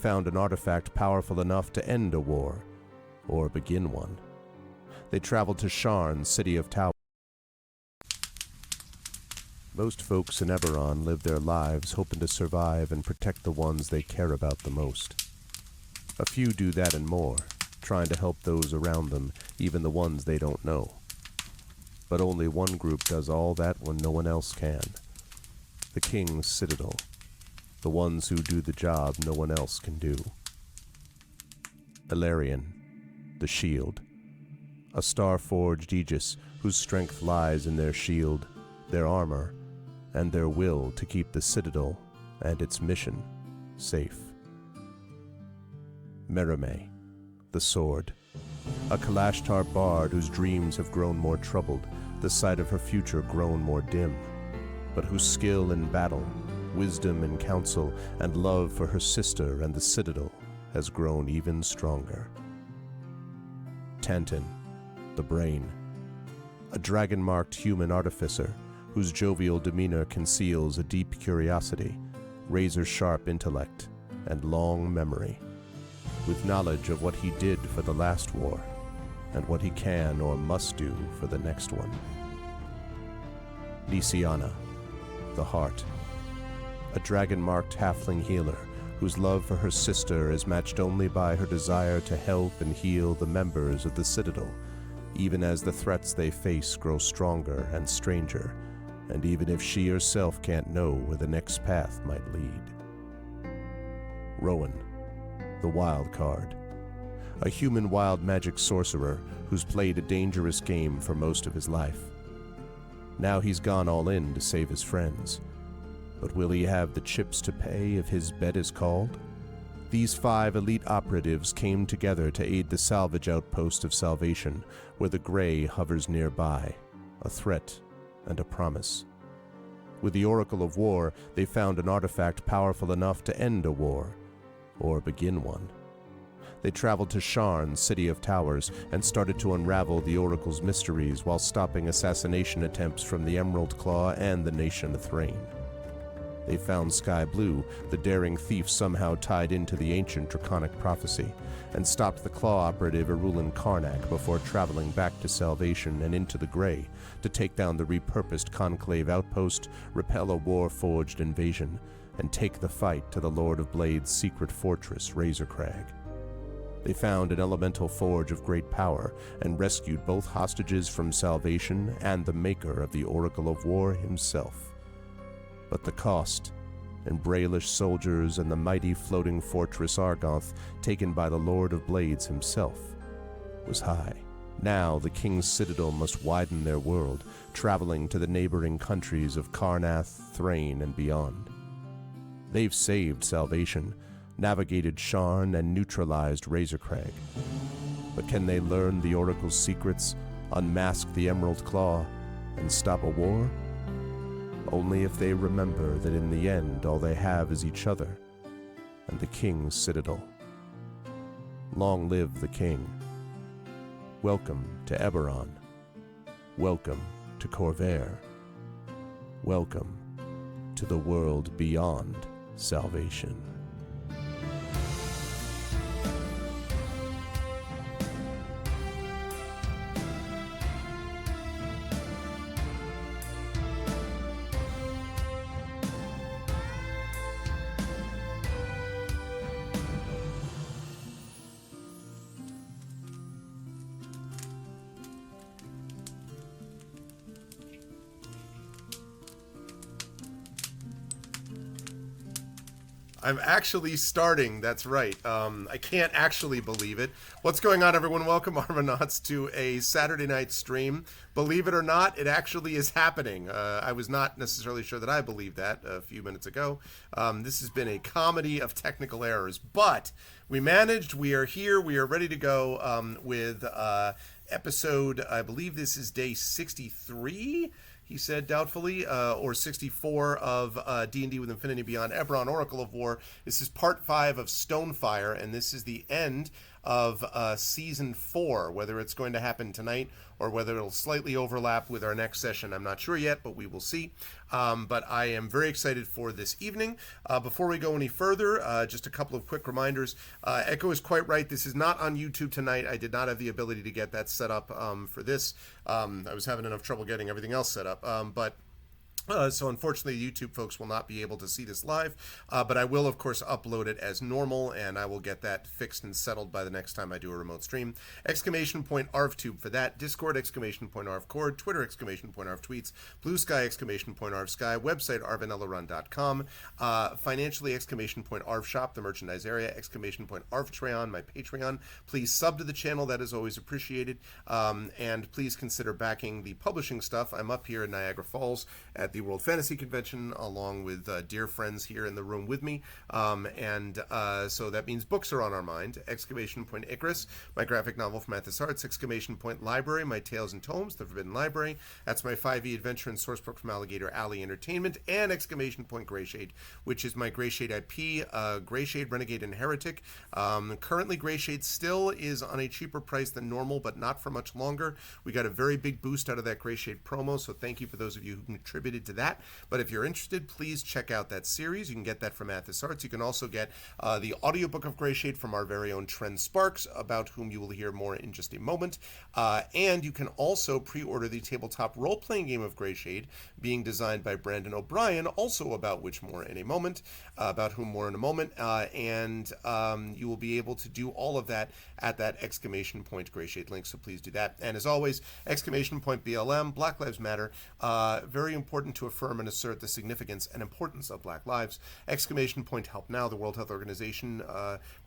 found an artifact powerful enough to end a war, or begin one. They traveled to Sharn, City of Towers. Most folks in Eberron live their lives hoping to survive and protect the ones they care about the most. A few do that and more, trying to help those around them, even the ones they don't know. But only one group does all that when no one else can. The King's Citadel. The ones who do the job no one else can do. Eberron, the Shield. A star-forged Aegis whose strength lies in their shield, their armor, and their will to keep the Citadel and its mission safe. Merime, the Sword. A Kalashtar bard whose dreams have grown more troubled, the sight of her future grown more dim, but whose skill in battle, wisdom in counsel, and love for her sister and the Citadel has grown even stronger. Tantan, the Brain. A dragon-marked human artificer whose jovial demeanor conceals a deep curiosity, razor-sharp intellect, and long memory, with knowledge of what he did for the last war, and what he can or must do for the next one. Lysiana, the Heart. A dragon-marked halfling healer whose love for her sister is matched only by her desire to help and heal the members of the Citadel, even as the threats they face grow stronger and stranger, and even if she herself can't know where the next path might lead. Rowan, the Wild Card. A human wild magic sorcerer who's played a dangerous game for most of his life. Now he's gone all in to save his friends. But will he have the chips to pay if his bet is called? These 5 elite operatives came together to aid the salvage outpost of Salvation, where the Grey hovers nearby, a threat and a promise. With the Oracle of War, they found an artifact powerful enough to end a war, or begin one. They traveled to Sharn, City of Towers, and started to unravel the Oracle's mysteries while stopping assassination attempts from the Emerald Claw and the Nation of Thrain. They found Sky Blue, the daring thief somehow tied into the ancient draconic prophecy, and stopped the Claw operative Erulin Karnak before traveling back to Salvation and into the Grey to take down the repurposed Conclave outpost, repel a war-forged invasion, and take the fight to the Lord of Blade's secret fortress, Razorcrag. They found an elemental forge of great power and rescued both hostages from Salvation and the maker of the Oracle of War himself. But the cost, and Braelish soldiers and the mighty floating fortress Argoth taken by the Lord of Blades himself, was high. Now the King's Citadel must widen their world, traveling to the neighboring countries of Karnath, Thrain, and beyond. They've saved Salvation, navigated Sharn, and neutralized Razorcrag. But can they learn the Oracle's secrets, unmask the Emerald Claw, and stop a war? Only if they remember that in the end all they have is each other and the King's Citadel. Long live the King. Welcome to Eberron. Welcome to Corvair. Welcome to the world beyond Salvation. I'm actually starting, that's right. I can't actually believe it. What's going on, everyone? Welcome, Armanauts, to a Saturday night stream. Believe it or not, it actually is happening. I was not necessarily sure that I believed that a few minutes ago. This has been a comedy of technical errors, but we managed. We are here. We are ready to go with episode, I believe this is day 63, he said doubtfully, or 64 of D&D with Infinity Beyond, Eberron Oracle of War. This is part 5 of Stonefire, and this is the end of Season 4. Whether it's going to happen tonight or whether it'll slightly overlap with our next session, I'm not sure yet, but we will see. But I am very excited for this evening. Before we go any further, just a couple of quick reminders. Echo is quite right. This is not on YouTube tonight. I did not have the ability to get that set up for this. I was having enough trouble getting everything else set up. So unfortunately, YouTube folks will not be able to see this live, but I will, of course, upload it as normal, and I will get that fixed and settled by the next time I do a remote stream. !ArvTube for that, Discord !ArvCord, Twitter !ArvTweets, Blue Sky !ArvSky, website arvanellarun.com, financially !ArvShop, the merchandise area, !ArvTreon, my Patreon. Please sub to the channel, that is always appreciated, and please consider backing the publishing stuff. I'm up here in Niagara Falls at the World Fantasy Convention, along with dear friends here in the room with me. So that means books are on our mind. !Icarus, my graphic novel from Athos Arts. Library, my Tales and Tomes, The Forbidden Library. That's my 5e adventure and sourcebook from Alligator Alley Entertainment. And Greyshade, which is my Greyshade IP, Greyshade, Renegade, and Heretic. Currently, Greyshade still is on a cheaper price than normal, but not for much longer. We got a very big boost out of that Greyshade promo, so thank you for those of you who contributed to that. But if you're interested, please check out that series. You can get that from Athos Arts. You can also get the audiobook of Greyshade from our very own Trent Sparks, about whom you will hear more in just a moment. And you can also pre-order the tabletop role-playing game of Greyshade, being designed by Brandon O'Brien, also about which more in a moment, about whom more in a moment. And you will be able to do all of that at that Greyshade link, so please do that. And as always, BLM, Black Lives Matter, very important to affirm and assert the significance and importance of Black lives. Help Now, the World Health Organization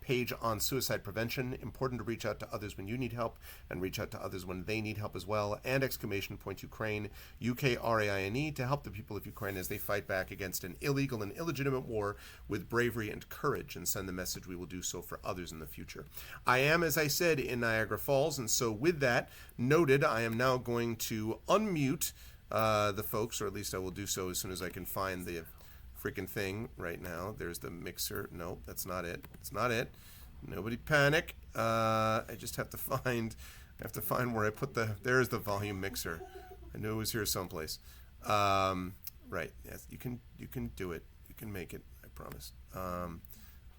page on suicide prevention. Important to reach out to others when you need help and reach out to others when they need help as well. And Ukraine, UKRAINE, to help the people of Ukraine as they fight back against an illegal and illegitimate war with bravery and courage, and send the message we will do so for others in the future. I am, as I said, in Niagara Falls, and so with that noted, I am now going to unmute the folks, or at least I will do so as soon as I can find the freaking thing right now. There's the mixer. No, that's not it. It's not it. Nobody panic. I just have to find where I put there's the volume mixer. I knew it was here someplace. Right. Yes, you can do it. You can make it. I promise.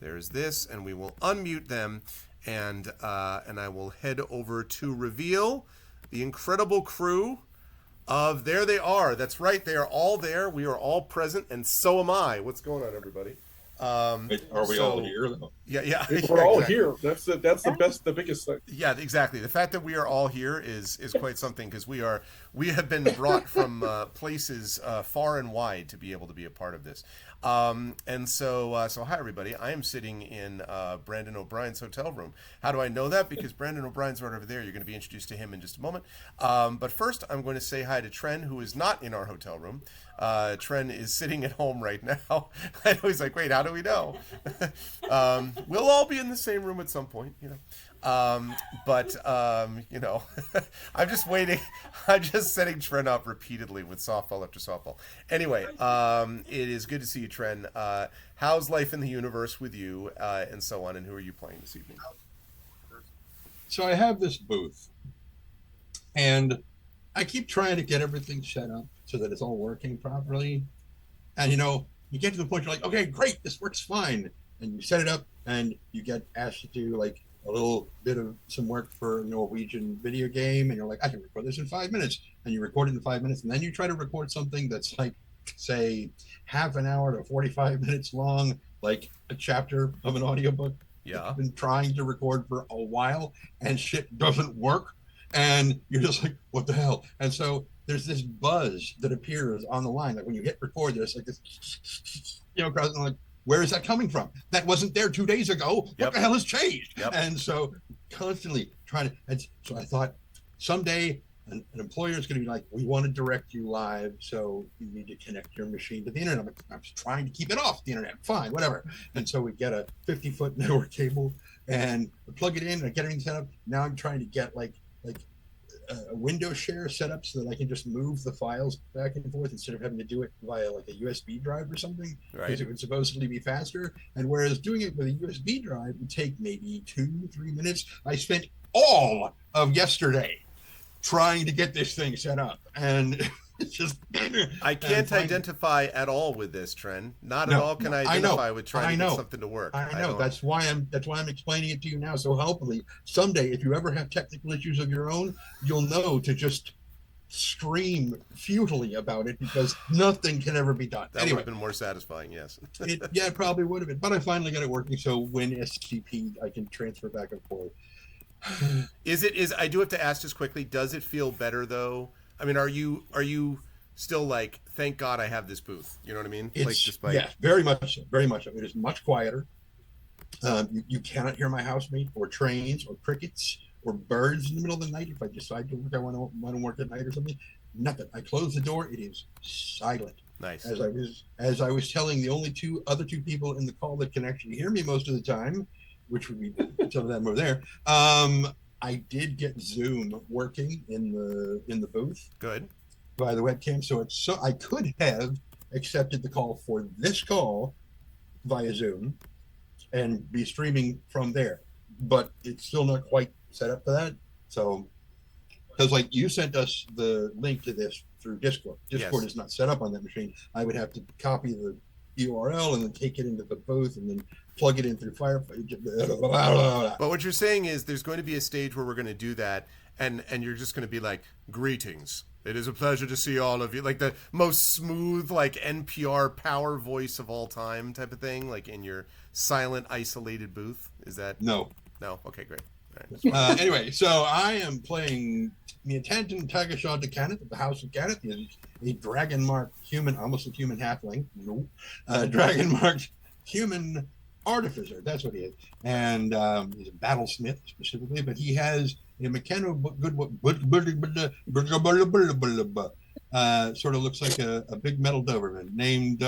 There's this, and we will unmute them, and I will head over to reveal the incredible crew of There They Are. That's right, they are all there. We are all present, and so am I. What's going on, everybody? Wait, are we all here though? Yeah. We're all here. That's the biggest thing. Yeah, exactly. The fact that we are all here is quite something, because we have been brought from places far and wide to be able to be a part of this. And so hi everybody. I am sitting in Brandon O'Brien's hotel room. How do I know that? Because Brandon O'Brien's right over there. You're going to be introduced to him in just a moment. But first, I'm going to say hi to Tren, who is not in our hotel room. Tren is sitting at home right now. I know he's like, wait, how do we know? We'll all be in the same room at some point, you know. I'm just waiting. I'm just setting Tren up repeatedly with softball after softball. Anyway, it is good to see you, Tren. How's life in the universe with you, and so on, and who are you playing this evening? So I have this booth, and I keep trying to get everything set up so that it's all working properly. And, you get to the point you're like, okay, great, this works fine. And you set it up, and you get asked to do, like, a little bit of some work for a Norwegian video game, and you're like, I can record this in 5 minutes. And you record it in 5 minutes, and then you try to record something that's like, say, half an hour to 45 minutes long, like a chapter of an audiobook. Yeah. I've been trying to record for a while, and shit doesn't work. And you're just like, what the hell? And so there's this buzz that appears on the line. Like when you hit record, there's like this, across, and I'm like, where is that coming from? That wasn't there 2 days ago. Yep. What the hell has changed? Yep. And so constantly trying to, and so I thought someday an employer is going to be like, we want to direct you live, so you need to connect your machine to the internet. I'm like, I'm trying to keep it off the internet. Fine, whatever. And so we get a 50-foot network cable and we plug it in and I get everything set up. Now I'm trying to get like a window share set up so that I can just move the files back and forth instead of having to do it via like a USB drive or something, Right. because it would supposedly be faster. And whereas doing it with a USB drive would take maybe 2-3 minutes, I spent all of yesterday trying to get this thing set up, and it's just I can't identify at all with this, Trent. Not at all can I identify with trying to get something to work. I know. That's why I'm explaining it to you now. So hopefully someday, if you ever have technical issues of your own, you'll know to just scream futilely about it, because nothing can ever be done. That would have been more satisfying, yes. It probably would have been. But I finally got it working, so when SCP, I can transfer back and forth. I do have to ask just quickly, does it feel better though? I mean, are you still like, thank God I have this booth? You know what I mean? Yeah, very much so. Very much so. It is much quieter. You cannot hear my housemate or trains or crickets or birds in the middle of the night if I decide to work. I want to work at night or something. Nothing. I close the door. It is silent. Nice. As I was telling the only other two people in the call that can actually hear me most of the time, which would be some of them over there. I did get Zoom working in the booth. Good. By the webcam, so I could have accepted the call for this call via Zoom and be streaming from there, but it's still not quite set up for that. So, because like you sent us the link to this through Discord. Discord is not set up on that machine. I would have to copy the URL and then take it into the booth and then plug it in through Firefox. But what you're saying is there's going to be a stage where we're going to do that, and you're just going to be like, greetings. It is a pleasure to see all of you. Like the most smooth, like NPR power voice of all time type of thing, like in your silent, isolated booth. Is that? No. Okay, great. All right. Anyway, so I am playing Miatantan Tagashaw de Caneth of the House of Caneth. He's a dragon-marked human, almost a human halfling. No. Dragon-marked human artificer. That's what he is. And he's a battlesmith specifically, but he has a mechano sort of looks like a big metal Doberman named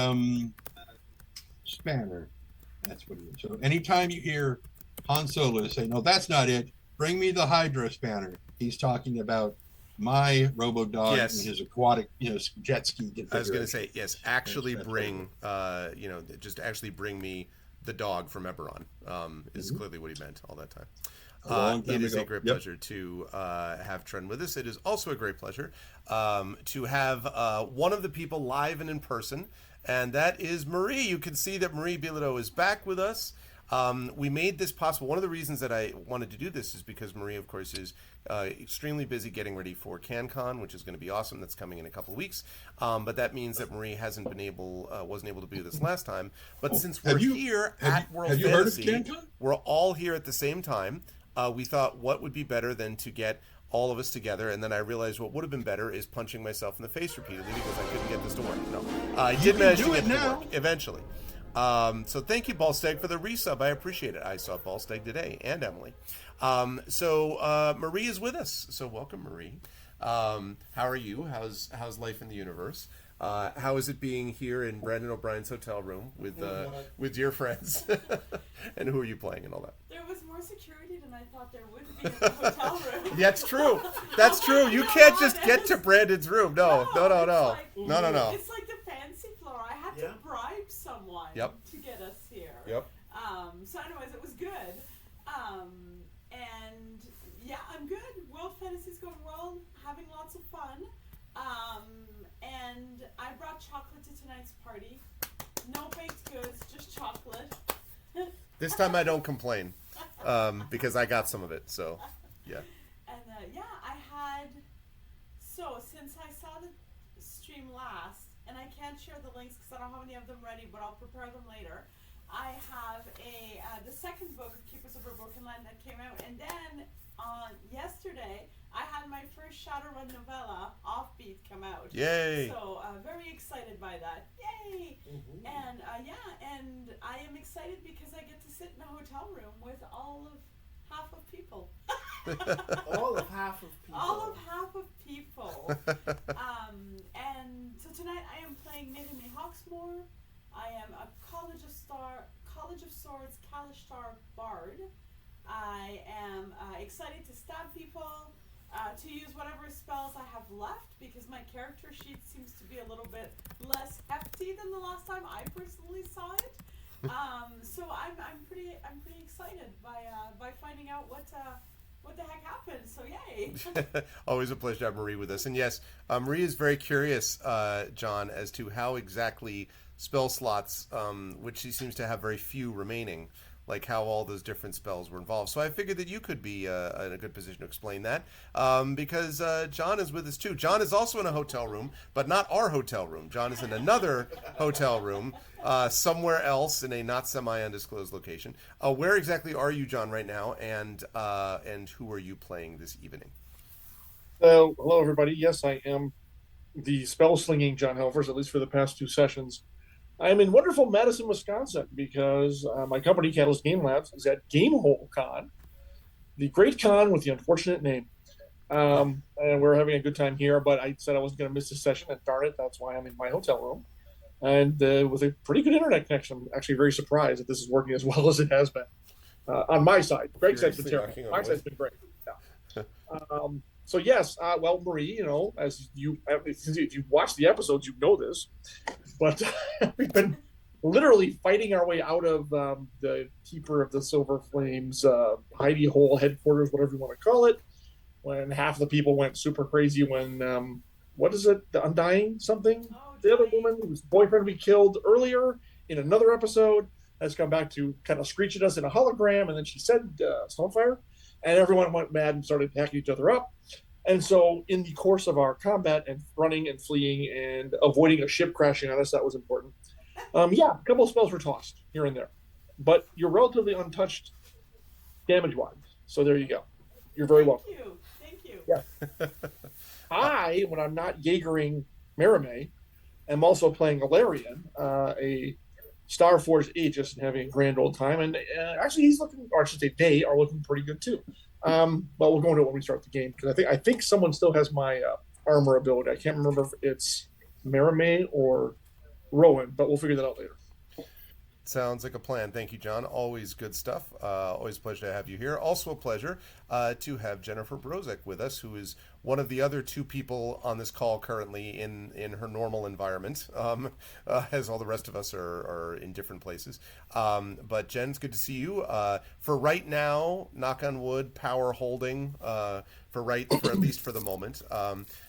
Spanner. That's what he is. So anytime you hear Han Solo say, no, that's not it, bring me the Hydra Spanner, he's talking about my robo dog and his aquatic, jet ski configuration. I was going to say, yes, actually bring, just actually bring me the dog from Eberron, is clearly what he meant all that time. It is a great pleasure to have Trent with us. It is also a great pleasure to have one of the people live and in person, and that is Marie. You can see that Marie Bilodeau is back with us. We made this possible. One of the reasons that I wanted to do this is because Marie, of course, is extremely busy getting ready for CanCon, which is going to be awesome. That's coming in a couple of weeks. But that means that Marie wasn't able to do this last time. But since we're here at World Fantasy, we're all here at the same time. We thought, what would be better than to get all of us together? And then I realized what would have been better is punching myself in the face repeatedly because I couldn't get this to work. No, I did manage to get it to work eventually. So thank you, Ballsteg, for the resub. I appreciate it. I saw Ballsteg today and Emily. So Marie is with us. So welcome, Marie. How are you? How's life in the universe? How is it being here in Brandon O'Brien's hotel room with your friends? And who are you playing and all that? There was more security than I thought there would be in the hotel room. That's true. That's true. You can't just get to Brandon's room. No. It's like the fancy floor. I had to bribe someone to get us here. Yep. So anyways, it was good. And yeah, I'm good. World Fantasy's going well. Having lots of fun. And I brought chocolate to tonight's party. No baked goods, just chocolate. This time I don't complain, because I got some of it, so, yeah. And, since I saw the stream last, and I can't share the links because I don't have any of them ready, but I'll prepare them later, I have the second book of Keepers of a Broken Land that came out, and then yesterday, I had my first Shadowrun novella, Offbeat, come out. Yay! So, very excited by that. Yay! Mm-hmm. And, and I am excited because I get to sit in a hotel room with half of people. All of half of people. All of half of people. And so tonight I am playing Nathan May Hawksmoor. I am a College of Swords Kalishtar Bard. I am excited to stab people. to use whatever spells I have left because my character sheet seems to be a little bit less hefty than the last time I personally saw it. So I'm pretty excited by finding out what the heck happened. So yay! Always a pleasure to have Marie with us. And yes, Marie is very curious, John, as to how exactly spell slots, which she seems to have very few remaining, like how all those different spells were involved. So I figured that you could be in a good position to explain that, because John is with us too. John is also in a hotel room, but not our hotel room. John is in another hotel room somewhere else in a not semi-undisclosed location. Where exactly are you, John, right now, and who are you playing this evening? Hello, everybody. Yes, I am the spell slinging John Helfers, at least for the past 2 sessions. I'm in wonderful Madison, Wisconsin, because my company, Catalyst Game Labs, is at Gamehole Con, the great con with the unfortunate name. And we're having a good time here, but I said I wasn't going to miss this session, and darn it, that's why I'm in my hotel room. And with a pretty good internet connection, I'm actually very surprised that this is working as well as it has been on my side. Greg's side's been terrible. My side's been great. Yeah. So yes, well, Marie, as if you watch the episodes, you know this, but we've been literally fighting our way out of the Keeper of the Silver Flames, hidey hole headquarters, whatever you want to call it. When half the people went super crazy when what is it, the Undying something? The other woman whose boyfriend we killed earlier in another episode has come back to kind of screech at us in a hologram, and then she said Stonefire, and everyone went mad and started hacking each other up. And so in the course of our combat and running and fleeing and avoiding a ship crashing on us, that was important. Yeah, a couple of spells were tossed here and there. But you're relatively untouched damage-wise. So there you go. You're very welcome. Thank you. Yeah. I, when I'm not Jaegering Merime, am also playing Galarian, a Starforged Aegis, and having a grand old time. And actually, he's looking, or I should say, they are looking pretty good too. But we'll go into it when we start the game, because I think someone still has my armor ability. I can't remember if it's Merime or Rowan, but we'll figure that out later. Sounds like a plan. Thank you, John. Always good stuff. Always a pleasure to have you here. Also a pleasure to have Jennifer Brozek with us, who is one of the other two people on this call currently in her normal environment, as all the rest of us are in different places. But Jen, it's good to see you. For right now, knock on wood, power holding, for at least for the moment.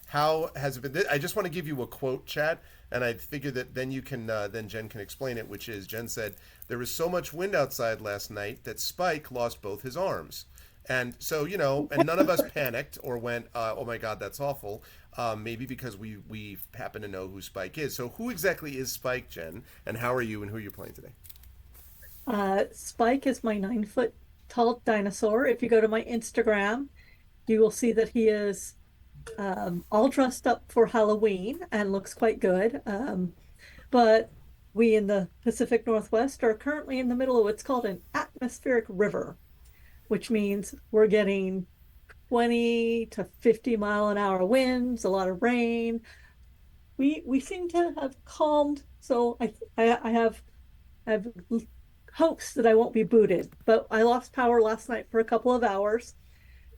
How has it been? I just want to give you a quote, chat. And I figured that then you can, then Jen can explain it, which is, Jen said, there was so much wind outside last night that Spike lost both his arms. And so, and none of us panicked or went, oh my God, that's awful. Maybe because we happen to know who Spike is. So who exactly is Spike, Jen? And how are you and who are you playing today? Spike is my 9-foot tall dinosaur. If you go to my Instagram, you will see that he is all dressed up for Halloween and looks quite good. But we in the Pacific Northwest are currently in the middle of what's called an atmospheric river, which means we're getting 20 to 50 mile an hour winds, a lot of rain. We seem to have calmed, so I have hopes that I won't be booted. But I lost power last night for a couple of hours,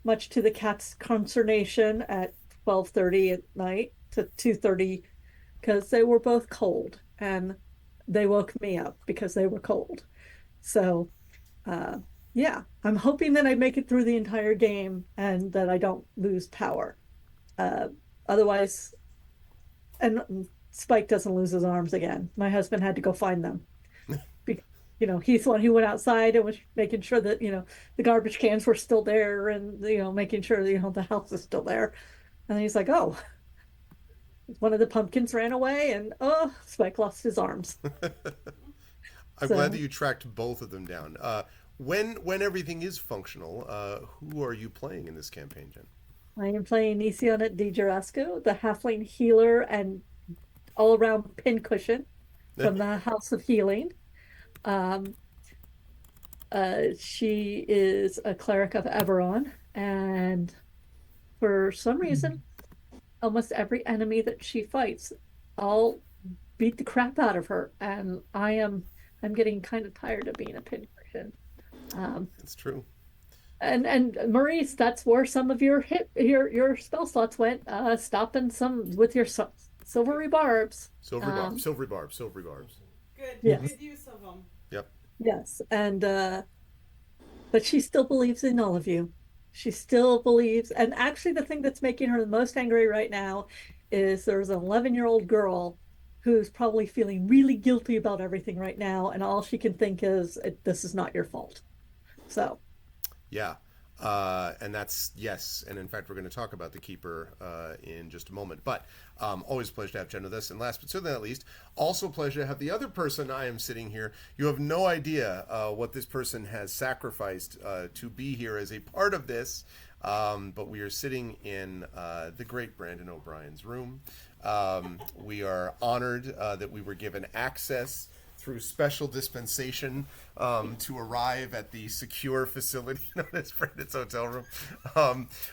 much to the cat's consternation at 12:30 at night to 2:30, because they were both cold and they woke me up because they were cold. So yeah, I'm hoping that I make it through the entire game and that I don't lose power. Otherwise, and Spike doesn't lose his arms again. My husband had to go find them. He's the one who went outside and was making sure that, the garbage cans were still there and, making sure, the house is still there. And then he's like, oh, one of the pumpkins ran away and, oh, Spike lost his arms. I'm glad that you tracked both of them down. When everything is functional, who are you playing in this campaign, Jen? I am playing Nisionet Di Gerasco, the halfling healer and all-around pincushion from the House of Healing. She is a cleric of Eberron, and for some reason, almost every enemy that she fights, I'll beat the crap out of her, and I'm getting kind of tired of being a pincushion. It's true. And Maurice, that's where some of your your spell slots went. Stopping some with your silvery barbs. Silvery barbs. Good. Yes. Good use of them. Yep. Yes, and but she still believes in all of you. She still believes, and actually, the thing that's making her the most angry right now is there's an 11-year-old girl who's probably feeling really guilty about everything right now, and all she can think is, "This is not your fault." So, Yeah. And that's, yes. And in fact, we're going to talk about the Keeper in just a moment. But always a pleasure to have Jen with us. And last but certainly not least, also a pleasure to have the other person I am sitting here. You have no idea what this person has sacrificed to be here as a part of this. But we are sitting in the great Brandon O'Brien's room. We are honored that we were given access through special dispensation to arrive at the secure facility known as Brandon's hotel room.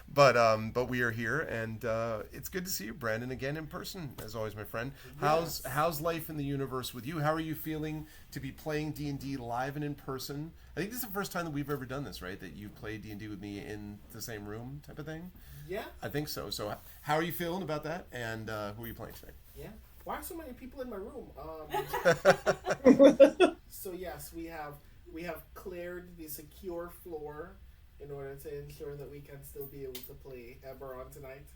But we are here, and it's good to see you, Brandon, again in person, as always, my friend. How's life in the universe with you? How are you feeling to be playing D&D live and in person? I think this is the first time that we've ever done this, right? That you play D&D with me in the same room type of thing? Yeah. I think so. So how are you feeling about that, and who are you playing today? Yeah. Why are so many people in my room? So yes, we have cleared the secure floor in order to ensure that we can still be able to play Eberron tonight.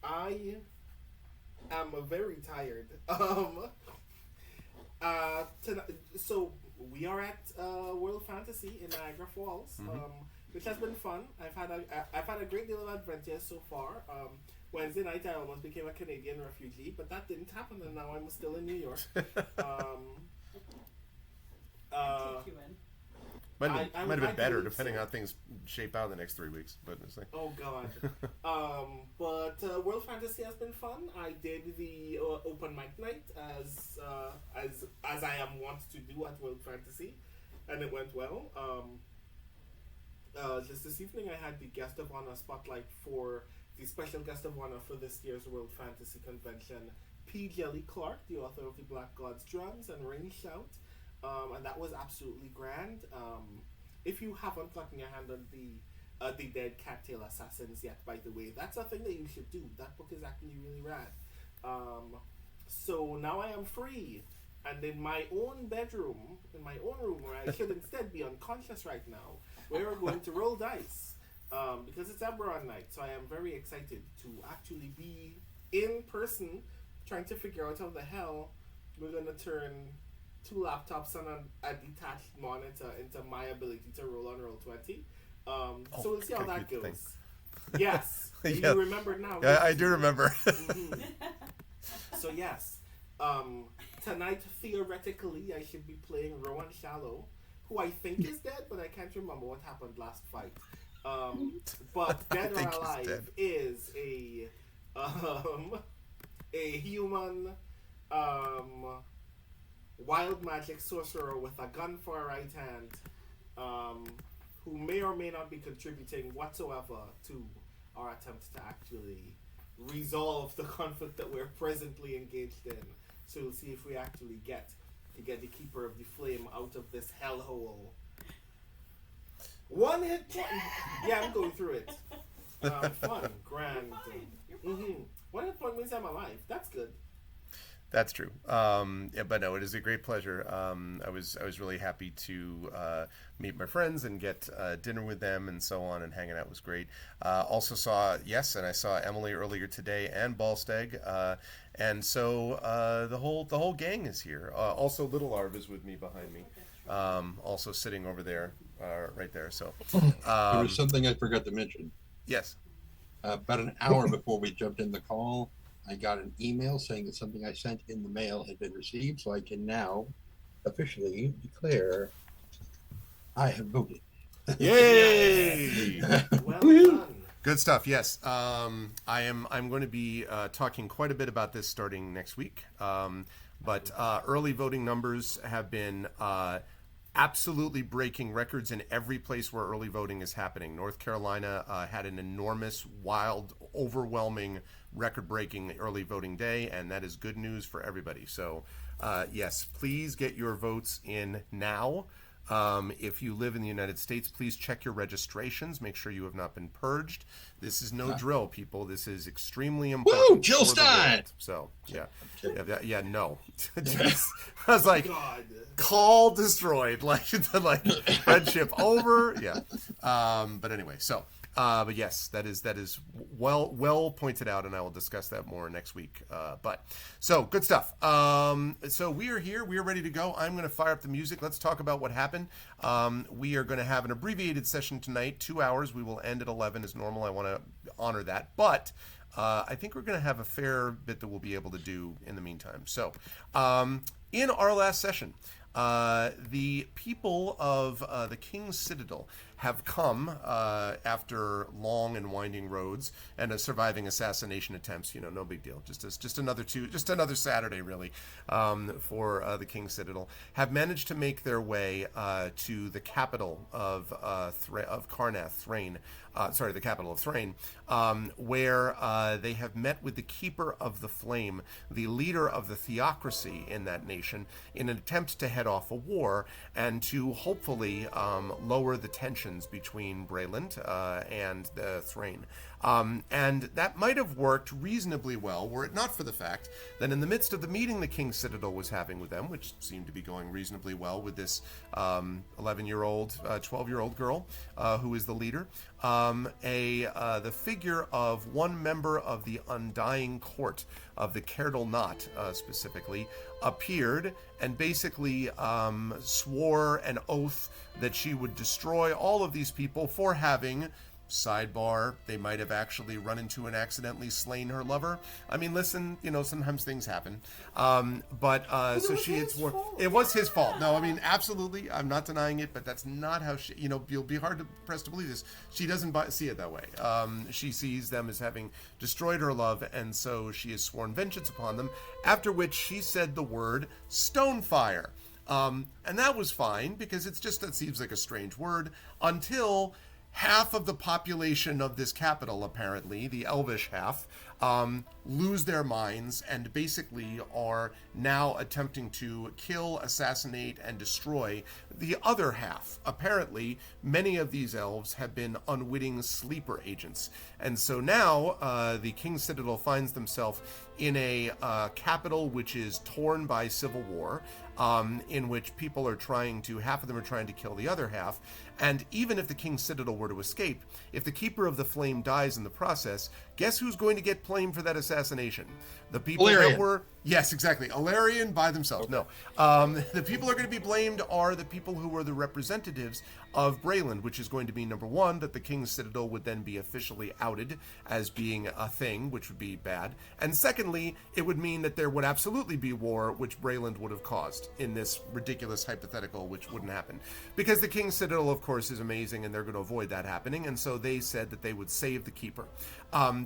I am very tired. So we are at World Fantasy in Niagara Falls, which has been fun. I've had a great deal of adventure so far. Wednesday night I almost became a Canadian refugee, but that didn't happen, and now I'm still in New York. Take you in. Might have been I better believe depending so. how things shape out in the next 3 weeks. But it's like, Oh God. But World Fantasy has been fun. I did the open mic night as I am wont to do at World Fantasy, and it went well. Just this evening, I had the guest of honor spotlight for the special guest of honor for this year's World Fantasy Convention, P. Jelly Clark, the author of the Black God's Drums and Ring Shout, and that was absolutely grand. If you haven't gotten your hand on the Dead Cattail Assassins yet, by the way, that's a thing that you should do. That book is actually really rad. So now I am free, and in my own bedroom, in my own room, where I should instead be unconscious right now, we are going to roll dice. Because it's Eberron night, so I am very excited to actually be in person, trying to figure out how the hell we're going to turn 2 laptops and a detached monitor into my ability to roll on Roll20. So we'll see how that goes. Yes, Yeah. you remember now. yeah, I do remember. Mhm. So yes, tonight theoretically I should be playing Rowan Shallow, who I think is dead, but I can't remember what happened last fight. But Dead or think he's Alive dead. is a human wild magic sorcerer with a gun for a right hand, who may or may not be contributing whatsoever to our attempts to actually resolve the conflict that we're presently engaged in. So we'll see if we actually get the Keeper of the Flame out of this hellhole. 1 hit point. Yeah, I'm going through it. Fun, grand. You're fine. You're fine. 1 hit point means I'm alive. That's good. That's true. Yeah, but no, it is a great pleasure. I was really happy to meet my friends and get dinner with them and so on, and hanging out was great. Also saw and I saw Emily earlier today and Ballsteg, and so the whole gang is here. Also, Little Arv is with me behind me, also sitting over there, right there. So There was something I forgot to mention. yes. About an hour before we jumped in the call, I got an email saying that something I sent in the mail had been received, so I can now officially declare I have voted. Yay! Well done. Good stuff. Yes, I'm going to be talking quite a bit about this starting next week. But early voting numbers have been absolutely breaking records in every place where early voting is happening. North Carolina had an enormous, wild, overwhelming, record-breaking early voting day, and that is good news for everybody. So, yes, please get your votes in now. If you live in the United States, please check your registrations. Make sure you have not been purged. This is no drill, people. This is extremely important. Woo! Jill for the Stein! world. So, no. I was like, God. call destroyed. Like friendship over. Yeah. But anyway, so. But yes, that is well pointed out, and I will discuss that more next week. So good stuff. So we are here. We are ready to go. I'm going to fire up the music. Let's talk about what happened. We are going to have an abbreviated session tonight, 2 hours. We will end at 11 as normal. I want to honor that, but I think we're going to have a fair bit that we'll be able to do in the meantime. So in our last session, the people of the King's Citadel have come after long and winding roads and surviving assassination attempts. No big deal. Just another Saturday, really, for the King's Citadel. Have managed to make their way to the capital of Karnath, Thrain. The capital of Thrain, where they have met with the Keeper of the Flame, the leader of the theocracy in that nation, in an attempt to head off a war and to hopefully lower the tensions between Brayland and Thrain. And that might have worked reasonably well were it not for the fact that in the midst of the meeting the King's Citadel was having with them, which seemed to be going reasonably well with this 11-year-old, 12-year-old girl who is the leader, the figure of one member of the Undying Court of the Kerdal Knot specifically appeared and basically swore an oath that she would destroy all of these people for having, sidebar, they might have actually run into and accidentally slain her lover. I mean, listen, sometimes things happen. So she had sworn it was his fault. No, I mean, absolutely, I'm not denying it, but that's not how she, you'll be hard pressed to believe this. She doesn't see it that way. She sees them as having destroyed her love, and so she has sworn vengeance upon them, after which she said the word Stonefire. And that was fine, because that seems like a strange word, until half of the population of this capital, apparently, the Elvish half, lose their minds and basically are now attempting to kill, assassinate, and destroy the other half. Apparently, many of these elves have been unwitting sleeper agents. And so now the King's Citadel finds themselves in a capital which is torn by civil war, in which half of them are trying to kill the other half. And even if the King's Citadel were to escape, if the Keeper of the Flame dies in the process, guess who's going to get blamed for that assassination? The people that were... Yes, exactly. Alarian by themselves. Okay. No. The people who are going to be blamed are the people who were the representatives of Brayland, which is going to be, number one, that the King's Citadel would then be officially outed as being a thing, which would be bad. And secondly, it would mean that there would absolutely be war, which Brayland would have caused in this ridiculous hypothetical, which wouldn't happen. Because the King's Citadel, of course, is amazing, and they're going to avoid that happening, and so they said that they would save the Keeper.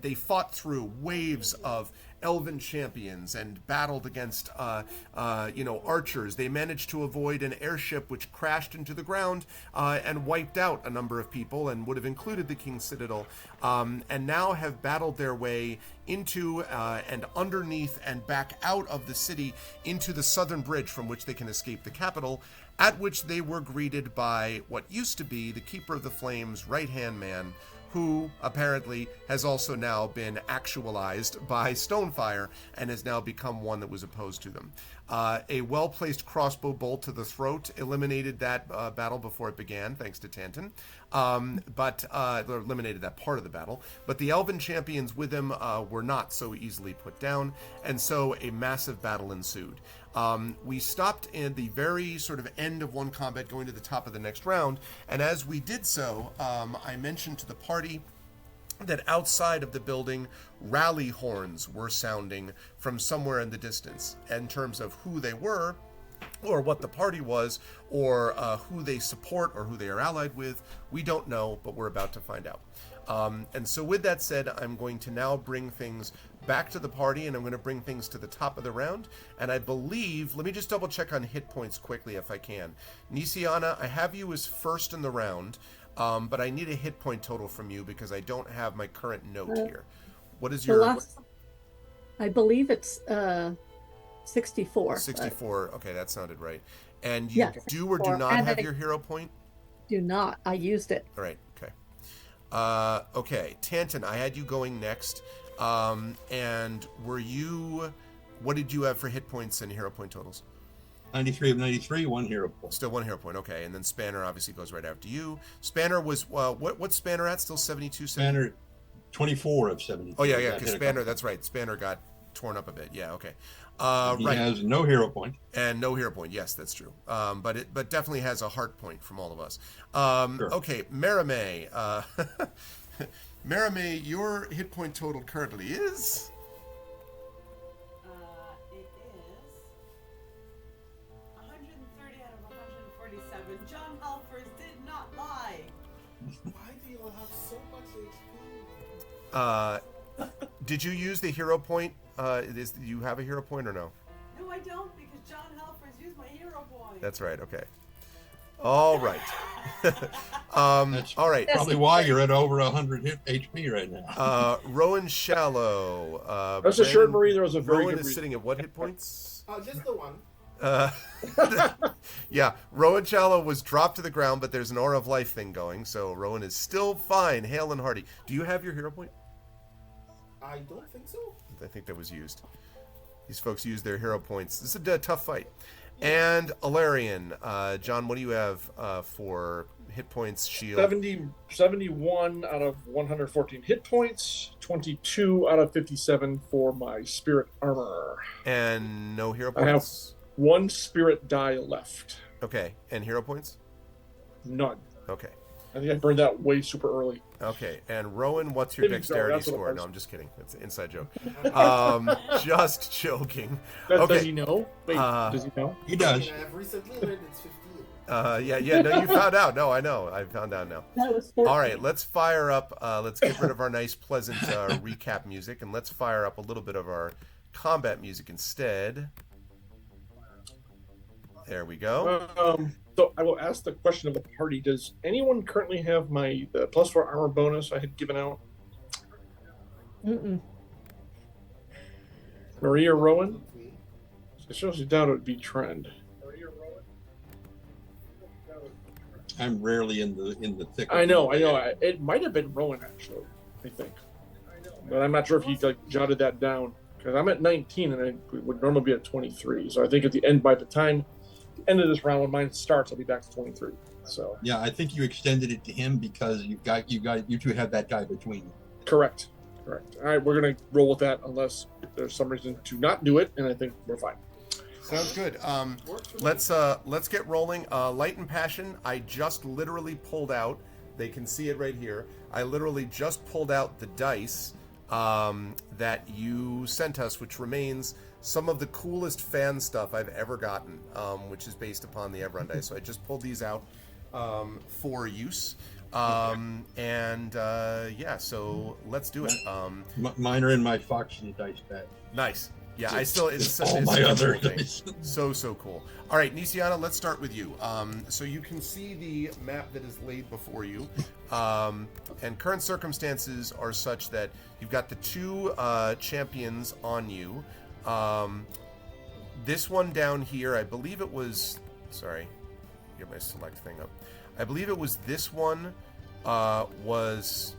They fought through waves of elven champions and battled against archers. They managed to avoid an airship which crashed into the ground and wiped out a number of people and would have included the King's Citadel, and now have battled their way into and underneath and back out of the city into the southern bridge from which they can escape the capital, at which they were greeted by what used to be the Keeper of the Flame's right-hand man, who apparently has also now been actualized by Stonefire and has now become one that was opposed to them. A well-placed crossbow bolt to the throat eliminated that battle before it began, thanks to Tanton, eliminated that part of the battle. But the elven champions with him were not so easily put down, and so a massive battle ensued. We stopped in the very sort of end of one combat, going to the top of the next round, and as we did so, I mentioned to the party that outside of the building, rally horns were sounding from somewhere in the distance. In terms of who they were, or what the party was, or who they support, or who they are allied with, we don't know, but we're about to find out. And so with that said, I'm going to now bring things back to the party, and I'm going to bring things to the top of the round. And I believe, let me just double check on hit points quickly if I can. Nisiana, I have you as first in the round, but I need a hit point total from you because I don't have my current note here. What is your... I believe it's 64. 64, okay, that sounded right. And you Yes. do or do not And have I your hero point? do not. I used it. All right, okay. Okay, Tanton, I had you going next. And what did you have for hit points and hero point totals? 93 of 93, 1 hero point. Still 1 hero point, okay. And then Spanner obviously goes right after you. Spanner was, what's Spanner at? Still 72? Spanner, 24 of 72. Oh, yeah, That because hit a Spanner, couple. that's right. Spanner got torn up a bit. Yeah, okay. He Right. has no hero point. And no hero point. Yes, that's true. But definitely has a heart point from all of us. Sure. Okay, Maramay. Maramay, your hit point total currently is? It is 130 out of 147. John Halfers did not lie. Why do you all have so much HP? Did you use the hero point? Do you have a hero point or no? No, I don't, because John Halfers used my hero point. That's right. Okay. All right. That's all right. probably why you're at over 100 HP right now. Rowan Shallow. Rest assured, Brandon- Marie, there was a very Rowan good is reason. sitting at what hit points? Just the one. Yeah, Rowan Shallow was dropped to the ground, but there's an aura of life thing going, so Rowan is still fine, hale and hearty. Do you have your hero point? I don't think so. I think that was used. These folks used their hero points. This is a tough fight. And Alarian, John, what do you have for hit points, shield? 71 out of 114 hit points, 22 out of 57 for my spirit armor. And no hero I have points? one spirit die left. Okay, and hero points? None. Okay. I think I burned that way super early. Okay, and Rowan, what's your Maybe so, dexterity that's what it score? was. No, I'm just kidding. It's an inside joke. Just joking. Does Okay. he know? Wait, does he know? He does. I have recently learned it's 15. Yeah, no, you found out. No, I know. I found out now. That was 14. All right, let's fire up. Let's get rid of our nice, pleasant recap music, and let's fire up a little bit of our combat music instead. There we go. So I will ask the question of the party: does anyone currently have the +4 armor bonus I had given out? Mm-mm. Maria or Rowan? I seriously doubt it would be Trend. I'm rarely in the thick. I know. It might have been Rowan actually. I think, but I'm not sure if he jotted that down because I'm at 19 and I would normally be at 23. So I think by the time the end of this round when mine starts, I'll be back to 23. So Yeah, I think you extended it to him because you two have that guy between you. correct. All right, we're gonna roll with that unless there's some reason to not do it, and I think we're fine. Sounds good. Let's get rolling. Light and Passion. I just literally pulled out. They can see it right here. I literally just pulled out the dice that you sent us, which remains some of the coolest fan stuff I've ever gotten, which is based upon the Eberron dice. So I just pulled these out for use. So let's do it. Mine are in my Foxy dice bag. Nice. Yeah, it's such all it's my such a other cool thing. dice. So cool. All right, Nisiana, let's start with you. So you can see the map that is laid before you, and current circumstances are such that you've got the two champions on you. This one down here, I believe it was. Sorry, get my select thing up. I believe it was this one was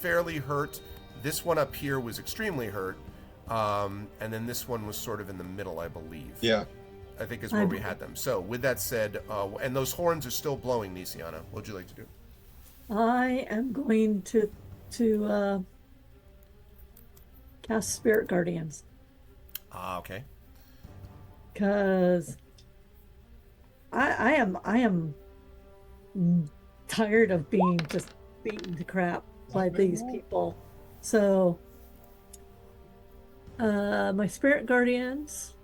fairly hurt. This one up here was extremely hurt. And then this one was sort of in the middle, I believe. Yeah. I think is where we had them. So with that said, and those horns are still blowing, Nisiana. What would you like to do? I am going to cast Spirit Guardians Okay. because I am tired of being just beaten to crap by these people. So my Spirit Guardians.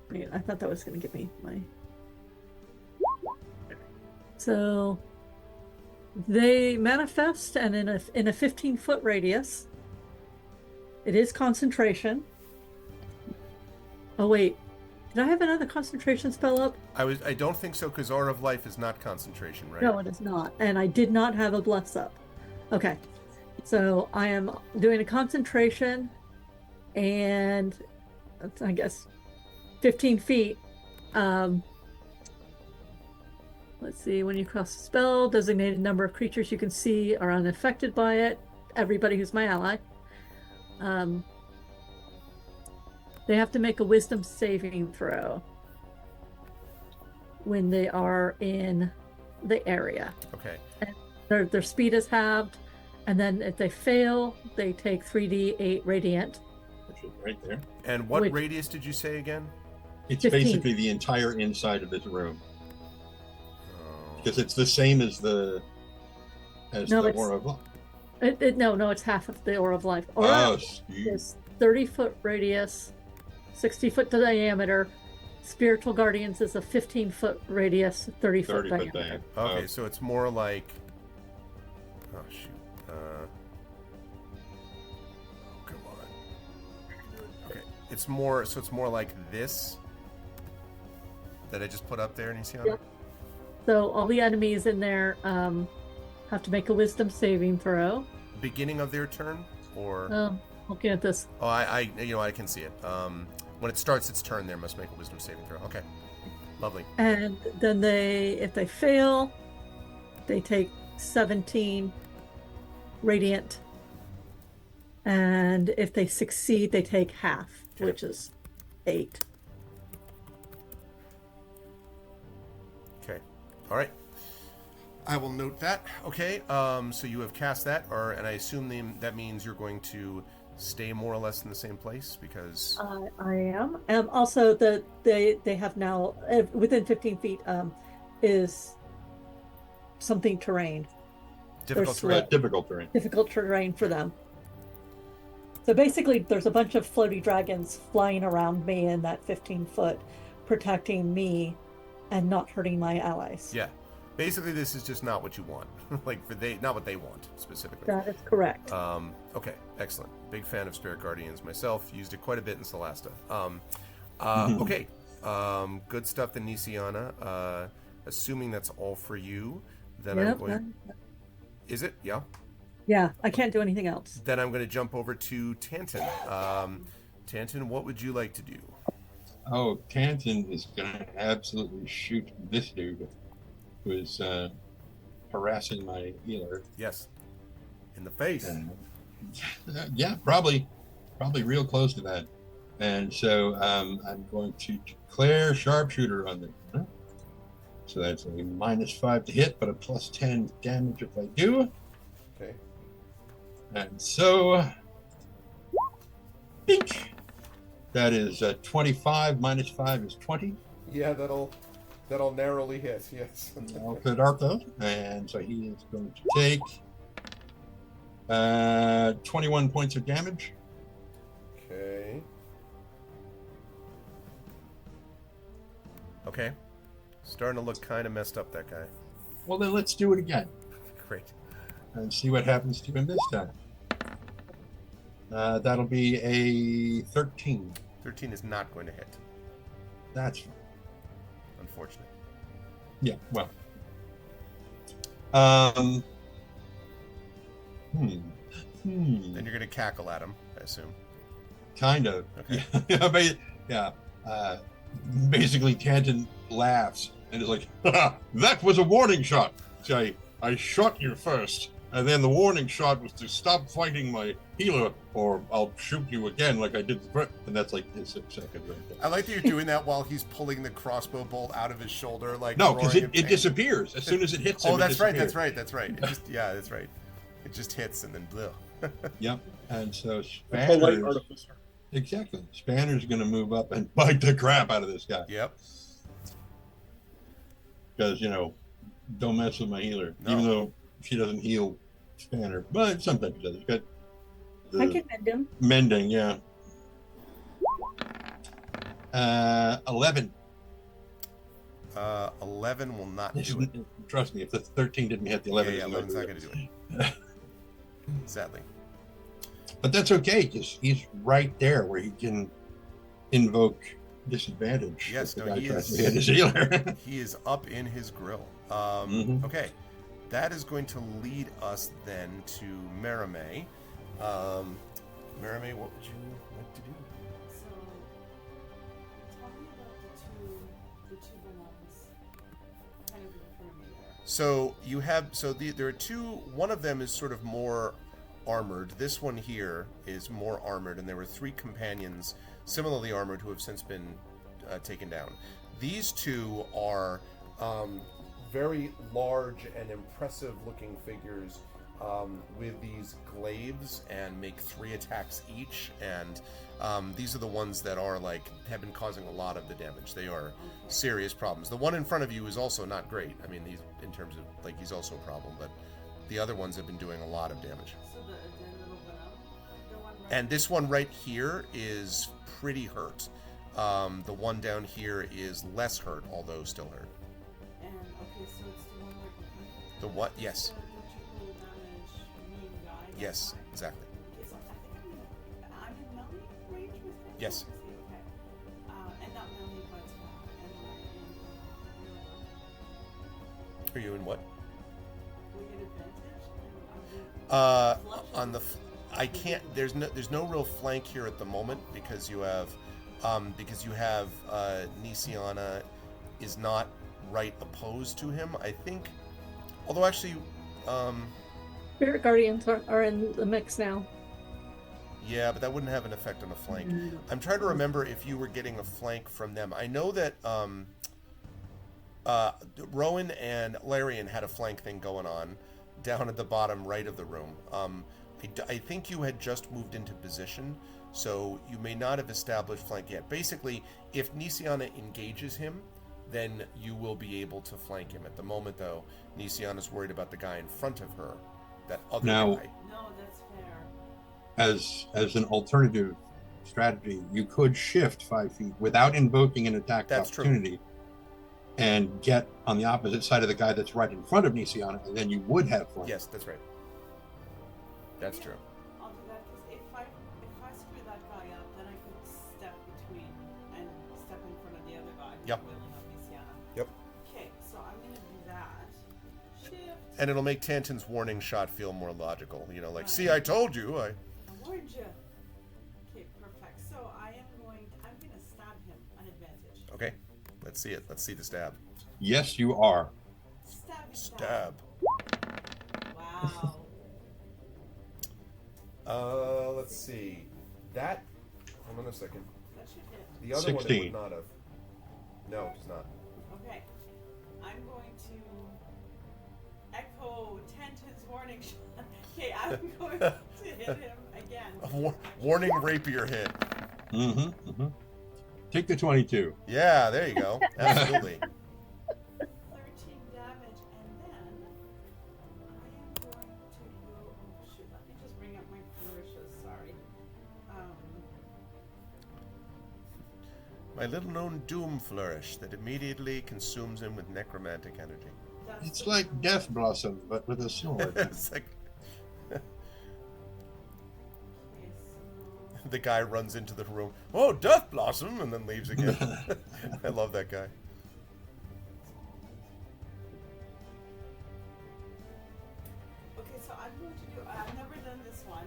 Wait, I thought that was going to give me my. So they manifest, and in a 15-foot radius. It is concentration. Oh wait, did I have another concentration spell up? I don't think so, because Aura of Life is not concentration, right? No, it is not, and I did not have a bless up. Okay, so I am doing a concentration, and I guess 15 feet. let's see, when you cast a spell, designated number of creatures you can see are unaffected by it. Everybody who's my ally. They have to make a wisdom saving throw when they are in the area. Okay. And their speed is halved, and then if they fail, they take 3d8 radiant. Which is right there. And what radius did you say again? It's 15. basically the entire inside of this room. Oh. Because it's the same as the Aura of Life. No, it's half of the Aura of Life. Aura is 30-foot radius, 60-foot diameter. Spiritual Guardians is a 15-foot radius, 30-foot diameter. Okay, so it's more like... Oh, shoot. Oh, come on. Okay, it's more like this that I just put up there, Nisiana? Yep. So all the enemies in there have to make a wisdom saving throw. Beginning of their turn? Or... looking at this. Oh, I can see it. When it starts its turn, there must make a wisdom saving throw. Okay. Lovely. And then if they fail, they take 17 radiant. And if they succeed, they take half, which is 8. Okay. All right. I will note that. Okay. So you have cast that, and I assume that means you're going to stay more or less in the same place because I am. Also, they have now within 15 feet is something terrain. Difficult terrain. Difficult terrain for them. So basically, there's a bunch of floaty dragons flying around me in that 15-foot, protecting me and not hurting my allies. Yeah. Basically, this is just not what you want. Not what they want specifically. That is correct. Okay, excellent. Big fan of Spirit Guardians myself. Used it quite a bit in Celesta. Okay, good stuff, then Nisiana. Assuming that's all for you, then I'm going. Is it? Yeah. Yeah, I can't do anything else. Then I'm going to jump over to Tanton. Tanton, what would you like to do? Oh, Tanton is going to absolutely shoot this dude who is harassing my healer. Yes. In the face. Yeah, probably real close to that. And so I'm going to declare sharpshooter on them. So that's a -5 to hit, but a +10 damage if I do. Okay. And so, bink. That is 25 -5 is 20. Yeah, that'll narrowly hit. Yes. Good Arco, and so he is going to take 21 points of damage. Okay. Okay. Starting to look kind of messed up, that guy. Well, then let's do it again. Great. And see what happens to him this time. That'll be a 13. 13 is not going to hit. That's fine. Unfortunate. Yeah, well. Then you're going to cackle at him, I assume. Kind of. Okay. Yeah. Basically, Tanton laughs and is like, that was a warning shot. So I shot you first, and then the warning shot was to stop fighting my healer, or I'll shoot you again like I did the first. And that's like his second right there. I like that you're doing that while he's pulling the crossbow bolt out of his shoulder, like no, because roaring it disappears as soon as it hits him. Oh, that's right. That's right. That's right. It just hits and then blue. Yep. And so Polite Spanner's artificer. exactly. Spanner's going to move up and bite the crap out of this guy. Yep. Because don't mess with my healer, No. even though she doesn't heal Spanner, but sometimes she does. She's got the I can mend him. mending, yeah. 11. 11 will not do it. Trust me, if the 13 didn't hit, the 11 Yeah, isn't 11's not going going to to do it. Sadly. But that's okay, because he's right there where he can invoke disadvantage. Yes, if the no, guy he tries is. to hit his healer. He is up in his grill. Mhm. Okay, that is going to lead us then to Merime. Merime, what would you like to do? So, tell me about the two villains kind of in front of So you have there are two. One of them is sort of more armored. This one here is more armored, and there were 3 companions similarly armored who have since been taken down. These two are very large and impressive-looking figures with these glaives, and make 3 attacks each. And these are the ones that are have been causing a lot of the damage. They are serious problems. The one in front of you is also not great. I mean, he's in terms of he's also a problem, but the other ones have been doing a lot of damage. So the little the one right And this one right here is pretty hurt. The one down here is less hurt, although still hurt. and okay, so it's the one right behind. The what? Yes. The triple damage mean guy. that Yes, guy? exactly. Okay, so I think I'm in melee range with him. Yes. Is he okay? And not melee, but Are you in what? we get advantage. On the I can't. There's no real flank here at the moment because you have Nisiana is not right opposed to him. I think, although actually, Spirit Guardians are in the mix now. yeah, but that wouldn't have an effect on a flank. I'm trying to remember if you were getting a flank from them. I know that Rowan and Larian had a flank thing going on down at the bottom right of the room. I think you had just moved into position, so you may not have established flank yet. Basically, if Nisiana engages him, then you will be able to flank him. At the moment, though, Nisiana's worried about the guy in front of her, that other Now- guy. No, that's fair. As an alternative strategy, you could shift 5 feet without invoking an attack That's true. opportunity and get on the opposite side of the guy that's right in front of Nisiana, and then you would have flank. Yes, that's right. That's true. I'll do that because if I screw that guy up, then I could step between and step in front of the other guy. who's Yep. wailing on Misiana. Yep. Okay, so I'm gonna do that. Shift. And it'll make Tantan's warning shot feel more logical. You know, like, Right. see, I told you. I warned you. Okay, perfect. So I'm gonna stab him an advantage. Okay, let's see it. Let's see the stab. Yes, you are. Stab. Stab. Wow. Let's see. That. Hold on a second. That should hit. The other 16. one it would not have. No, it's not. Okay. I'm going to echo Tantan's warning shot. Okay, I'm going to hit him again. A warning rapier hit. Take the 22. Yeah, there you go. Absolutely. 13 damage, and then I am going to go. Oh shoot! Let me just bring up my flourishes. Sorry. My little known doom flourish that immediately consumes him with necromantic energy. That's It's the- like Death Blossom, but with a sword. It's like okay, the guy runs into the room. Oh, Death Blossom, and then leaves again. I love that guy. Okay, so I'm going to do. I've never done this one.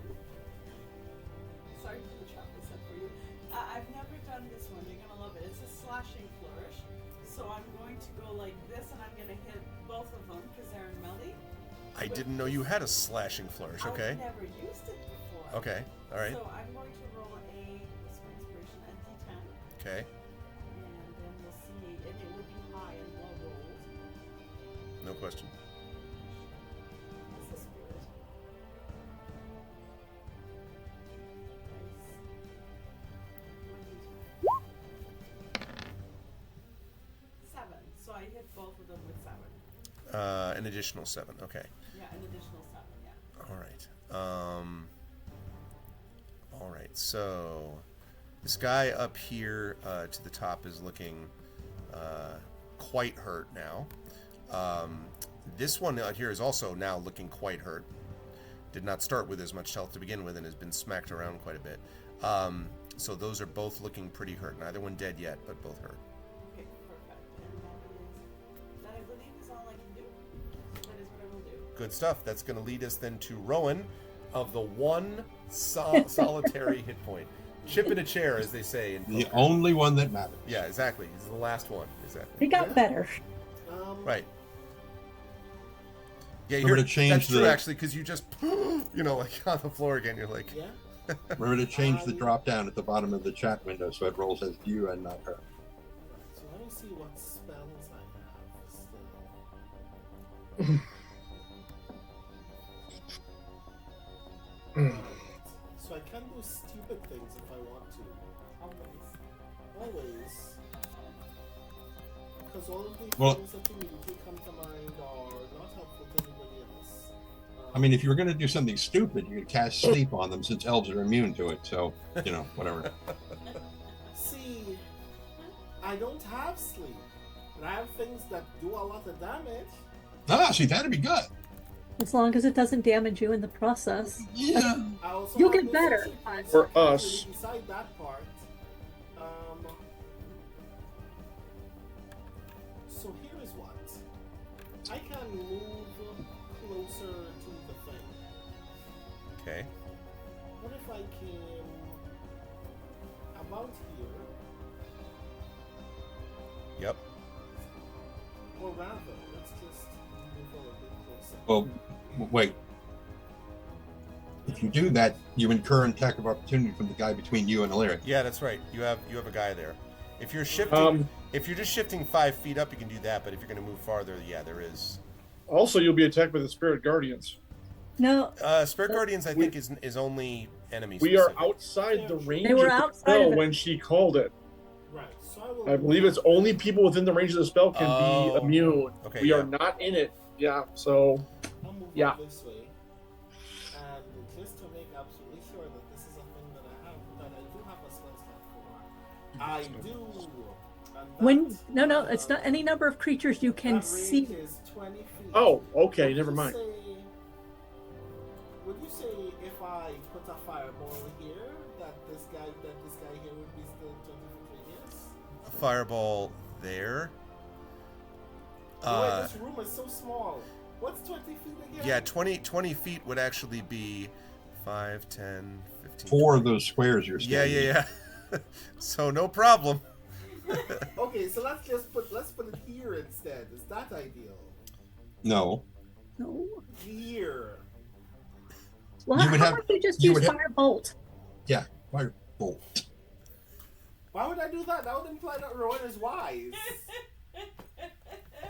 Sorry to chop this up for you. I've never done this one. You're gonna love it. It's a slashing flourish. So I'm going to go like this, and I'm gonna hit both of them because they're in melee. I didn't know you had a slashing flourish. Okay. I've never used it before. Okay. All right. So I'm going to roll a inspiration, a D10, Okay. and then we'll see. And it would be high and well rolled. No question. This is spirit. Nice. 7. So I hit both of them with 7. An additional 7. Okay. Yeah, an additional 7. Yeah. All right. All right. So this guy up here to the top is looking quite hurt now. This one out here is also now looking quite hurt. Did not start with as much health to begin with and has been smacked around quite a bit. So those are both looking pretty hurt. Neither one dead yet, but both hurt. Okay, perfect. And that I believe is all I can do. So that is what I will do. Good stuff. That's going to lead us then to Rowan of the one solitary hit point. Chip in a chair, as they say. In The poker. only one that matters. Yeah, exactly. He's the last one. Exactly. He got better. Right. Yeah, Remember to change that's true the- actually, because you just, like on the floor again. You're like, Yeah. Remember to change the drop down at the bottom of the chat window so it rolls as you and not her. So let me see what spells I have still. Alright. So I can do stupid things if I want to. Always. Because all of the Well- things that immediately come to mind are not helpful to anybody else. I mean, if you were going to do something stupid, you could cast sleep on them since elves are immune to it. So, whatever. See, I don't have sleep. But I have things that do a lot of damage. See, that'd be good. As long as it doesn't damage you in the process. Yeah. I also You'll have get no better. social points, For so I can't us. really decide that part. So here is what. I can move closer to the thing. okay. What if I came about here? Yep. Or rather, let's just move a little bit closer. Well, wait. If you do that, you incur an attack of opportunity from the guy between you and Illyria. Yeah, that's right. You have a guy there. If you're shifting, Um, if you're just shifting 5 feet up, you can do that. But if you're going to move farther, yeah, there is. Also, you'll be attacked by the Spirit Guardians. No, Spirit Guardians, I think, is only enemies. We are specific. outside the range They were of the outside spell of it. when she called it. Right, so I will. I believe it's only people within the range of the spell can Oh, be immune. okay, we yeah. are not in it. Yeah, so I'll move Yeah. up this way. And just to make absolutely sure that this is a thing that I have, that I do have a spell slot for. I do. And no, it's not any number of creatures you can that see. range is 20 feet. oh, okay, Would never you mind. Would you say if I put a fireball here, that this guy here would be still 20 foot radius? A fireball there. Wait, this room is so small. What's 20 feet again? Yeah, 20 feet would actually be 5, 10, 15. 4 of those squares you're Yeah, standing in. yeah. So no problem. Okay, so let's put it here instead. Is that ideal? No. No. Here. Well, You would how have- about you just you use would have- firebolt? Yeah. Firebolt. Why would I do that? That would imply that Rowan is wise.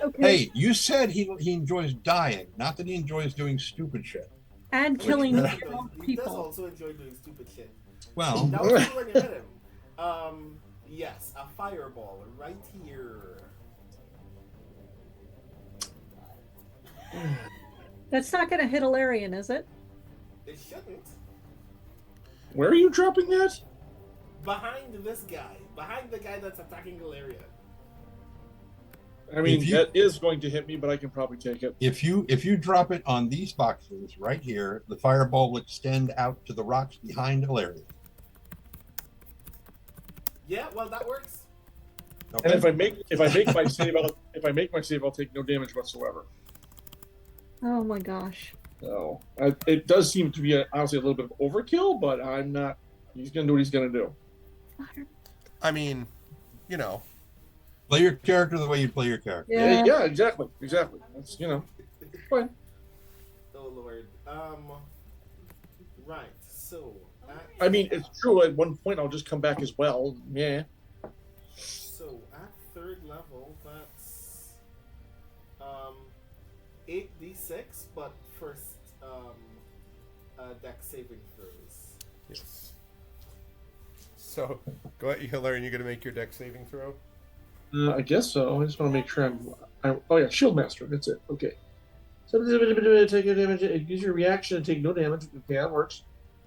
Okay. Hey, you said he enjoys dying, not that he enjoys doing stupid shit. And killing He your does- own He does people. also enjoy doing stupid shit. Well, That was cool when you met him. Yes, a fireball right here. That's not going to hit Illyrian, is it? It shouldn't. Where are you dropping that? Behind this guy. Behind the guy that's attacking Galeria. I mean, If you- that is going to hit me, but I can probably take it. if you drop it on these boxes right here, the fireball will extend out to the rocks behind Illyria. Yeah, well that works. Okay? And if I make my save, I'll take no damage whatsoever. Oh my gosh. So it does seem to be honestly a little bit of overkill, but I'm not. He's gonna do what he's gonna do. I mean, Play your character the way you play your character. Yeah. Yeah, exactly. That's fine. Oh lord. Right. So. I mean, it's true. At one point, I'll just come back as well. Yeah. So at 3rd level, that's 8d6, but first dex saving throws. yes. So go ahead, Hilarion. You're gonna make your dex saving throw. I guess so. I just want to make sure I'm. Oh yeah, Shield Master. That's it. Okay. So take your damage. Use your reaction and take no damage. Okay, that works.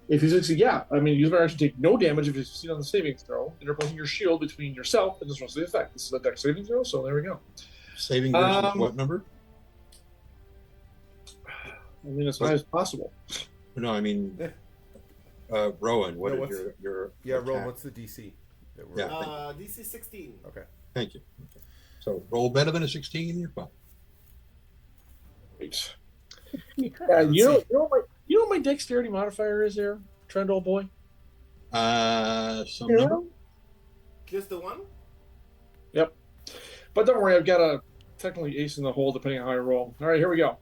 If you succeed, use my reaction, take no damage if you succeed on the saving throw, interposing your shield between yourself and this rest of the effect. This is a dex saving throw, so there we go. Saving versus what number? I mean, as high as possible. No, I mean, Rowan, what No, is your Yeah, roll. attack? What's the DC? that we're- Yeah. DC 16. Okay. Thank you. Okay. So roll better than a 16 and you're fine. Right. Yeah. You know what my dexterity modifier is there, Trend old boy? Some number? Zero? Just the one? But don't worry, I've got a technically ace in the hole depending on how I roll. All right, here we go.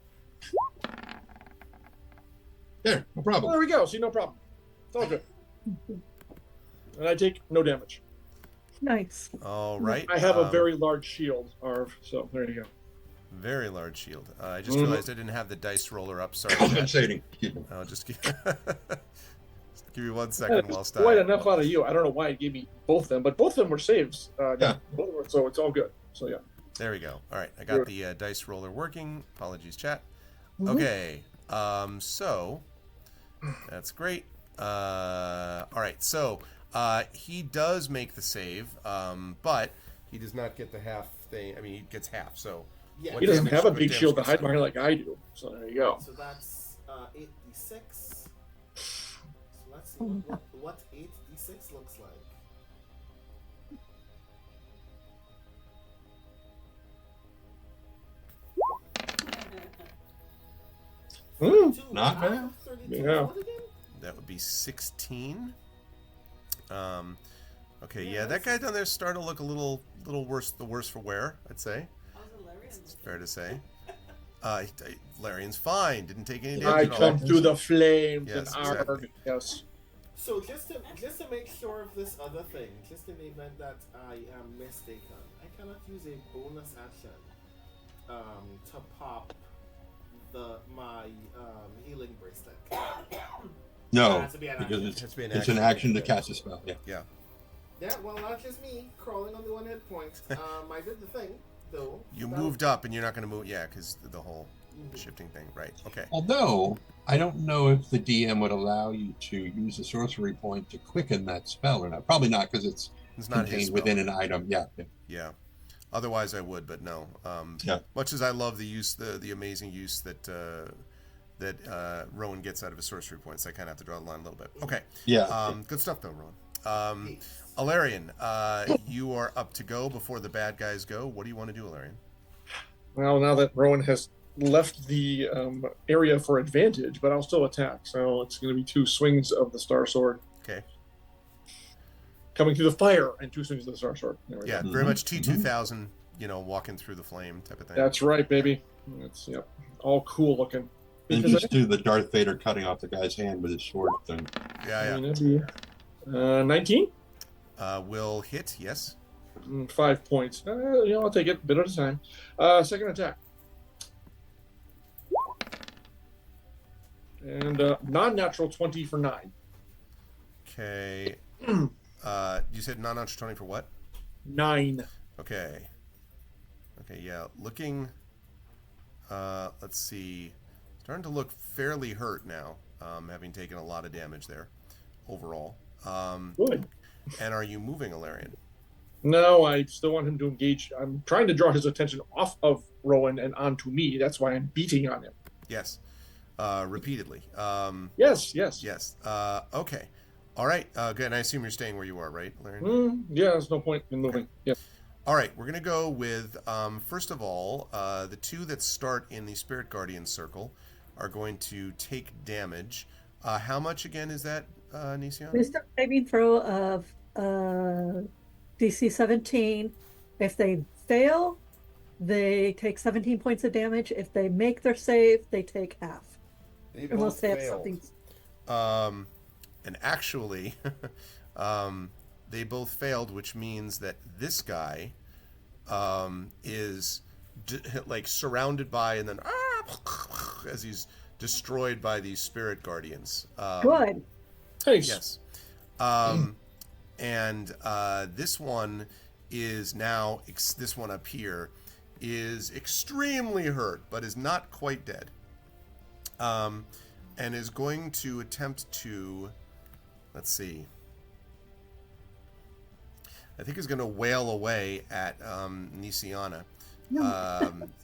There, no Well, problem. there we go. See, no problem. It's all good. And I take no damage. Nice. All right. I have a very large shield, Arv. So there you go. very large shield. I just Mhm. realized I didn't have the dice roller up. Sorry. Compensating. Excuse me. I'll just give me 1 second while Quite I. enough out of you. I don't know why it gave me both of them, but both of them were saves. Yeah. Both of them, so it's all good. So yeah. There we go. All right, I got the dice roller working. Apologies, chat. Mhm. Okay, so that's great. All right, so he does make the save, but he does not get the half thing. I mean, he gets half. So Yeah. what He doesn't damage- have a what big damage shield to gets hide done? behind like I do. So there you go. So that's 8d6. So let's see what 8d6 looks like. Mm. 32 Not out of bad. 32. Yeah. What again? That would be 16. Okay, yeah, that guy down there is starting to look a little worse. The worse for wear, I'd say. How's Ilarion It's looking? fair to say. Larian's fine. Didn't take any I damage at all. come through the flames Yes, and exactly. arg. Yes. So just to make sure of this other thing, just in the event that I am mistaken, I cannot use a bonus action to pop my healing bracelet. No, Has to be an because action. it's, Has to be an it's an action to cast a spell. Yeah. Yeah. Yeah, well, not just me crawling on the 1 hit point. I did the thing though. You That moved up, and you're not going to move. Yeah, because the whole Mhm. shifting thing. Right. Okay. Although I don't know if the DM would allow you to use a sorcery point to quicken that spell or not. Probably not, because it's It's not his contained spell. within an item. Yeah. Yeah. Otherwise, I would, but no. Yeah. Much as I love the use, the amazing use that Rowan gets out of his sorcery points, I kind of have to draw the line a little bit. Okay. Yeah. Good stuff, though, Rowan. Peace. Alarion, you are up to go before the bad guys go. What do you want to do, Alarion? Well, now that Rowan has left the area for advantage, but I'll still attack. So it's going to be 2 swings of the Star Sword. Okay. Coming through the fire and 2 swings of the Star Sword. There we Yeah, go. very much T2000, walking through the flame type of thing. That's right, baby. It's all cool looking. And Because just do the Darth Vader cutting off the guy's hand with his sword thing. Yeah, that'd be 19? Will hit, yes. 5 points. I'll take it a bit at a time. Second attack. And non-natural 20 for 9. Okay. You said non-natural 20 for what? 9. Okay. Okay, yeah. Looking, let's see. Starting to look fairly hurt now, having taken a lot of damage there overall. Good. And are you moving, Alarion? No, I still want him to engage. I'm trying to draw his attention off of Rowan and onto me. That's why I'm beating on him. Yes. Repeatedly. Yes. Yes. Okay. All right. Good. And I assume you're staying where you are, right, Alarion? Yeah, there's no point in moving. Yeah. All right. We're going to go with, first of all, the 2 that start in the Spirit Guardian circle are going to take damage. How much, again, is that, Nision? Wisdom saving throw of DC 17. If they fail, they take 17 points of damage. If they make their save, they take half. They Unless both they have failed. something. And actually, they both failed, which means that this guy is surrounded by and then as he's destroyed by these spirit guardians. Good. Nice. Yes. And this one is now, this one up here is extremely hurt, but is not quite dead. And is going to attempt to, let's see, I think is going to wail away at Nisiana.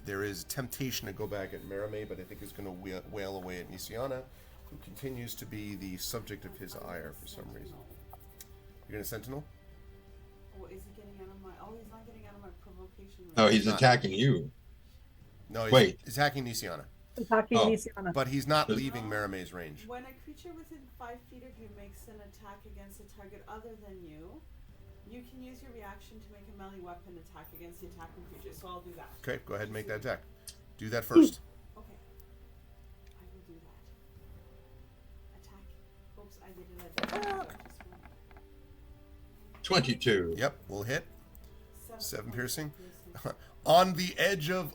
There is temptation to go back at Merame, but I think is going to wail away at Nisiana, who continues to be the subject of his ire for some reason. You're going to Sentinel? Oh, is he getting out of my? Oh, he's not getting out of my provocation. Oh, range. he's attacking you. No, he's Wait. attacking Nisiana. Attacking Oh. Nisiana. But he's not leaving Merame's range. When a creature within 5 feet of you makes an attack against a target other than you, you can use your reaction to make a melee weapon attack against the attacking creature. So I'll do that. Okay, go ahead and make that attack. Do that first. Okay. I will do that. 19 22. Yep, we'll hit. 7 7 piercing. On the edge of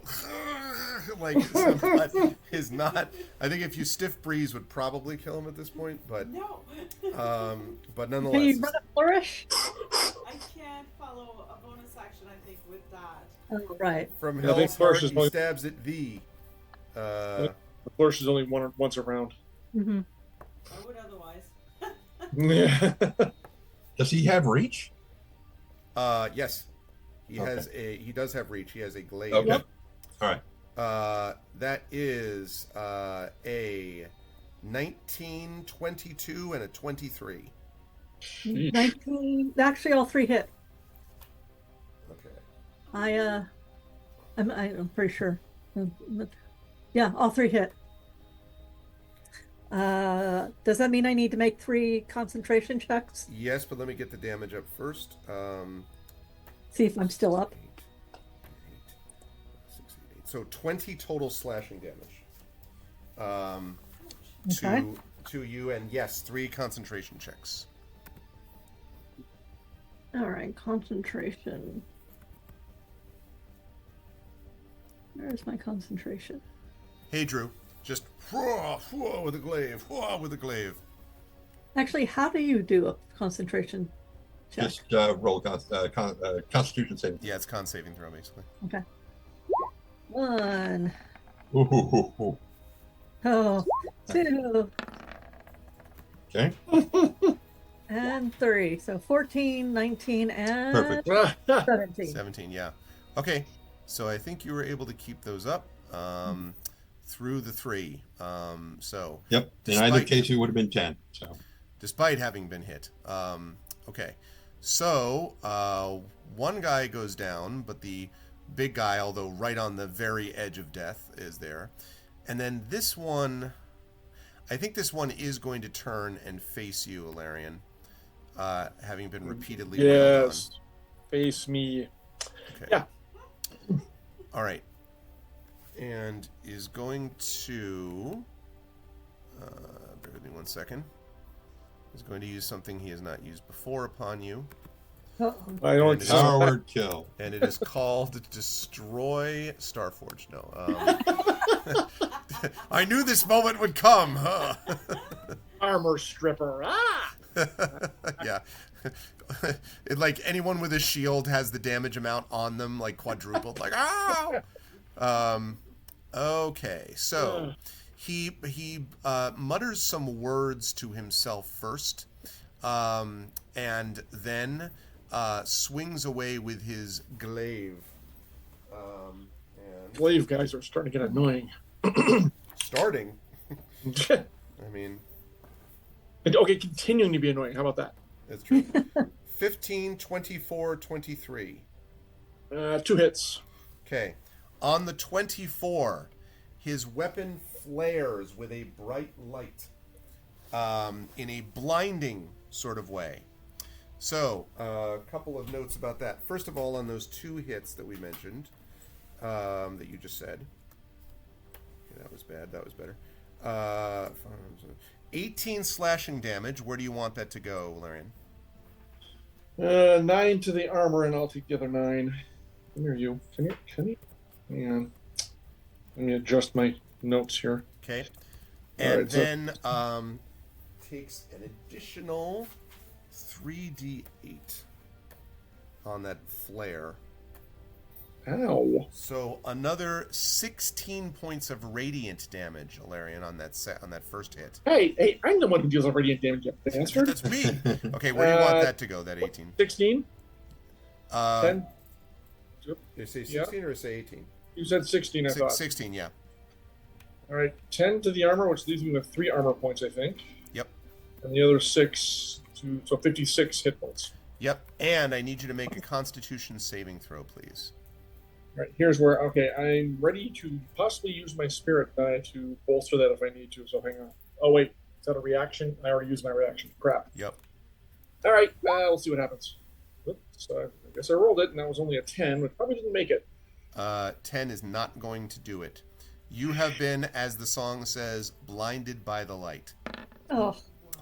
like is not. I think if you stiff breeze would probably kill him at this point, but No. but Can nonetheless, you run a flourish? I can't follow a bonus action, I think, with that. Oh, right. from Yeah, I think Hell's flourish heart, is he only- stabs at thee. The flourish is only once a round. Mm-hmm. I would otherwise. Yeah. Does he have reach? Yes, he has a. He does have reach. He has a glaive. Okay. All right. That is a 19, 22, and a 23. Sheesh. 19. Actually, all three hit. Okay. I'm pretty sure. Yeah, all three hit. Does that mean I need to make 3 concentration checks? Yes, but let me get the damage up first. See if I'm still up. 6, 8. So 20 total slashing damage. Okay. To you, and yes, 3 concentration checks. All right, concentration. Where's my concentration? Hey, Drew, just with a glaive, with a glaive. Actually, how do you do a concentration check? Just roll Constitution saving. Yeah, it's con saving throw basically. Okay. 1. Ooh. Oh, 2. Okay. And 3. So 14, 19, and Perfect. 17. 17, yeah. Okay, so I think you were able to keep those up through the 3. So Yep. In Despite- either case, it would have been 10. So. despite having been hit. Okay, so one guy goes down, but the big guy, although right on the very edge of death, is there. And then this one, I think this one is going to turn and face you, Ilarion, having been repeatedly wailed Yes. Face me. on. Okay. Yeah. All right. And is going to, bear with me 1 second, is going to use something he has not used before upon you. Uh-oh. I don't. And Coward kill. And it is called Destroy Starforge. No. I knew this moment would come, huh? Armor stripper. Ah. Yeah. It, like, anyone with a shield has the damage amount on them, like, quadrupled. Like, ow! Okay, so he mutters some words to himself first, and then swings away with his glaive. And Glaive guys are starting to get annoying. starting, I mean, Okay, continuing to be annoying. How about that? that's true. 15, 24, 23. 2 hits. Okay. On the 24, his weapon flares with a bright light in a blinding sort of way. So, a couple of notes about that. First of all, on those 2 hits that we mentioned, that you just said. Okay, that was bad. That was better. 18 slashing damage. Where do you want that to go, Larian? 9 to the armor, and I'll take the other 9. Come here, you. Can you? Hang on. Let me adjust my notes here. Okay. All And right, so- then takes an additional 3d8 on that flare. Ow. So another 16 points of radiant damage, Alarion, on that first hit. Hey, I'm the one who deals with radiant damage, you bastard. That's me. Okay, where do you want that to go? That 18. 16? 10? Did you say 16 or say 18? You said 16, I thought. 16, yeah. All right, 10 to the armor, which leaves me with 3 armor points, I think. Yep. And the other 6 to, so 56 hit points. Yep. And I need you to make a Constitution saving throw, please. All right, here's where, okay, I'm ready to possibly use my spirit die to bolster that if I need to, so hang on. Oh, wait, is that a reaction? I already used my reaction. Crap. Yep. All right, we'll see what happens. Oops, so I guess I rolled it, and that was only a 10, which probably didn't make it. 10 is not going to do it. You have been, as the song says, blinded by the light. Oh,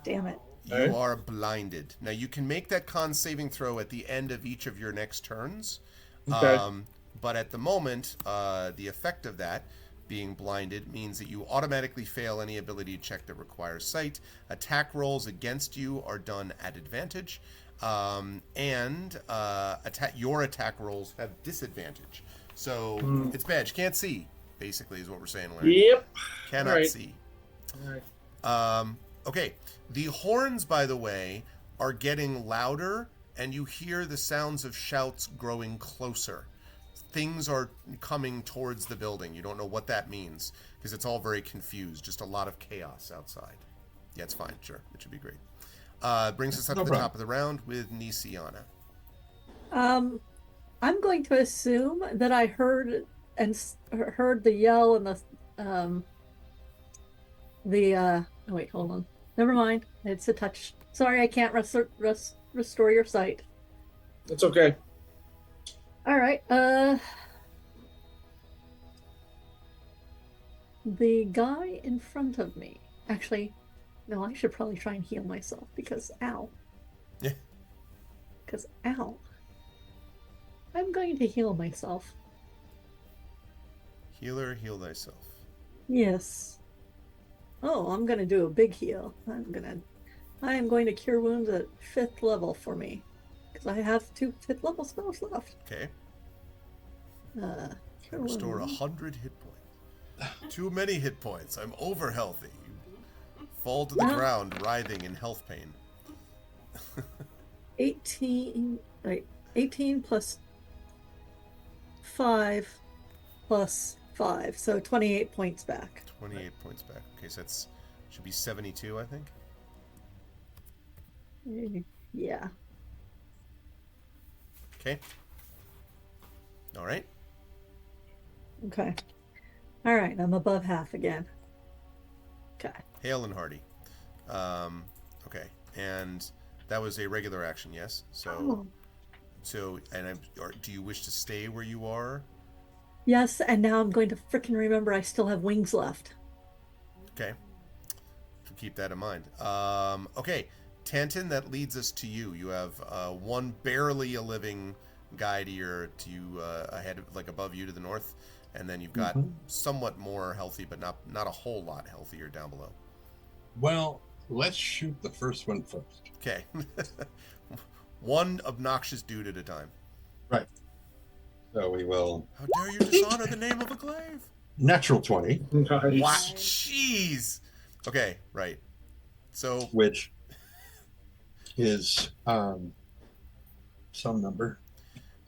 damn it. You are blinded. Now, you can make that con saving throw at the end of each of your next turns. Okay. But at the moment, the effect of that, being blinded, means that you automatically fail any ability check that requires sight. Attack rolls against you are done at advantage. And your attack rolls have disadvantage. So it's bad. You can't see, basically, is what we're saying, Larry. Yep. Cannot Right. see. All right. Okay. The horns, by the way, are getting louder, and you hear the sounds of shouts growing closer. Things are coming towards the building. You don't know what that means, because it's all very confused. Just a lot of chaos outside. Yeah, it's fine. Sure. It should be great. Brings us up to the top of the round with Nisiana. I'm going to assume that I heard the yell and oh wait, hold on. Never mind. It's a touch. Sorry, I can't restore your sight. It's okay. All right. The guy in front of me. Actually, no, I should probably try and heal myself because ow. Yeah. Because ow. I'm going to heal myself. Healer, heal thyself. Yes. Oh, I'm going to do a big heal. I am going to cure wounds at 5th level for me. Because I have 2 5th level spells left. Okay. Cure Restore wounds. 100 hit points. Too many hit points. I'm over healthy. Fall to the ground, writhing in health pain. 18 plus 5 plus 5, so 28 points back. 28 points back. Okay, so that's should be 72, I think. Yeah. Okay. All right. Okay. All right, I'm above half again. Okay. Hale and Hardy. Okay, and that was a regular action, yes. So, do you wish to stay where you are? Yes, and now I'm going to frickin' remember I still have wings left. Okay. So keep that in mind. Okay, Tantin, that leads us to you. You have one barely a living guy to you ahead, like above you to the north, and then you've got somewhat more healthy, but not a whole lot healthier down below. Well, let's shoot the first one first. Okay. One obnoxious dude at a time. Right. So we will. How dare you dishonor the name of a glaive? Natural 20, What? Nice. Jeez. Okay, right. So, which is some number.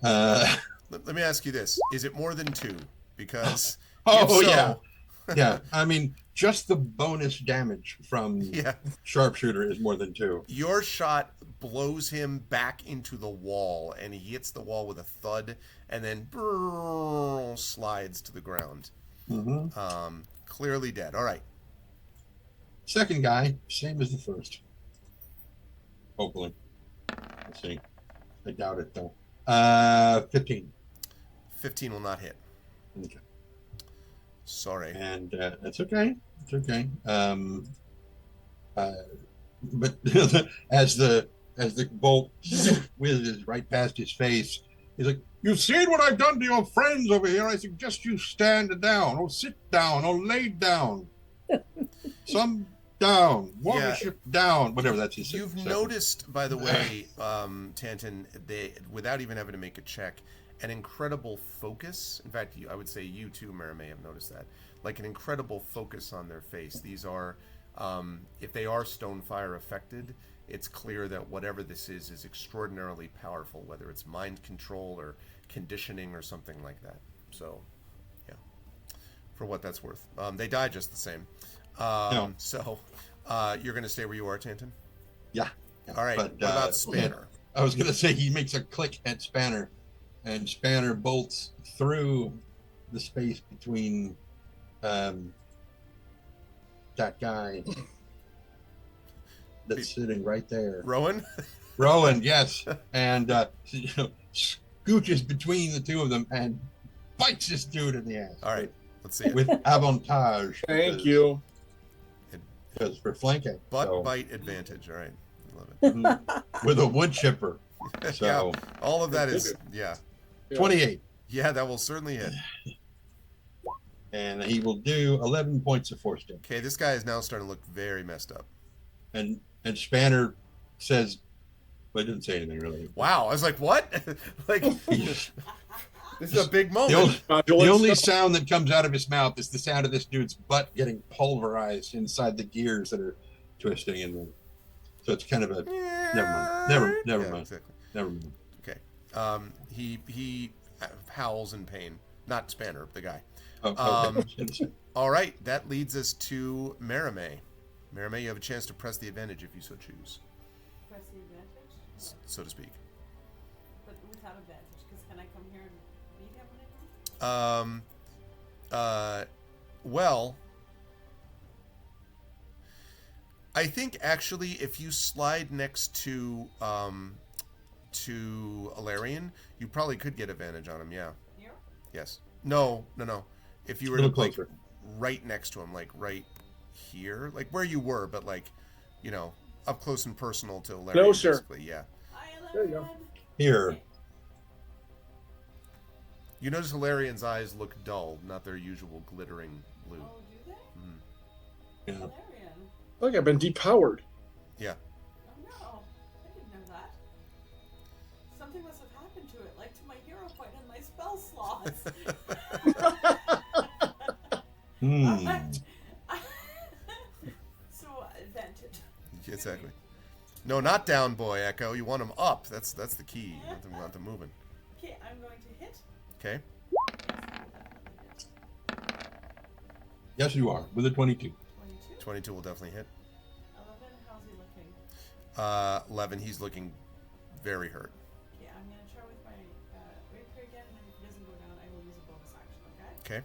let me ask you this. Is it more than 2? Because Oh, if so, yeah. Yeah, I mean, just the bonus damage from yeah, sharpshooter is more than 2. your shot blows him back into the wall, and he hits the wall with a thud, and then slides to the ground. Clearly dead. All right. Second guy, same as the first. Hopefully. Let's see. I doubt it, though. 15. 15 will not hit. Okay. Sorry. And it's okay. It's okay. But as the bolt whizzes right past his face, he's like, "You've seen what I've done to your friends over here. I suggest you stand down, or sit down, or lay down. Some down, watership down, whatever that's his." You've noticed, by the way, Tantin, without even having to make a check, an incredible focus. In fact, I would say you too, Mara, may have noticed that. Like an incredible focus on their face. These are, if they are Stonefire affected, it's clear that whatever this is extraordinarily powerful, whether it's mind control or conditioning or something like that. So, yeah, for what that's worth. They die just the same. So, you're going to stay where you are, Tantin? Yeah. All right. What about Spanner? I was going to say he makes a click at Spanner, and Spanner bolts through the space between that guy that's sitting right there. Rowan? Rowan, yes. And scooches between the two of them and bites this dude in the ass. All right. Let's see it. With avantage. Thank you. because we're flanking. Butt so, bite advantage. All right. Love it. with a wood chipper. So Yeah, all of that is, Yeah. 28. Yeah, that will certainly hit. And he will do 11 points of force damage. Okay, this guy is now starting to look very messed up. And Spanner says, well, he didn't say anything really. Wow, I was like, what? Like, this is a big The moment. only sound that comes out of his mouth is the sound of this dude's butt getting pulverized inside the gears that are twisting in there. So it's kind of a never mind. Never mind. Exactly. Never mind. Okay. He howls in pain. Not Spanner, the guy. Oh, okay. All right, that leads us to Marame. Marame, you have a chance to press the advantage if you so choose, Press the advantage? so to speak. But without advantage, because can I come here and beat him when I come? Well, I think actually if you slide next to Alarian, you probably could get advantage on him, yeah. Here? Yes. No. If you were A to little like closer. right next to him, like right here, like where you were, but like, you know, up close and personal to Alarian. Closer. Basically, yeah. There you go. Here. You notice Hilarian's eyes look dull, not their usual glittering blue. Oh, do they? Yeah. Valerian. Look, I've been depowered. Yeah. Oh no, I didn't know that. Something must have happened to it, like to my hero point and my spell slots. So advantage. Exactly. No, not down, boy, Echo. You want him up. That's the key. You want them moving. Okay, I'm going to hit. Okay. Yes, you are with a 22. 22. 22 will definitely hit. 11, how's he looking? 11, he's looking very hurt. Okay, I'm going to try with my rapier again, and then if he doesn't go down, I will use a bonus action, okay? Okay.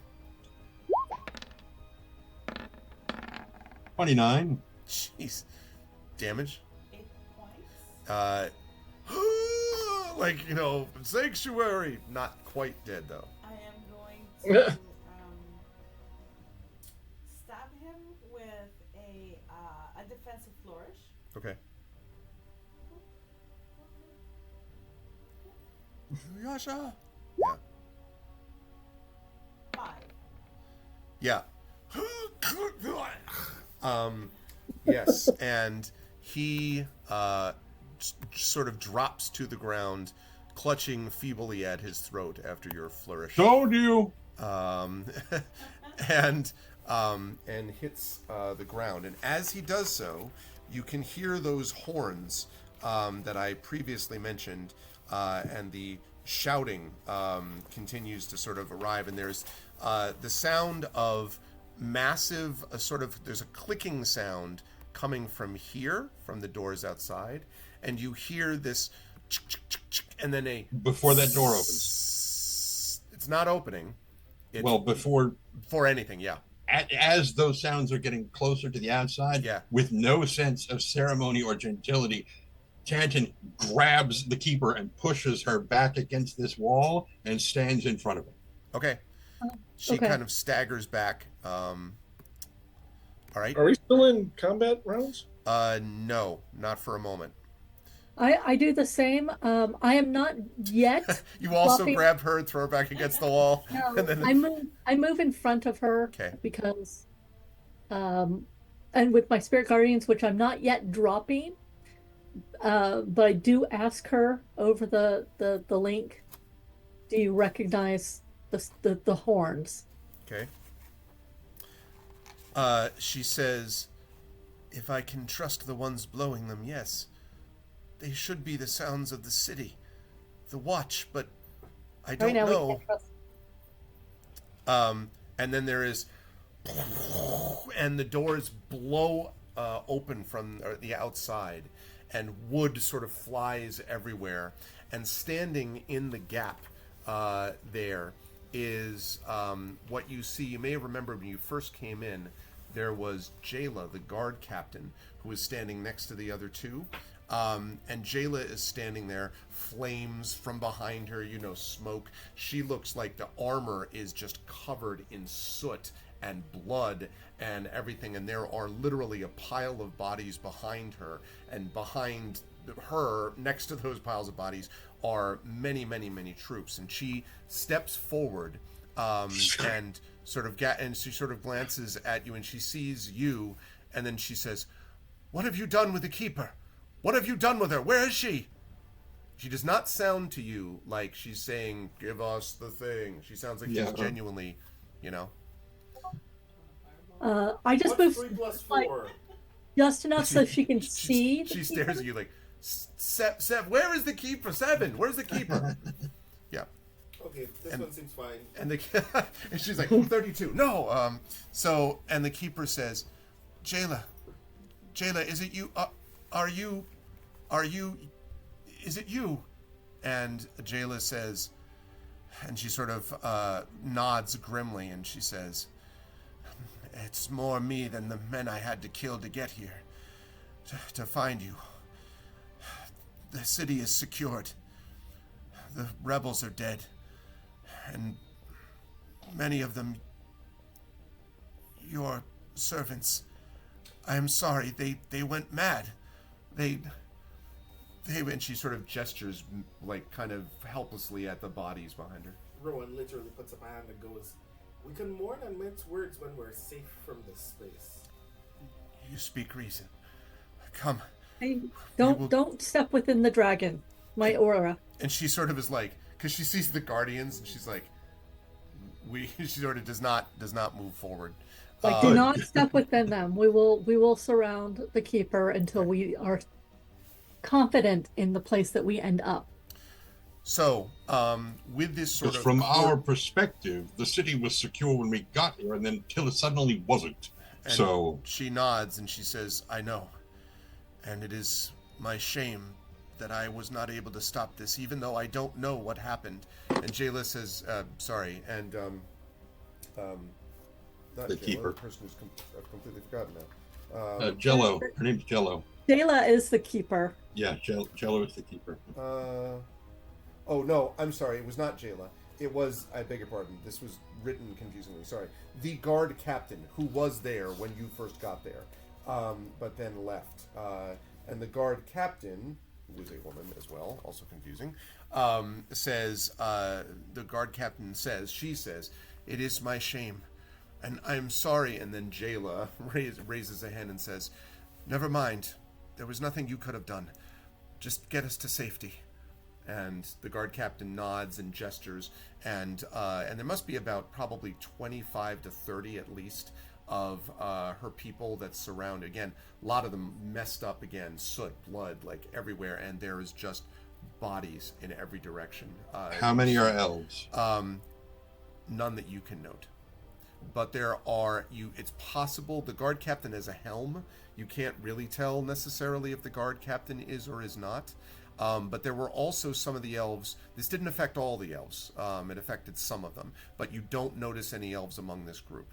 29. Jeez. Damage? 8 points. Like, you know, sanctuary. Not quite dead, though. I am going to stab him with a defensive flourish. Okay. Yasha. Yeah. 5. Yes, and he sort of drops to the ground, clutching feebly at his throat after your flourish. Told you. And hits the ground. And as he does so, you can hear those horns that I previously mentioned, and the shouting continues to sort of arrive. And there's the sound of massive, there's a clicking sound coming from here, from the doors outside, and you hear this, and then before that door opens. It's not opening. Before anything, yeah. As those sounds are getting closer to the outside, Yeah. with no sense of ceremony or gentility, Tanton grabs the keeper and pushes her back against this wall and stands in front of her. Okay. She Okay. kind of staggers back. All right. Are we still in combat rounds? No, not for a moment. I do the same. I am not yet. You also Fluffy. grab her and throw her back against the wall. No, And then I move in front of her. Okay. Because, and with my spirit guardians, which I'm not yet dropping, but I do ask her over the link. Do you recognize the horns? Okay. She says, "If I can trust the ones blowing them, yes. They should be the sounds of the city, the watch, but I don't Right now we know." can't trust. And then there is, and the doors blow open from the outside, and wood sort of flies everywhere. And standing in the gap there is what you see. You may have remembered when you first came in, there was Jayla, the guard captain, who was standing next to the other two. And Jayla is standing there, flames from behind her, smoke. She looks like the armor is just covered in soot and blood and everything, and there are literally a pile of bodies behind her, and behind her, next to those piles of bodies, are many, many, many troops. And she steps forward, and she sort of glances at you, and she sees you, and then she says, "What have you done with the keeper? What have you done with her? Where is she?" She does not sound to you like she's saying, "Give us the thing." She sounds like she's genuinely, I just What's moved 3 plus like 4? just enough so she can see. She stares at you like, where is the keeper? 7, where's the keeper? Yeah. Okay, this one seems fine. And and she's like, 32. No. And the keeper says, Jayla, is it you? Is it you? And Jayla says, and she sort of nods grimly, and she says, "It's more me than the men I had to kill to get here, to find you. The city is secured. The rebels are dead, and many of them, your servants. I am sorry, they went mad. They, and she sort of gestures, like, kind of helplessly at the bodies behind her. Rowan literally puts up a hand and goes, "We can mourn and mince words when we're safe from this place." You speak reason. Come. Hey, don't step within the dragon, my aura. And she sort of is like, because she sees the guardians, and she's like, she sort of does not move forward. Like, do not step within them. We will surround the keeper until we are confident in the place that we end up. So, with this sort of... From our perspective, the city was secure when we got here, and then until it suddenly wasn't. And so she nods and she says, "I know. And it is my shame that I was not able to stop this, even though I don't know what happened." And Jayla says, sorry, and not The Jayla, keeper. the person who's I've completely forgotten now. Jello. Her name's Jello. Jayla is the keeper. Yeah, Jello is the keeper. Oh, no, I'm sorry. It was not Jayla. It was, I beg your pardon, this was written confusingly. Sorry. The guard captain who was there when you first got there, but then left. And the guard captain, who was a woman as well, also confusing, says, the guard captain says, she says, "It is my shame, and I'm sorry." And then Jayla raises a hand and says, "Never mind. There was nothing you could have done. Just get us to safety." And the guard captain nods and gestures, and there must be about probably 25 to 30 at least of her people that surround. Again, a lot of them messed up again, soot, blood, like everywhere, and there is just bodies in every direction. How many are elves? None that you can note. But there are, it's possible, the guard captain has a helm. You can't really tell necessarily if the guard captain is or is not. But there were also some of the elves. This didn't affect all the elves. It affected some of them. But you don't notice any elves among this group.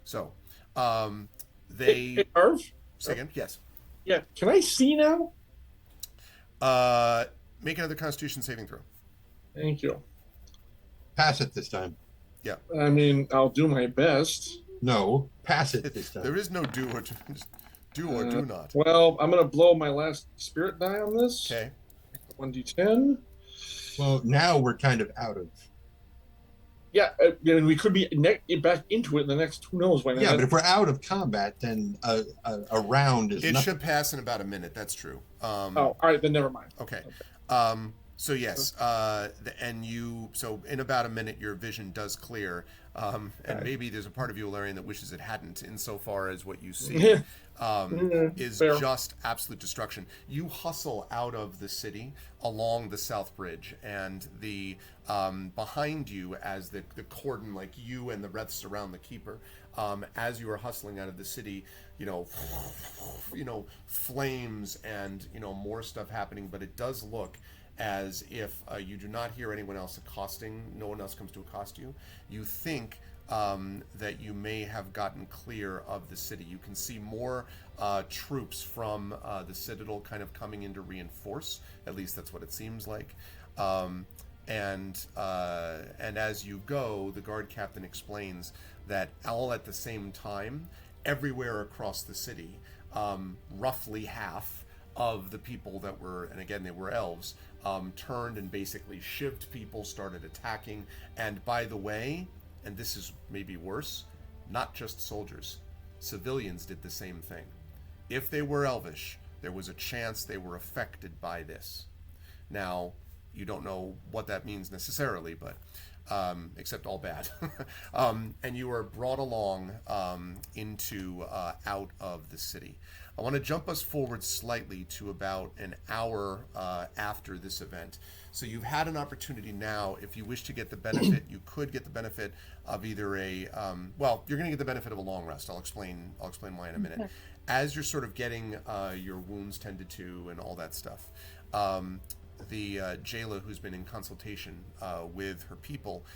So, Hey, Irv? Say again? Yes. Yeah, can I see now? Make another Constitution saving throw. Thank you. Pass it this time. Yeah. I mean, I'll do my best. No, pass it this time. There is no do or just do or do not. Well, I'm going to blow my last spirit die on this. Okay. 1d10. Well, now we're kind of out of. Yeah, I mean, we could be back into it in the next, who knows when. Yeah, but if we're out of combat, then a round is It nothing. should pass in about a minute. That's true. all right, then never mind. Okay. So yes, and you. So in about a minute, your vision does clear, and maybe there's a part of you, Valerian, that wishes it hadn't. Insofar as what you see is fair. just absolute destruction. You hustle out of the city along the South Bridge, and the behind you, as the cordon, like you and the rest around the keeper, as you are hustling out of the city, flames and more stuff happening, but it does look as if you do not hear anyone else accosting. No one else comes to accost you. You think that you may have gotten clear of the city. You can see more troops from the Citadel kind of coming in to reinforce. At least that's what it seems like. And as you go, the guard captain explains that all at the same time, everywhere across the city, roughly half of the people that were, and again they were elves, turned and basically shivved people, started attacking. And by the way, and this is maybe worse, not just soldiers, civilians did the same thing. If they were elvish, there was a chance they were affected by this. Now, you don't know what that means necessarily, but except all bad. And you are brought along into out of the city. I want to jump us forward slightly to about an hour after this event. So you've had an opportunity now, if you wish to get the benefit, you could get the benefit of either a, well, you're going to get the benefit of a long rest. I'll explain why in a minute. Okay. As you're sort of getting your wounds tended to and all that stuff, the Jayla, who's been in consultation with her people,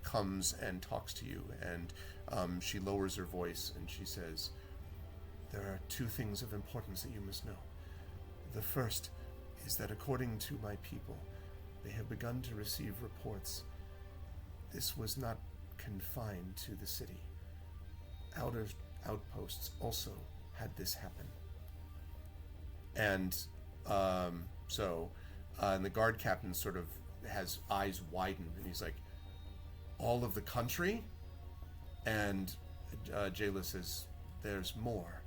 comes and talks to you, and she lowers her voice and she says, "There are two things of importance that you must know. The first is that according to my people, they have begun to receive reports. This was not confined to the city. Outer outposts also had this happen." And and the guard captain sort of has eyes widened, and he's like, "All of the country?" And Jayla says, "There's more."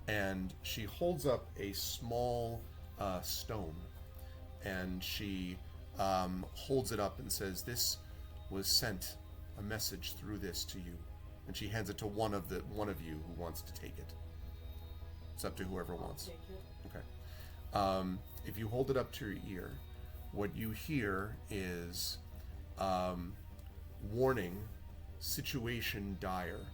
And she holds up a small stone, and she holds it up and says, "This was sent, a message through this to you." And she hands it to one of you who wants to take it. It's up to whoever wants. Take it. Okay. If you hold it up to your ear, what you hear is warning, situation dire.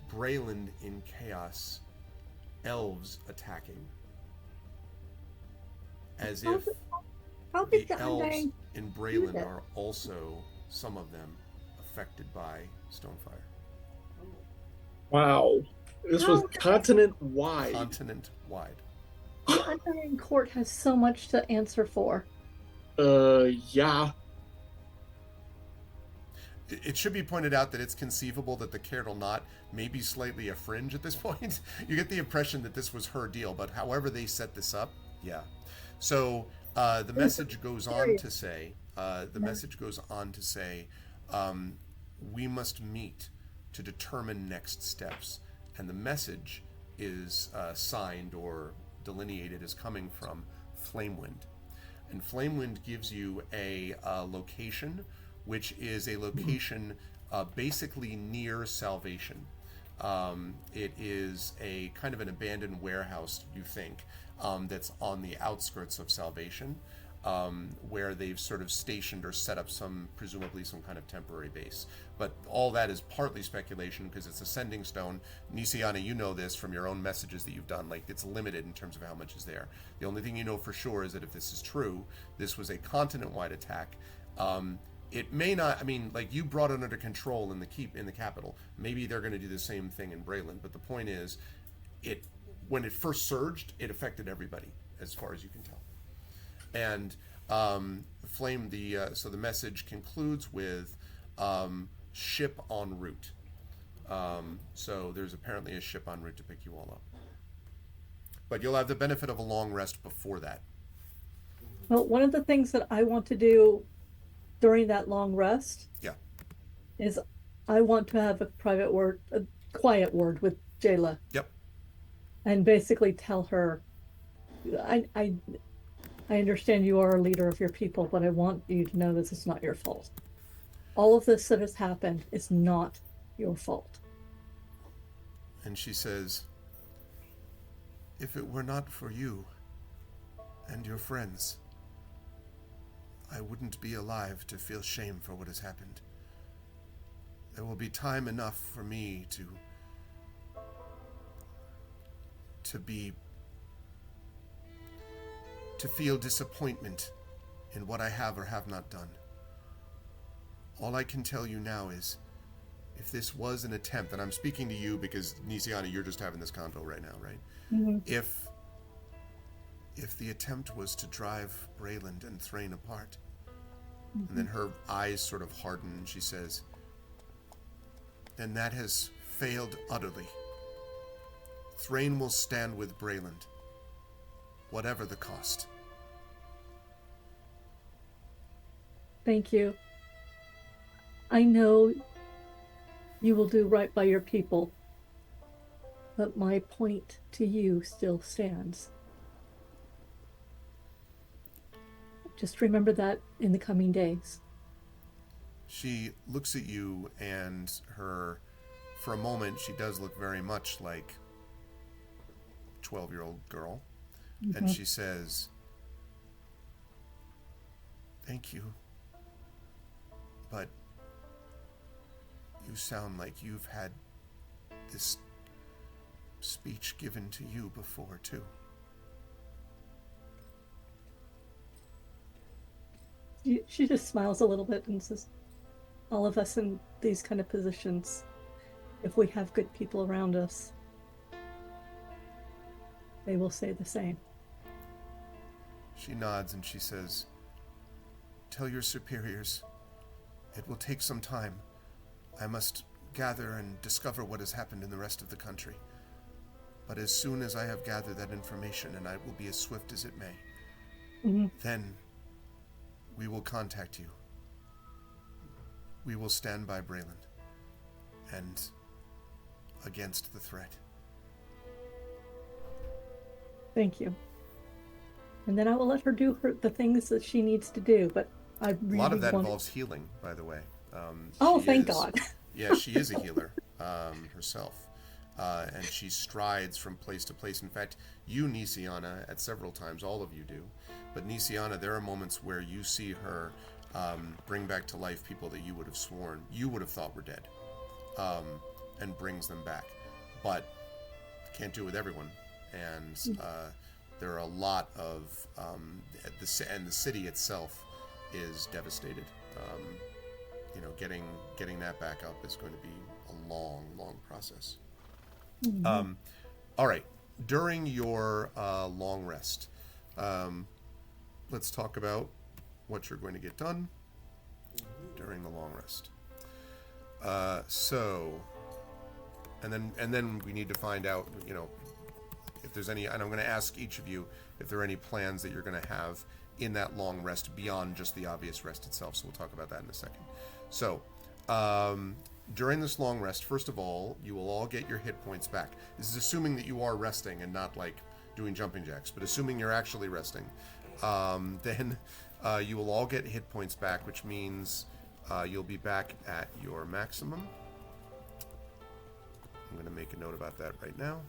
Brayland in chaos, elves attacking. As if How the did the elves Undying in do Brayland that? are also, some of them, affected by Stonefire. Wow. This was How- continent wide. Continent-wide. The Undying Court has so much to answer for. Yeah. It should be pointed out that it's conceivable that the Caerdle Knot may be slightly a fringe at this point. You get the impression that this was her deal, but however they set this up, yeah. So the message goes on to say, we must meet to determine next steps. And the message is signed or delineated as coming from Flamewind. And Flamewind gives you a location, which is a location basically near Salvation. It is a kind of an abandoned warehouse, you think, that's on the outskirts of Salvation, where they've sort of stationed or set up presumably some kind of temporary base. But all that is partly speculation because it's a sending stone. Nisiana, you know this from your own messages that you've done. Like, it's limited in terms of how much is there. The only thing you know for sure is that if this is true, this was a continent-wide attack. It may not. I mean, like, you brought it under control in the capital. Maybe they're going to do the same thing in Brayland. But the point is, when it first surged, it affected everybody, as far as you can tell. And so the message concludes with ship en route. So there's apparently a ship en route to pick you all up. But you'll have the benefit of a long rest before that. Well, one of the things that I want to do during that long rest, Yeah. is I want to have a quiet word with Jayla, Yep. and basically tell her, I understand you are a leader of your people, but I want you to know this is not your fault. All of this that has happened is not your fault. And she says, "If it were not for you and your friends, I wouldn't be alive to feel shame for what has happened. There will be time enough for me to feel disappointment in what I have or have not done. All I can tell you now is, if this was an attempt," and I'm speaking to you because, Nisiana, you're just having this convo right now, right? Mm-hmm. If if the attempt was to drive Brayland and Thrain apart. And then her eyes sort of harden and she says, then that has failed utterly. Thrain will stand with Brayland, whatever the cost. Thank you. I know you will do right by your people, but my point to you still stands. Just remember that in the coming days. She looks at you, and for a moment, she does look very much like a 12-year-old girl. And she says, thank you, but you sound like you've had this speech given to you before, too. She just smiles a little bit and says, all of us in these kind of positions, if we have good people around us, they will say the same. She nods and she says, tell your superiors, it will take some time. I must gather and discover what has happened in the rest of the country. But as soon as I have gathered that information, and I will be as swift as it may, then we will contact you. We will stand by Brayland and against the threat. Thank you. And then I will let her do the things that she needs to do, but I really a lot of that involves healing, by the way. Thank God. Yeah, she is a healer herself. And she strides from place to place. In fact, you, Nisiana, at several times, all of you do. But Nisiana, there are moments where you see her bring back to life people that you would have sworn, you would have thought were dead, and brings them back. But can't do it with everyone. And there are a lot of, and the city itself is devastated. Getting that back up is going to be a long, long process. All right. During your long rest, let's talk about what you're going to get done during the long rest. And then we need to find out, if there's any, and I'm going to ask each of you if there are any plans that you're going to have in that long rest beyond just the obvious rest itself. So we'll talk about that in a second. So, during this long rest, first of all, you will all get your hit points back. This is assuming that you are resting and not like doing jumping jacks, but assuming you're actually resting, then you will all get hit points back, which means you'll be back at your maximum. I'm going to make a note about that right now,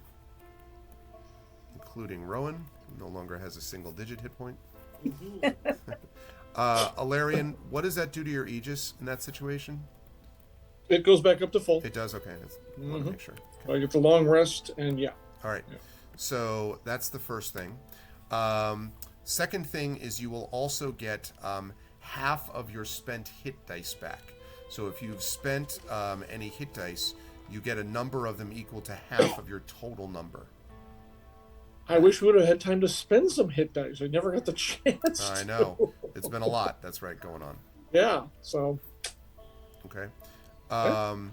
including Rowan, who no longer has a single-digit hit point. Alarian, what does that do to your Aegis in that situation? It goes back up to full. It does? Okay. I want to make sure. I get the long rest, and yeah. All right. Yeah. So that's the first thing. Second thing is you will also get half of your spent hit dice back. So if you've spent any hit dice, you get a number of them equal to half of your total number. I wish we would have had time to spend some hit dice. I never got the chance. I know. It's been a lot. That's right, going on. Yeah, so. Okay. And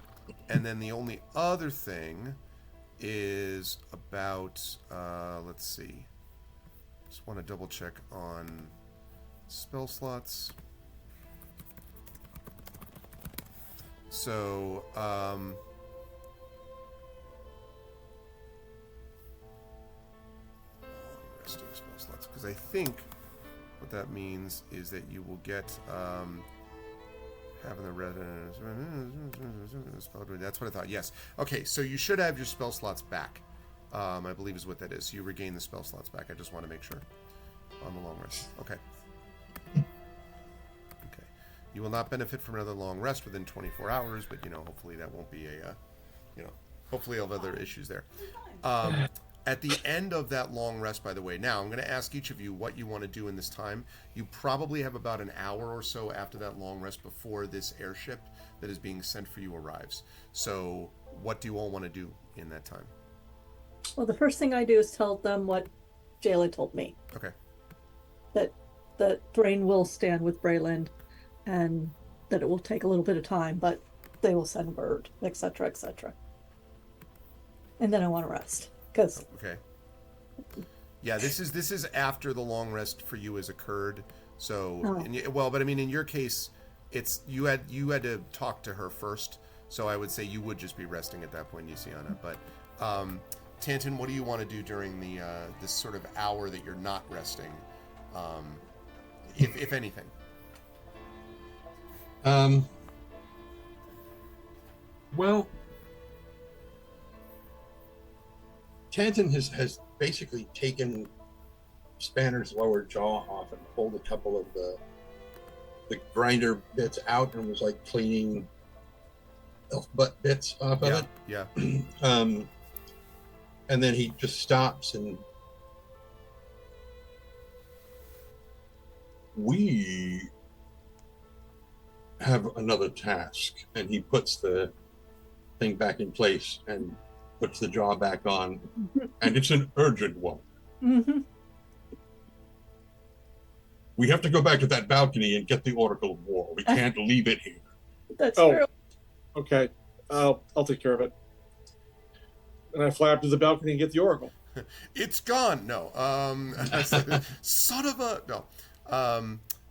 then the only other thing is about, let's see. Just want to double check on spell slots. So, resting spell slots, because I think what that means is that you will get, having the red, that's what I thought. Yes. Okay, so you should have your spell slots back. I believe is what that is. You regain the spell slots back. I just want to make sure on the long rest. Okay. Okay. You will not benefit from another long rest within 24 hours, but hopefully that won't be a, hopefully you'll have other issues there. At the end of that long rest, by the way, now I'm going to ask each of you what you want to do in this time. You probably have about an hour or so after that long rest before this airship that is being sent for you arrives. So what do you all want to do in that time? Well, the first thing I do is tell them what Jayla told me. Okay. That Thrain will stand with Braylon, and that it will take a little bit of time, but they will send word, etc., etc. And then I want to rest because. Okay. Yeah, this is after the long rest for you has occurred. So, but I mean, in your case, it's you had to talk to her first. So I would say you would just be resting at that point, Nisiana. But Tanton, what do you want to do during the this sort of hour that you're not resting, if anything? Well, Tanton has basically taken Spanner's lower jaw off and pulled a couple of the grinder bits out and was like cleaning elf butt bits off of it. Yeah. And then he just stops and we have another task, and he puts the thing back in place and puts the jaw back on, and it's an urgent one. Mm-hmm. We have to go back to that balcony and get the Oracle of War. We can't leave it here. That's true. Okay, I'll take care of it. And I fly up to the balcony and get the Oracle. It's gone. No. Son of a no.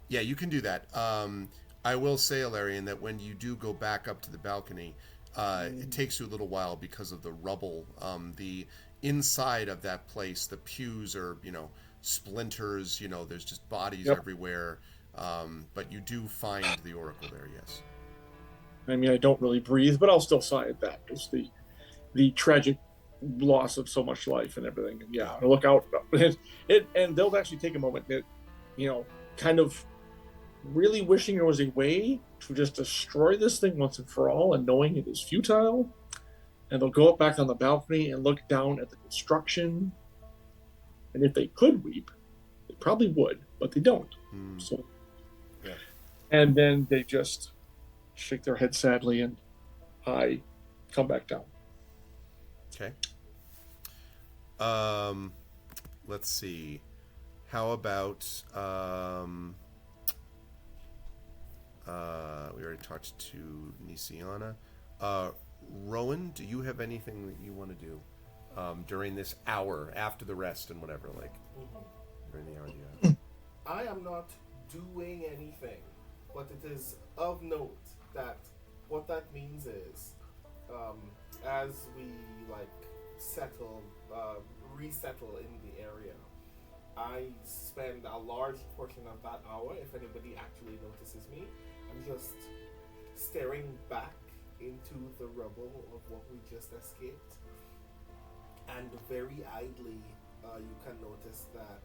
Yeah, you can do that. I will say, Alarian, that when you do go back up to the balcony, it takes you a little while because of the rubble. The inside of that place, the pews are, splinters. There's just bodies everywhere. But you do find the Oracle there. Yes. I mean, I don't really breathe, but I'll still sign it back. It's the tragic loss of so much life and everything. And yeah, look out. And they'll actually take a moment that, kind of really wishing there was a way to just destroy this thing once and for all, and knowing it is futile. And they'll go up back on the balcony and look down at the destruction. And if they could weep, they probably would, but they don't. So, yeah. And then they just shake their head sadly, and I come back down. Okay. Let's see. How about we already talked to Nisiana. Rowan, do you have anything that you want to do during this hour after the rest and whatever, during the hour? Yeah. I am not doing anything, but it is of note that what that means is, as we resettle in the area, I spend a large portion of that hour, if anybody actually notices me, I'm just staring back into the rubble of what we just escaped, and very idly you can notice that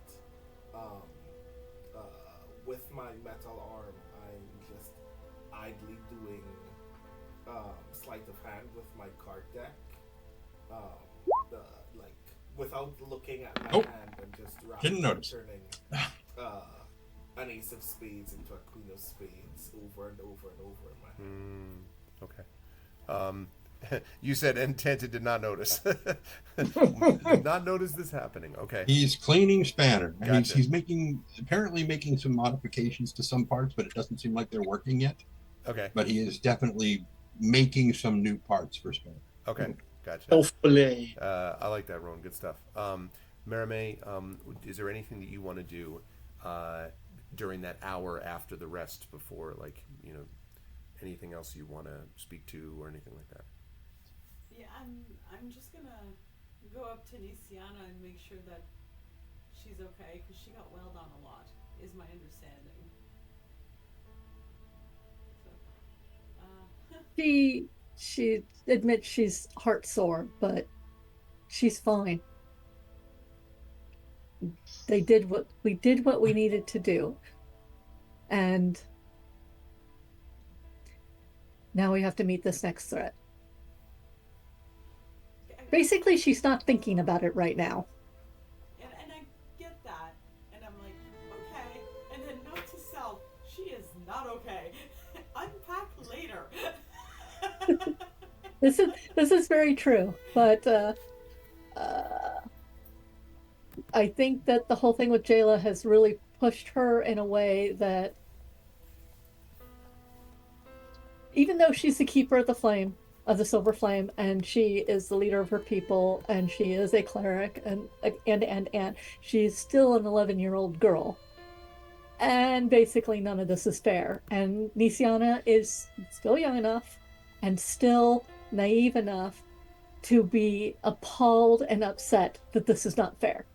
with my metal arm I'm just idly doing sleight of hand with my card deck, without looking at my hand, and just turning an ace of spades into a queen of spades over and over and over in my hand. Okay. You said Ententa did not notice. Did not notice this happening. Okay. He's cleaning Spanner. Gotcha. He's apparently making some modifications to some parts, but it doesn't seem like they're working yet. Okay. But he is definitely making some new parts for Spanner. Okay. Gotcha. Self-belay. I like that, Rowan. Good stuff. Marimay, is there anything that you want to do during that hour after the rest before, anything else you want to speak to or anything like that? Yeah, I'm just gonna go up to Nisiana and make sure that she's okay, because she got wailed on a lot, is my understanding. So, She admits she's heart sore, but she's fine. We did what we needed to do, and now we have to meet this next threat. Basically, she's not thinking about it right now. and I get that, and I'm like, okay, and then note to self, she is not okay. Unpack later. This is very true, but I think that the whole thing with Jayla has really pushed her in a way that even though she's the keeper of the flame, of the silver flame, and she is the leader of her people, and she is a cleric, and she's still an 11-year-old girl. And basically none of this is fair. And Nisiana is still young enough and still naive enough to be appalled and upset that this is not fair.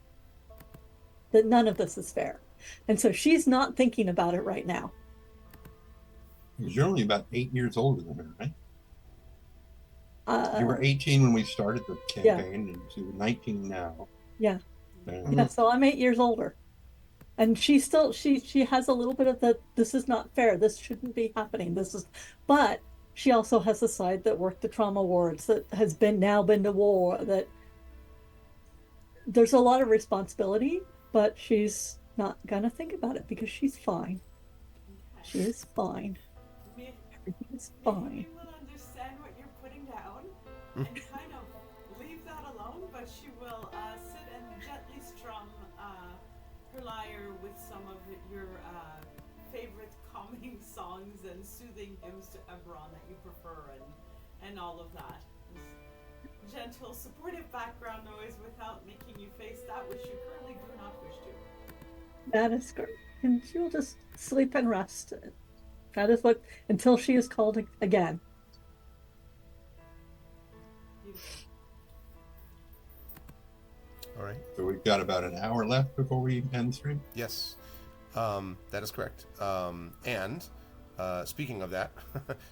That none of this is fair. And so she's not thinking about it right now. Because you're only about 8 years older than her, right? You were Uh, 18 when we started the Yeah. campaign, and you're 19 now. yeah. Yeah. Yeah, so I'm 8 years older. And she still she has a little bit of the this is not fair. This shouldn't be happening. But she also has a side that worked the trauma wards, that has been to war, that there's a lot of responsibility, but she's not gonna think about it because she's fine. She is fine. Maybe, Everything's maybe fine. we will understand what you're putting down and kind of leave that alone, but she will sit and gently strum her lyre with some of your favorite calming songs and soothing hymns to Eberron that you prefer, and all of that. This gentle, supportive background noise without making you face that which you currently do not wish to. That is great. And she will just sleep and rest. That is what until she is called again. Beautiful. All right. So we've got about an hour left before we end stream. Yes, that is correct. And speaking of that,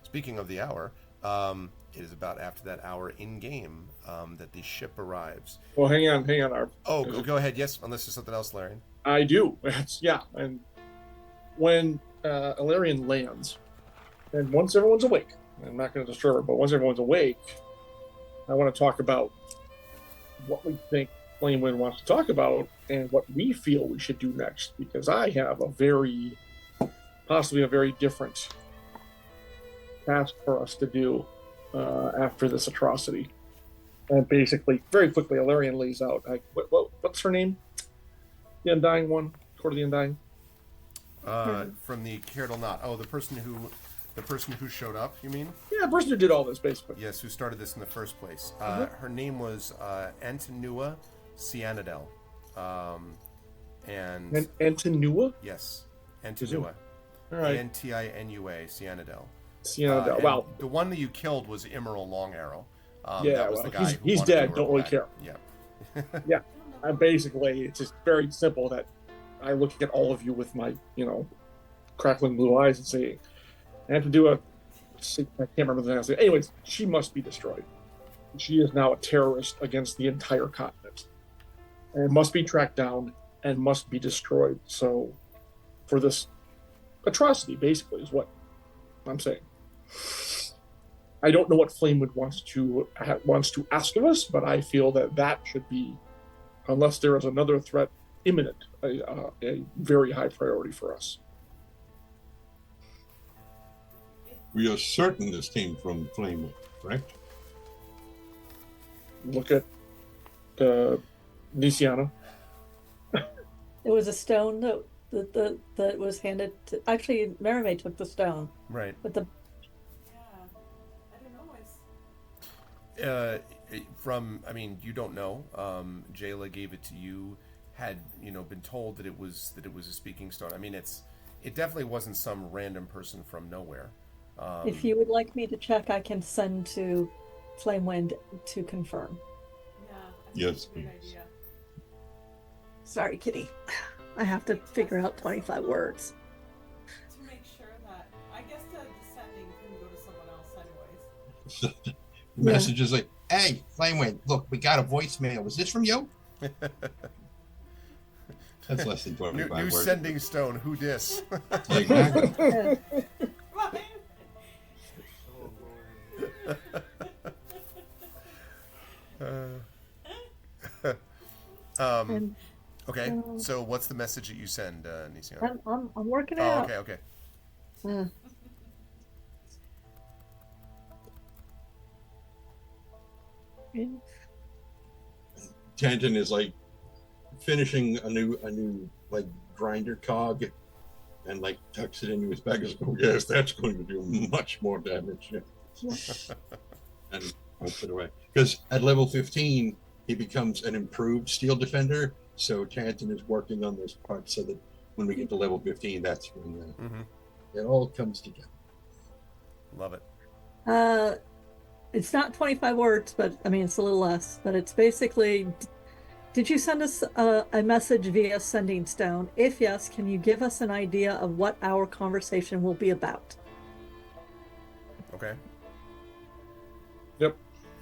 speaking of the hour, it is about after that hour in game that the ship arrives. Well, hang on, Arv. Oh, go ahead. Yes, unless there's something else, Larian. I do. Yeah, and when Ilarion lands, and once everyone's awake, I'm not going to disturb her, but once everyone's awake, I want to talk about what we think Flamewind wants to talk about and what we feel we should do next, because I have possibly a very different task for us to do after this atrocity. And basically, very quickly, Ilarion lays out, what's her name? The Undying one? Court of the Undying? From the Caradal Knot. Oh, the person who showed up, you mean? Yeah, the person who did all this, basically. Yes, who started this in the first place. Her name was Antinua Cianadel. And Antinua? yes, Antinua. All right. Antinua Cianadel. Cianadel. Wow. The one that you killed was Emerald Long Arrow. Yeah, that was well, the guy he's wanted dead. to Don't really back. care. Yeah. Yeah. And basically, it's just very simple that I look at all of you with my, crackling blue eyes and say, I have to do I can't remember the last name. Anyways, she must be destroyed. She is now a terrorist against the entire continent. And must be tracked down and must be destroyed. So, for this atrocity, basically, is what I'm saying. I don't know what Flamewood wants to ask of us, but I feel that should be, unless there is another threat imminent, a very high priority for us. We are certain this came from Flamewood, correct? Look at Nisiana. There was a stone that was handed to. Actually, Merime took the stone. Right. But the Yeah. I don't know. You don't know. Jayla gave it to you. Had been told that it was a speaking stone. I mean, it definitely wasn't some random person from nowhere. if you would like me to check, I can send to Flamewind to confirm. Yeah. I think Yes, that's a good please. idea. Sorry, Kitty. I have to figure out 25 words. To make sure that, I guess the descending can go to someone else anyways. The message is like, hey, Flamewind, look, we got a voicemail. Was this from you? That's less than 25 New words. sending stone. Who dis? Exactly. Yeah. Right? And Okay. So what's the message that you send, Nisiana? I'm working it Oh, out. okay. Uh, Tanton is like finishing a new like grinder cog, and like tucks it into his bag. Goes, oh yes, that's going to do much more damage. And puts it away because at level 15 he becomes an improved steel defender. So Chanton is working on this part so that when we get to level 15, that's when it all comes together. Love it. It's not 25 words, but I mean, it's a little less, but it's basically, did you send us a message via Sending Stone? If yes, can you give us an idea of what our conversation will be about? Okay. Yep.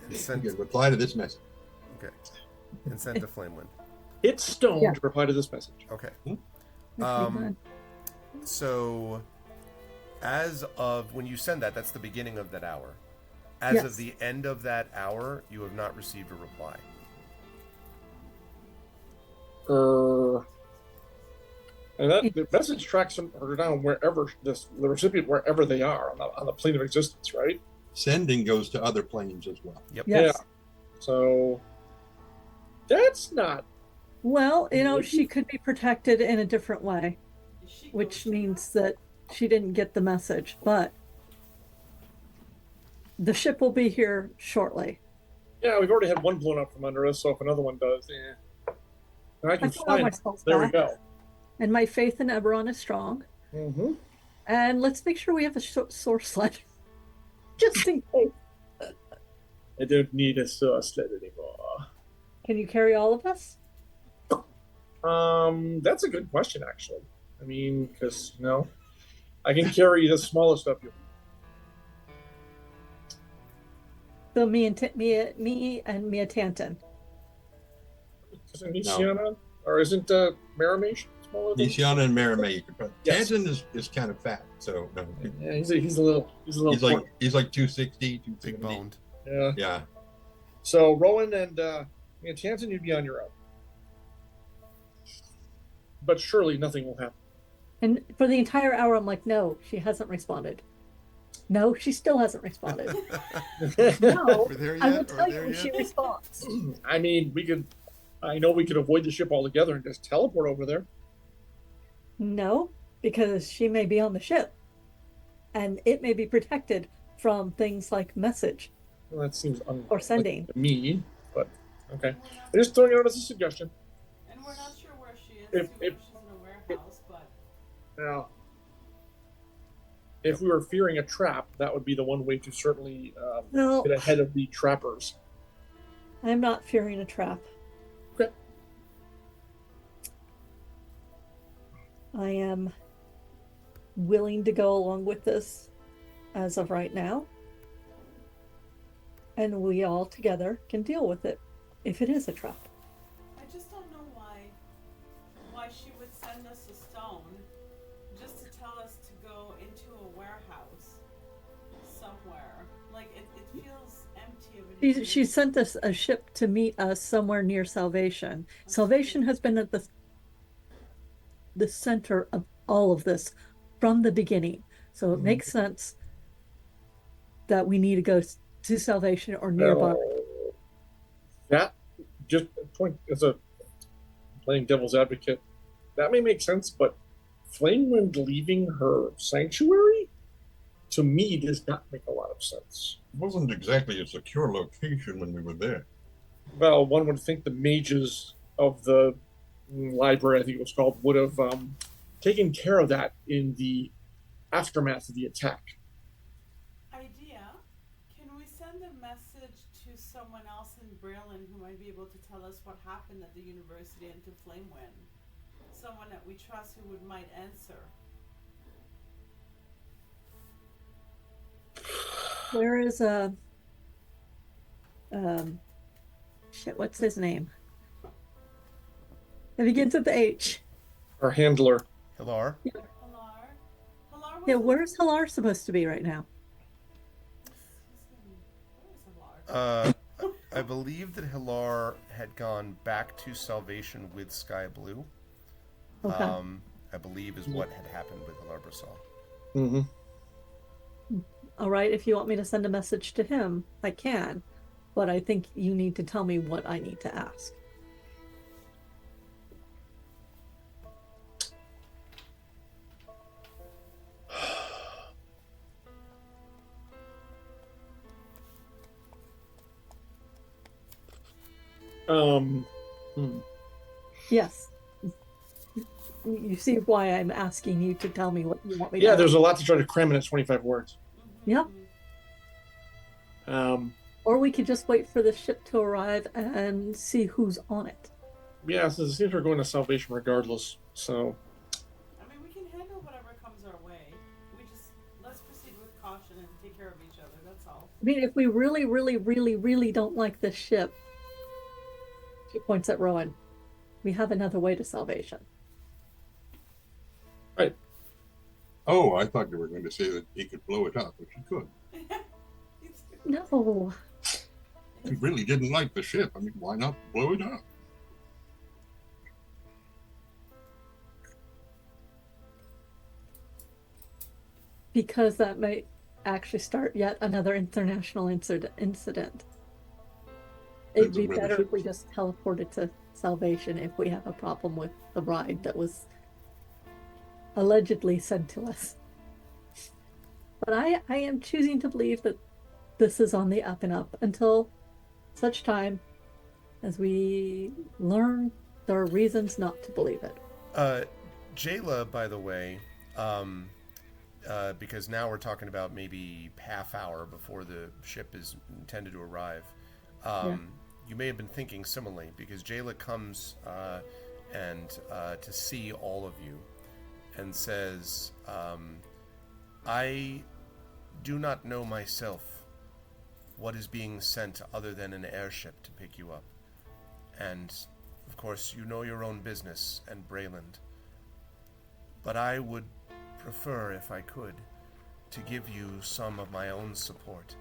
And sent, Reply to this message. okay. And sent to Flamewind. Hit stone Yeah. to reply to this message. Okay. That's pretty good. So, as of when you send that, that's the beginning of that hour. As Yes. of the end of that hour, you have not received a reply. And that the message tracks her down wherever the recipient, wherever they are on the plane of existence, right? Sending goes to other planes as well. Yep. Yes. Yeah. So that's not. Well, she could be protected in a different way, She which goes- means that she didn't get the message, but the ship will be here shortly. Yeah, we've already had one blown up from under us, so if another one does, and I can I got my find. spells There we back, go. and my faith in Eberron is strong. Mm-hmm. And let's make sure we have a source sled, just in case. I don't need a source sled anymore. Can you carry all of us? That's a good question, actually. I mean, because I can carry the smallest of you. So me and Mia Tanton. Isn't Nisiana, or isn't Maramash smaller? Than Nisiana and Maramay, you could probably. Yes. Tanton is kind of fat, so no. Yeah, he's a little. He's like 260, 270. Big boned. Yeah. Yeah. So Rowan and Tanton, you'd be on your own. But surely nothing will happen. And for the entire hour, I'm like, no, she hasn't responded. No, she still hasn't responded. No, We're there I will yet? tell Are you there when yet? she responds. I mean, I know we could avoid the ship altogether and just teleport over there. No, because she may be on the ship, and it may be protected from things like message Well, that seems or sending. to me, but okay. I'm just throwing it out as a suggestion. And we're not sure where she is. If- too, if- she's in a warehouse, but Now, if we were fearing a trap, that would be the one way to certainly No, get ahead of the trappers. I'm not fearing a trap. Okay. I am willing to go along with this as of right now. And we all together can deal with it if it is a trap. I just don't know why she would send us a stone just to tell us to go into a warehouse somewhere. Like it feels empty of an She sent us a ship to meet us somewhere near Salvation. Salvation has been at the center of all of this from the beginning. So it makes sense that we need to go to Salvation or nearby. That just point as a playing devil's advocate, that may make sense, but Flamewind leaving her sanctuary to me does not make a lot of sense. It wasn't exactly a secure location when we were there. Well, one would think the mages of the library, I think it was called, would have taken care of that in the aftermath of the attack. idea. Can we send a message to someone else in Berlin who might be able to tell us what happened at the university and to Flamewind? Someone that we trust who might answer. Where is shit, what's his name? It begins with the H. Our handler. Hilar? Halar? Halar was Yeah, where's Halar supposed to be right now? Where is Halar? I believe that Hilar had gone back to Salvation with Sky Blue. Okay. I believe is what had happened with Hilar Brasal. Mm-hmm. All right, if you want me to send a message to him, I can. But I think you need to tell me what I need to ask. Um, hmm. Yes. You see why I'm asking you to tell me what you want me Yeah, to there's a lot to try to cram in at 25 words. Yep. Or we could just wait for the ship to arrive and see who's on it. Yeah, since it seems we're going to Salvation regardless, so. I mean, we can handle whatever comes our way. Let's proceed with caution and take care of each other, that's all. I mean, if we really, really, really, really don't like this ship, she points at Rowan, we have another way to Salvation. Right. Oh, I thought you were going to say that he could blow it up, if he could. No. He really didn't like the ship. I mean, why not blow it up? Because that might actually start yet another international incident. It'd be better if we just teleported to Salvation if we have a problem with the ride that was allegedly sent to us. But I am choosing to believe that this is on the up and up until such time as we learn there are reasons not to believe it. Jayla, by the way, because now we're talking about maybe half hour before the ship is intended to arrive. You may have been thinking similarly, because Jayla comes and to see all of you and says, I do not know myself what is being sent other than an airship to pick you up. And, of course, you know your own business and Brayland. But I would prefer, if I could, to give you some of my own support.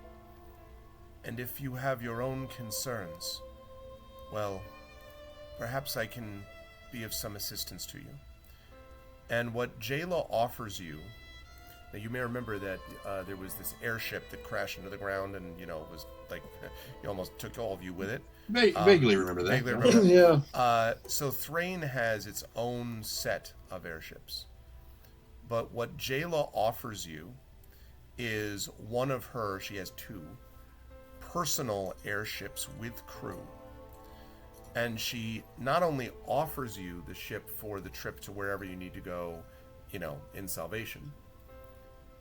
And if you have your own concerns, well, perhaps I can be of some assistance to you. And what Jayla offers you, now you may remember that there was this airship that crashed into the ground and, it was like, it almost took all of you with it. Vaguely remember that. Vaguely remember. Yeah. So Thrain has its own set of airships. But what Jayla offers you is one of her, she has 2, personal airships with crew. And she not only offers you the ship for the trip to wherever you need to go, in Salvation,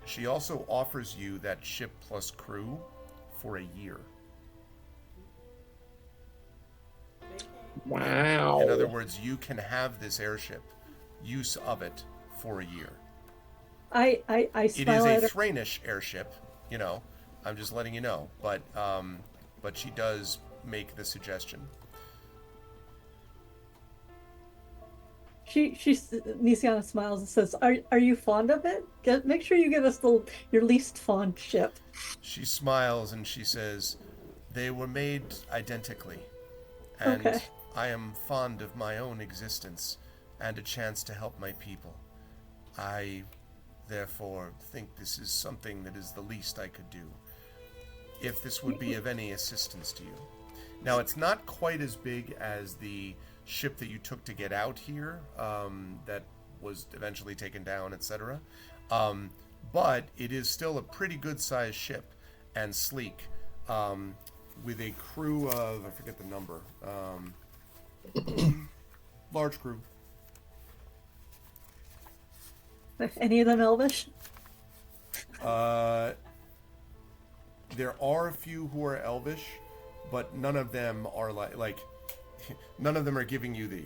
she also offers you that ship plus crew for a year. Wow. In other words, you can have this airship, use of it for a year. I It smile is at a her. Thrainish airship, I'm just letting you know. But she does make the suggestion. Nisiana smiles and says, "Are you fond of it? Make sure you give us your least fond ship." She smiles and she says, "They were made identically, and Okay. I am fond of my own existence and a chance to help my people. I, therefore, think this is something that is the least I could do, if this would be of any assistance to you." Now, it's not quite as big as the ship that you took to get out here, that was eventually taken down, etc. But it is still a pretty good-sized ship and sleek, with a crew of, I forget the number, large crew. Any of them Elvish? There are a few who are Elvish, but none of them are like none of them are giving you the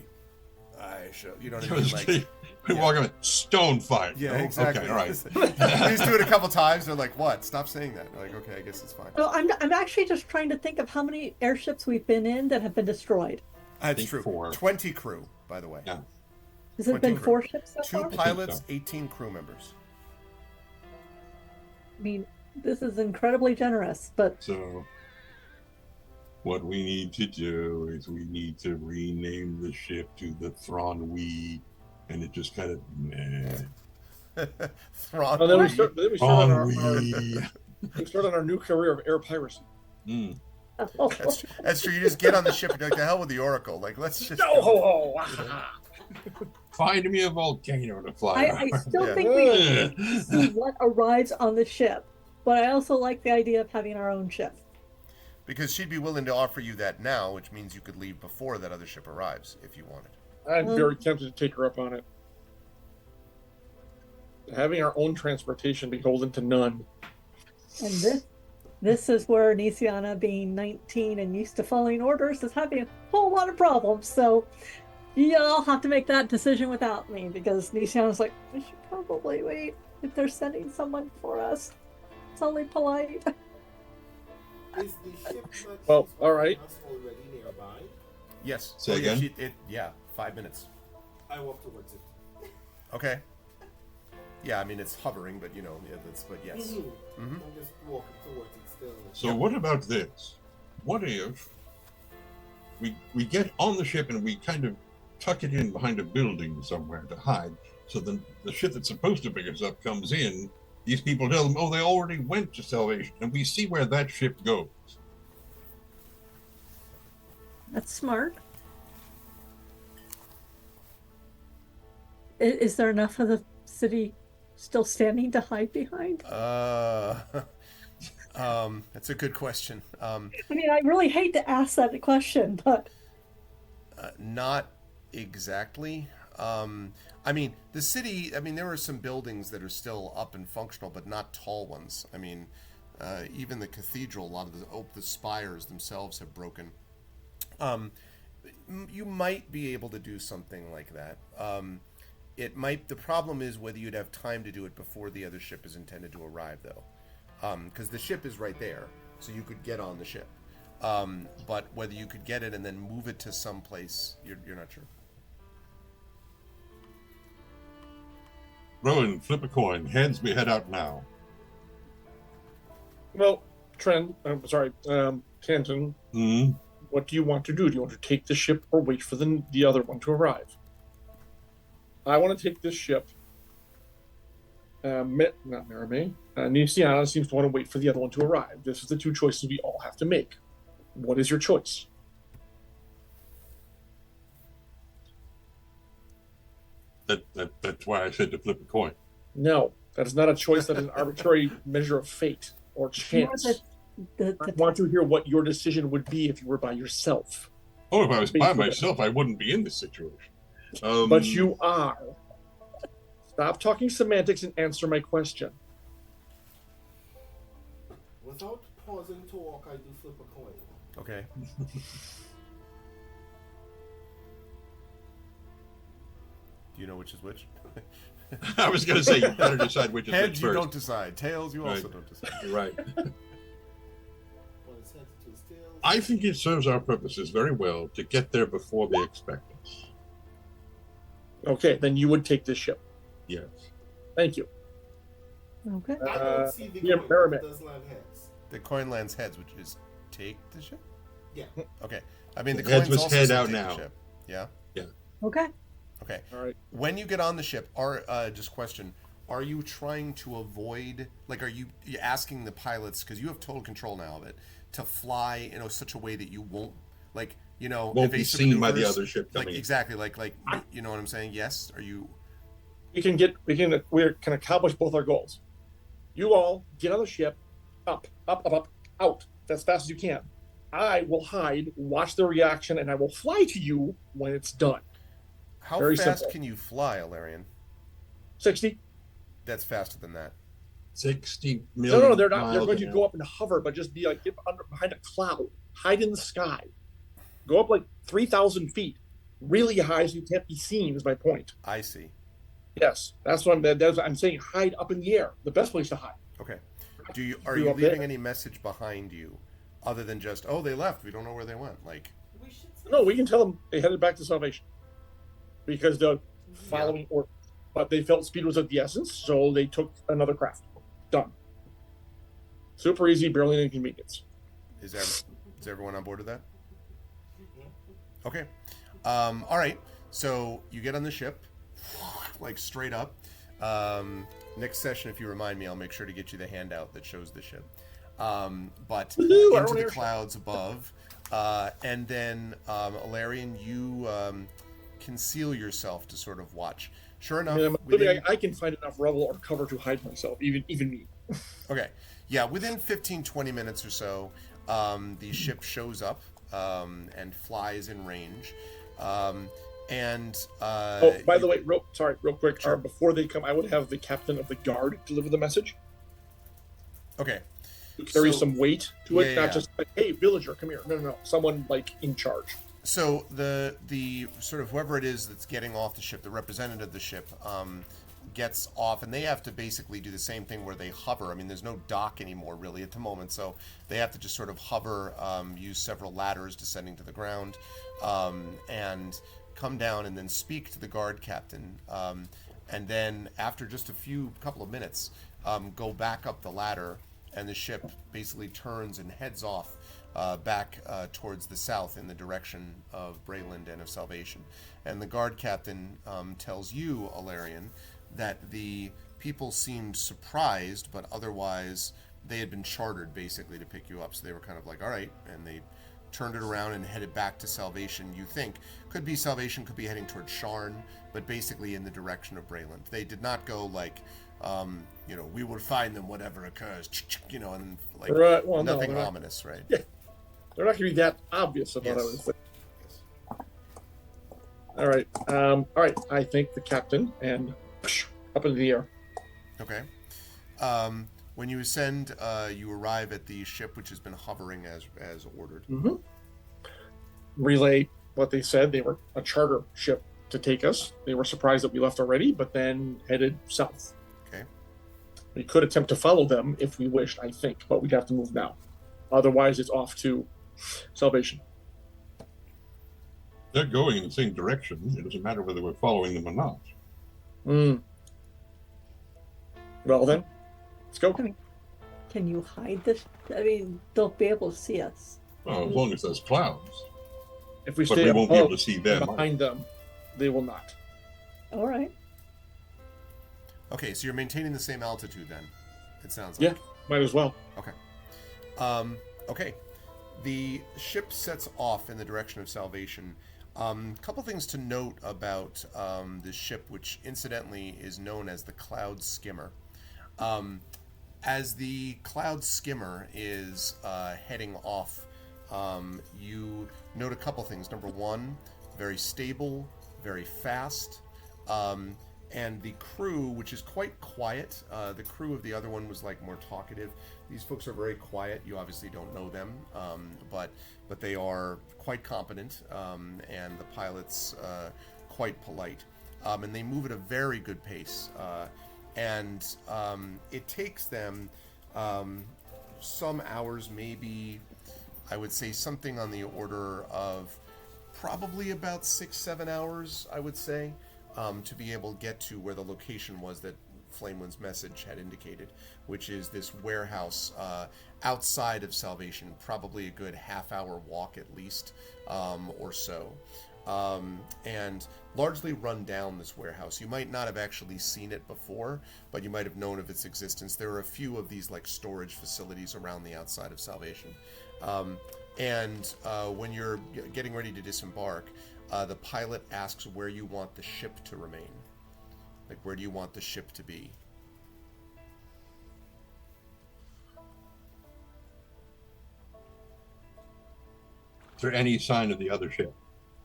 you know what I mean? Like, Walk on Stonefire. yeah, Oh, exactly. Okay, all right. We just do it a couple times. They're like, "What? Stop saying that." They're like, "Okay, I guess it's fine." Well, I'm actually just trying to think of how many airships we've been in that have been destroyed. That's think true. 4. 20 crew, by the way. Yeah. Has it 20 been crew. 4 ships so 2 far? pilots, so. 18 crew members. I mean, this is incredibly generous, but So, what we need to do is we need to rename the ship to the Thrawn-wee, and it just kind of Thrawn. And then we start on our Thrawn-wee. we start on our new career of air piracy. Mm. That's true. You just get on the ship and you're like, "The hell with the Oracle." Like, let's just. No ho ho! Find me a volcano to fly I around. still Yeah. think we see what arrives on the ship. But I also like the idea of having our own ship. Because she'd be willing to offer you that now, which means you could leave before that other ship arrives if you wanted. I'm very tempted to take her up on it. Having our own transportation beholden to none. And this is where Nisiana, being 19 and used to following orders, is having a whole lot of problems. So y'all have to make that decision without me, because Nisiana's like, we should probably wait if they're sending someone for us. It's only polite. Is the ship that Well, she's all right. us already nearby? Yes. Say again? Yeah, 5 minutes. I walk towards it. Okay. Yeah, I mean, it's hovering, but but yes. Mm-hmm. Mhm. I'm just walking towards it still. So what about this? What if we get on the ship and we kind of tuck it in behind a building somewhere to hide, so then the ship that's supposed to pick us up comes in, these people tell them, oh, they already went to Salvation, and we see where that ship goes. That's smart. Is there enough of the city still standing to hide behind? That's a good question. I mean, I really hate to ask that question, but Not exactly. I mean, the city, there are some buildings that are still up and functional, but not tall ones. I mean, even the cathedral, a lot of the spires themselves have broken. You might be able to do something like that. The problem is whether you'd have time to do it before the other ship is intended to arrive, though. Because the ship is right there, so you could get on the ship. But whether you could get it and then move it to some place, you're not sure. Rowan, flip a coin. Heads, we head out now. Well, Tanton, Hmm. what do you want to do? Do you want to take the ship or wait for the other one to arrive? I want to take this ship. Not Merime. Nisiana seems to want to wait for the other one to arrive. This is the two choices we all have to make. What is your choice? That's why I said to flip a coin. No, that is not a choice. That is an arbitrary measure of fate or chance. I want to hear what your decision would be if you were by yourself. Oh, if I was by myself, I wouldn't be in this situation. But you are. Stop talking semantics and answer my question. Without pausing to walk, I do flip a coin. Okay. Do you know which is which? I was going to say, you better decide which is Heads, which you first. don't decide. Tails, you also Right. don't decide. You're right. One is heads, two is tails. I think it serves our purposes very well to get there before they expect us. Okay, then you would take this ship. Yes. Thank you. okay. I don't see the yeah, coin. Merriman. It does land heads. The coin lands heads, which is take the ship? Yeah. Okay. I mean, the Heads coins was also head say out take the now. ship. Yeah? Okay. Okay. All right. When you get on the ship, just question, are you trying to avoid, are you asking the pilots, because you have total control now of it, to fly in such a way that you won't, Won't be evasive seen by the maneuvers? other ship coming in. Exactly, you know what I'm saying? Yes? Are you... We can accomplish both our goals. You all get on the ship, up, out, as fast as you can. I will hide, watch the reaction, and I will fly to you when it's done. How Very fast simple. can you fly, Alarian? 60? That's faster than that. 60 million. No, they're not. They're miles going to an go hour. up and hover, but just be get behind a cloud, hide in the sky, go up 3,000 feet, really high, so you can't be seen. Is my point. I see. Yes, that's what I'm saying. Hide up in the air. The best place to hide. Okay. Are Do you up there. leaving any message behind you other than just, oh, they left, we don't know where they went? We should say No, we can tell them they headed back to Salvation because they're following orders. But they felt speed was of the essence, so they took another craft. Done. Super easy, barely an inconvenience. Is everyone on board with that? Okay. All right. So you get on the ship, straight up. Next session, if you remind me, I'll make sure to get you the handout that shows the ship. But Woohoo, into the airship. clouds above, and then Alarian, you conceal yourself to sort of watch. Sure enough, I can find enough rubble or cover to hide myself, even me. Okay. Yeah, within 15, 20 minutes or so, the ship shows up and flies in range. Oh, by the way, real quick. Sure. Before they come, I would have the captain of the guard deliver the message. Okay. To carry So- some weight to it, Yeah, not yeah. just like, hey, villager, come here. No. Someone like in charge. So the sort of whoever it is that's getting off the ship, the representative of the ship, gets off, and they have to basically do the same thing where they hover. I mean, there's no dock anymore really at the moment, so they have to just sort of hover, use several ladders descending to the ground, and come down and then speak to the guard captain, and then after just a couple of minutes, go back up the ladder, and the ship basically turns and heads off back towards the south in the direction of Brayland and of Salvation. And the guard captain tells you, Alarian, that the people seemed surprised, but otherwise they had been chartered basically to pick you up. So they were kind of like, all right, and they turned it around and headed back to Salvation. You think could be Salvation, could be heading towards Sharn, but basically in the direction of Brayland. They did not go like, we will find them whatever occurs, and like Right, well, no, nothing they're not- ominous, right? Yeah. They're not going to be that obvious about Yes. it. All right. All right. I thank the captain and up into the air. Okay. When you ascend, you arrive at the ship, which has been hovering as ordered. Mm-hmm. Relay what they said. They were a charter ship to take us. They were surprised that we left already, but then headed south. Okay. We could attempt to follow them if we wished, I think, but we'd have to move now. Otherwise, it's off to Salvation. They're going in the same direction. It doesn't matter whether we're following them or not. Well, then, let's go. Can you hide this? I mean, they'll be able to see us. Well, as long as there's clouds. If we But stay we won't be able above to see and them. behind them, they will not. All right. Okay, so you're maintaining the same altitude then, it sounds Yeah, like. might as well. Okay. Okay. The ship sets off in the direction of Salvation. Couple things to note about the ship, which incidentally is known as the Cloud Skimmer. As the Cloud Skimmer is heading off, you note a couple things. Number one, very stable, very fast, and the crew, which is quite quiet. The crew of the other one was like more talkative. These folks are very quiet. You obviously don't know them, but they are quite competent, and the pilot's quite polite, and they move at a very good pace. And it takes them some hours, maybe I would say something on the order of probably about 6-7 hours, I would say, to be able to get to where the location was that Flamewind's message had indicated, which is this warehouse outside of Salvation, probably a good half-hour walk at least, or so. And largely run down, this warehouse. You might not have actually seen it before, but you might have known of its existence. There are a few of these like storage facilities around the outside of Salvation. When you're getting ready to disembark, the pilot asks where you want the ship to remain. Like, where do you want the ship to be? Is there any sign of the other ship?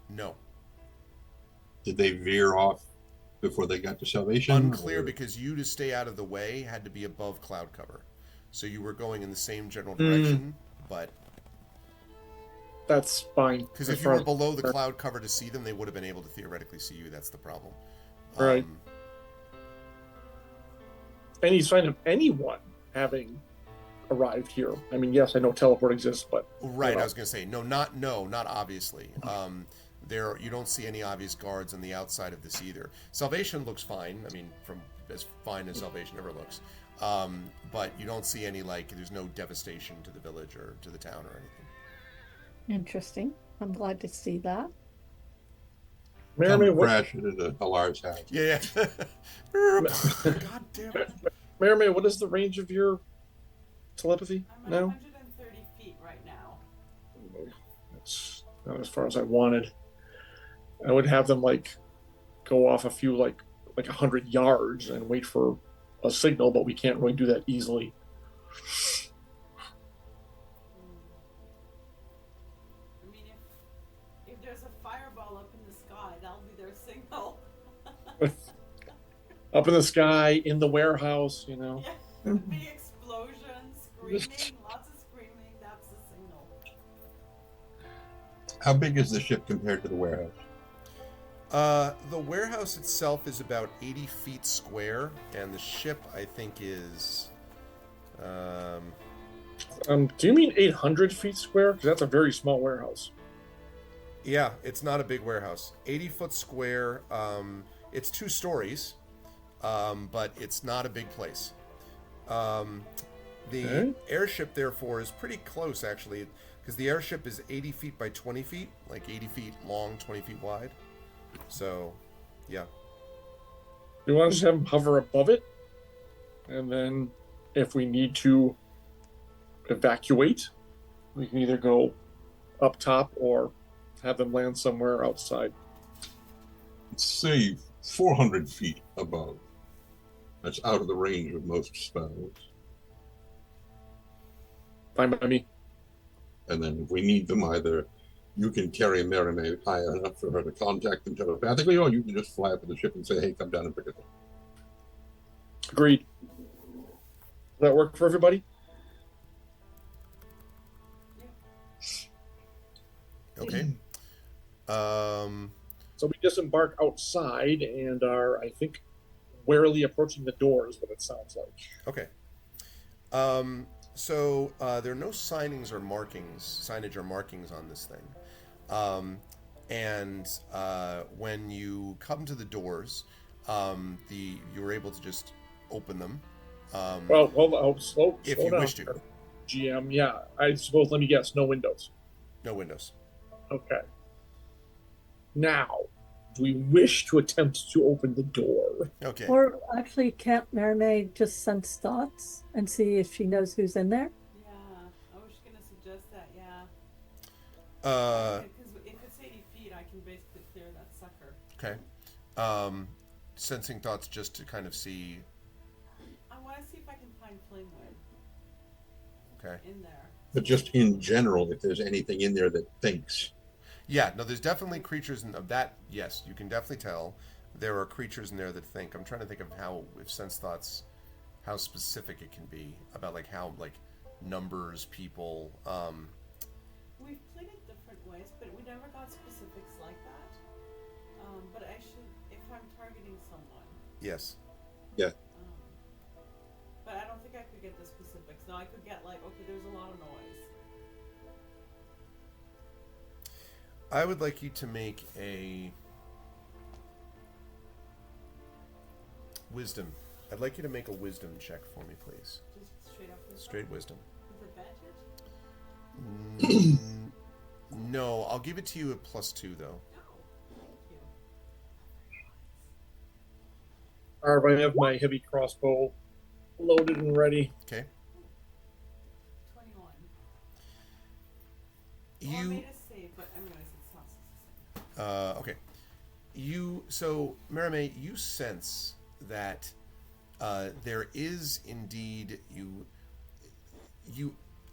No. Did they veer off before they got to Salvation? Unclear, or- because you, to stay out of the way, had to be above cloud cover. So you were going in the same general direction, but... That's fine. Because as if you far were as- below the cloud cover to see them, they would have been able to theoretically see you. That's the problem. Right. Any sign of anyone having arrived here? I mean, yes, I know teleport exists, but Right, I was going to say, not obviously. There, you don't see any obvious guards on the outside of this either. Salvation looks fine. I mean, from as fine as Salvation ever looks. But you don't see any, like, there's no devastation to the village or to the town or anything. Interesting. I'm glad to see that. Come Merriman, what, crash into a large house. Yeah. God damn it. Merriman, what is the range of your telepathy I'm at now? 130 feet right now. That's not as far as I wanted. I would have them like go off a few like 100 yards and wait for a signal, but we can't really do that easily. there's a fireball up in the sky, that'll be their signal. Up in the sky, in the warehouse, you know. Yeah, big explosion, screaming, lots of screaming. That's the signal. How big is the ship compared to the warehouse? The warehouse itself is about 80 feet square, and the ship, I think, is. Do you mean 800 feet square? Because that's a very small warehouse. Yeah, it's not a big warehouse. 80-foot square. It's 2 stories, but it's not a big place. The airship, therefore, is pretty close, actually, because the airship is 80 feet by 20 feet, like 80 feet long, 20 feet wide. So, yeah. You want to just have them hover above it, and then if we need to evacuate, we can either go up top or have them land somewhere outside. Let's say 400 feet above. That's out of the range of most spells. Fine by me. And then if we need them, either you can carry Marinade high enough for her to contact them telepathically, or you can just fly up to the ship and say, hey, come down and pick us up. Agreed. Does that work for everybody? Okay. So we disembark outside and are, I think, warily approaching the door is what it sounds like. Okay. So there are no signage or markings on this thing. And when you come to the doors, you were able to just open them. Well, hold on, slow if slow you down, wish to. GM. Yeah, I suppose. Let me guess. No windows. No windows. Okay. Now, do we wish to attempt to open the door? Okay. Or actually, can't Marinade just sense thoughts and see if she knows who's in there? Yeah, I was gonna suggest that. Yeah. Because if it's 80 feet, I can basically clear that sucker. Okay. Sensing thoughts just to kind of see. I want to see if I can find Flamewood. Okay. In there. But just in general, if there's anything in there that thinks. Yeah, no, there's definitely creatures of that. Yes, you can definitely tell there are creatures in there that think. I'm trying to think of if sense thoughts, how specific it can be about how numbers, people. We've played it different ways, but we never got specifics like that. But I should, if I'm targeting someone. Yes. Yeah. But I don't think I could get the specifics. No, I could get okay, there's a lot of noise. I would like you to make a wisdom. I'd like you to make a wisdom check for me, please. Just straight up wisdom? Straight wisdom. With advantage? No, I'll give it to you at +2 though. Oh, thank you. Alright, I have my heavy crossbow loaded and ready. Okay. 21. You. I made a save, but I'm gonna say it's not 66. Okay. So Marimé, you sense that there is indeed you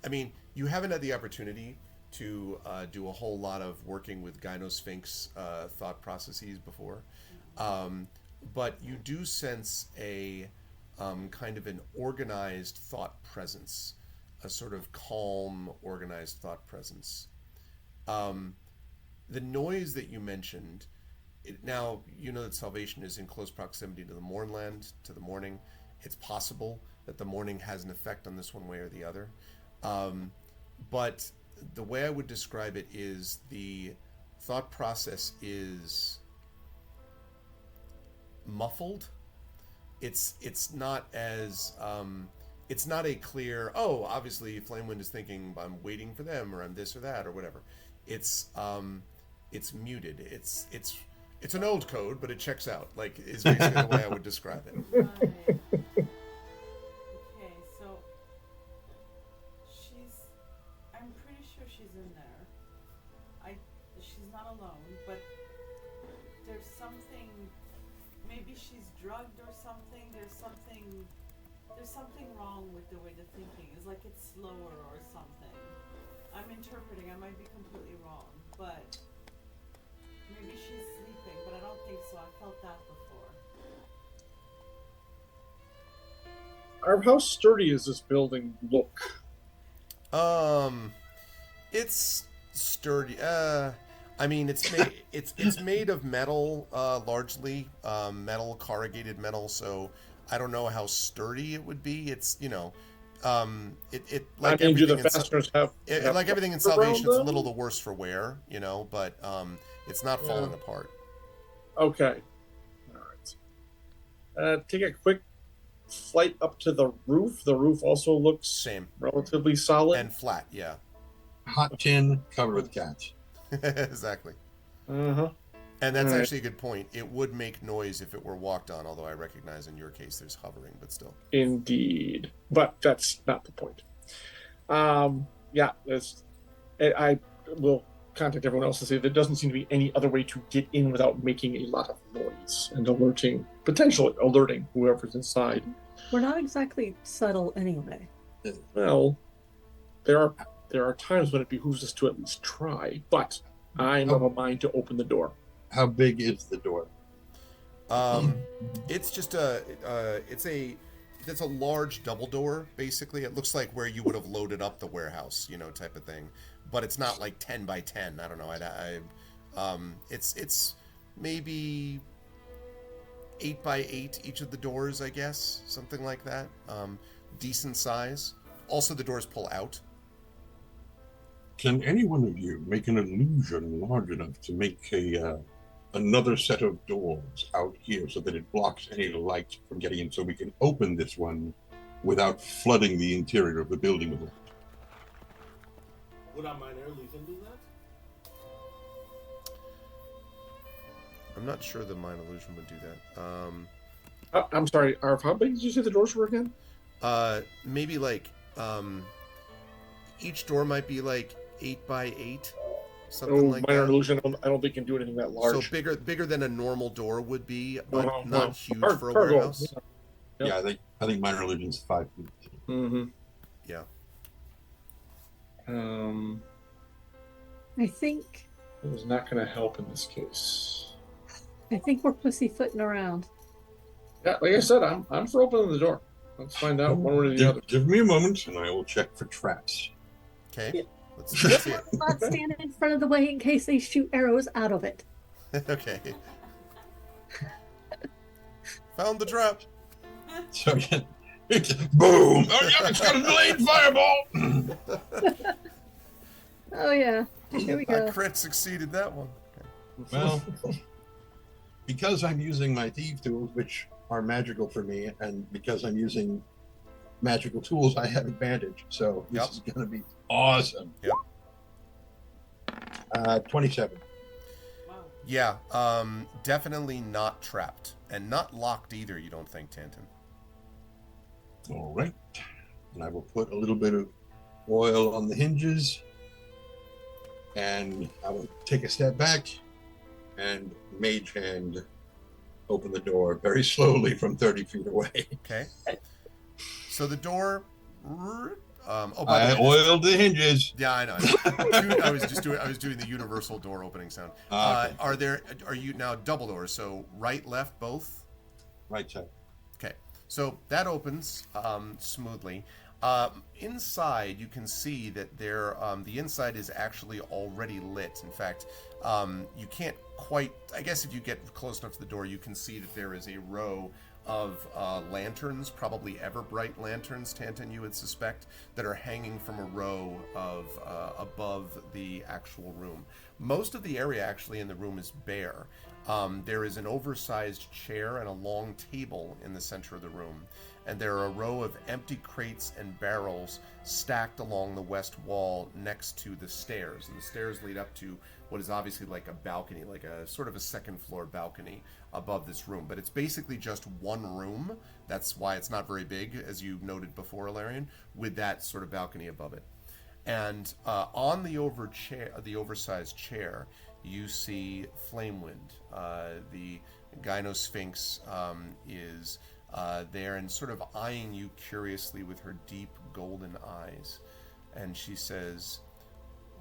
haven't had the opportunity to do a whole lot of working with Gynosphinx thought processes before, but you do sense a kind of an organized thought presence, a sort of calm, organized thought presence. The noise that you mentioned, now you know that Salvation is in close proximity to the Mournland, to the Morning. It's possible that the Morning has an effect on this one way or the other. But the way I would describe it is the thought process is muffled. It's not as it's not a clear, oh, obviously Flamewind is thinking I'm waiting for them or I'm this or that or whatever. It's muted. It's an old code, but it checks out. Is basically the way I would describe it. Right. Okay, so I'm pretty sure she's in there. She's not alone, but there's something, maybe she's drugged or something. There's something wrong with the way the thinking is, it's slower or something. I'm interpreting, I might be completely wrong, but felt that before. How sturdy does this building look? It's sturdy. I mean, it's made of metal, largely metal, corrugated metal. So I don't know how sturdy it would be. It's it like I mean, do the everything in fasteners have, like everything in rubber around Salvation, it's a them? little the worse for wear, but it's not falling apart. Okay. All right. Take a quick flight up to the roof. The roof also looks Same relatively solid. and flat. Yeah, Hot tin covered with cats. exactly. Uh-huh. And that's Alright. actually a good point. It would make noise if it were walked on, although I recognize in your case there's hovering, but still. Indeed. But that's not the point. Yeah, I will contact everyone else and say there doesn't seem to be any other way to get in without making a lot of noise and potentially alerting whoever's inside. We're not exactly subtle anyway. Well, there are times when it behooves us to at least try, but I'm of a mind to open the door. How big is the door? It's just it's a large double door, basically. It looks like where you would have loaded up the warehouse, type of thing. But it's not like 10 by 10. I don't know. It's maybe 8 by 8 each of the doors, I guess, something like that. Decent size. Also, the doors pull out. Can any one of you make an illusion large enough to make another set of doors out here so that it blocks any light from getting in, so we can open this one without flooding the interior of the building with light? Would a minor illusion do that? I'm not sure the Mind Illusion would do that. I'm sorry, Arv, how big did you say the doors were again? Maybe like each door might be like 8 by 8, something like minor that. illusion. I don't think it can do anything that large. So bigger than a normal door would be, but No, not no. huge Cargo, for a warehouse. yeah. Yep. Yeah, I think minor illusion's 5 feet. Mm-hmm. Yeah. I think It is not going to help in this case. we're pussyfooting around. Yeah, like I said, I'm for opening the door. Let's find out one way or the other. Give me a moment, and I will check for traps. Okay. Let's see it. Not stand in front of the way in case they shoot arrows out of it. Okay. Found the trap. So yeah, boom! Oh yeah, it's got a delayed fireball. Oh yeah, here we I go. crit succeeded that one. Well, because I'm using my thief tools, which are magical for me, and because I'm using magical tools, I have advantage. So this is going to be awesome. Yep. 27. Wow. Yeah. Definitely not trapped and not locked either. You don't think, Tanton? All right. And I will put a little bit of oil on the hinges, and I will take a step back and mage hand open the door very slowly from 30 feet away. Okay. So the door. Oh, by the I way, oiled the hinges. yeah, I know. I was doing the universal door opening sound. Okay. Are you now double doors? So right, left, both? Right side. Okay. So that opens smoothly. Inside, you can see that the inside is actually already lit. In fact, you can't quite. I guess if you get close enough to the door, you can see that there is a row of lanterns, probably Everbright lanterns, Tantan, you would suspect, that are hanging from a row of above the actual room. Most of the area actually in the room is bare. There is an oversized chair and a long table in the center of the room, and there are a row of empty crates and barrels stacked along the west wall next to the stairs. And the stairs lead up to what is obviously like a balcony, like a sort of a second floor balcony above this room. But it's basically just one room. That's why it's not very big, as you noted before, Ilarion, with that sort of balcony above it. And on the oversized chair, you see Flamewind. The Gynosphinx is there and sort of eyeing you curiously with her deep golden eyes. And she says,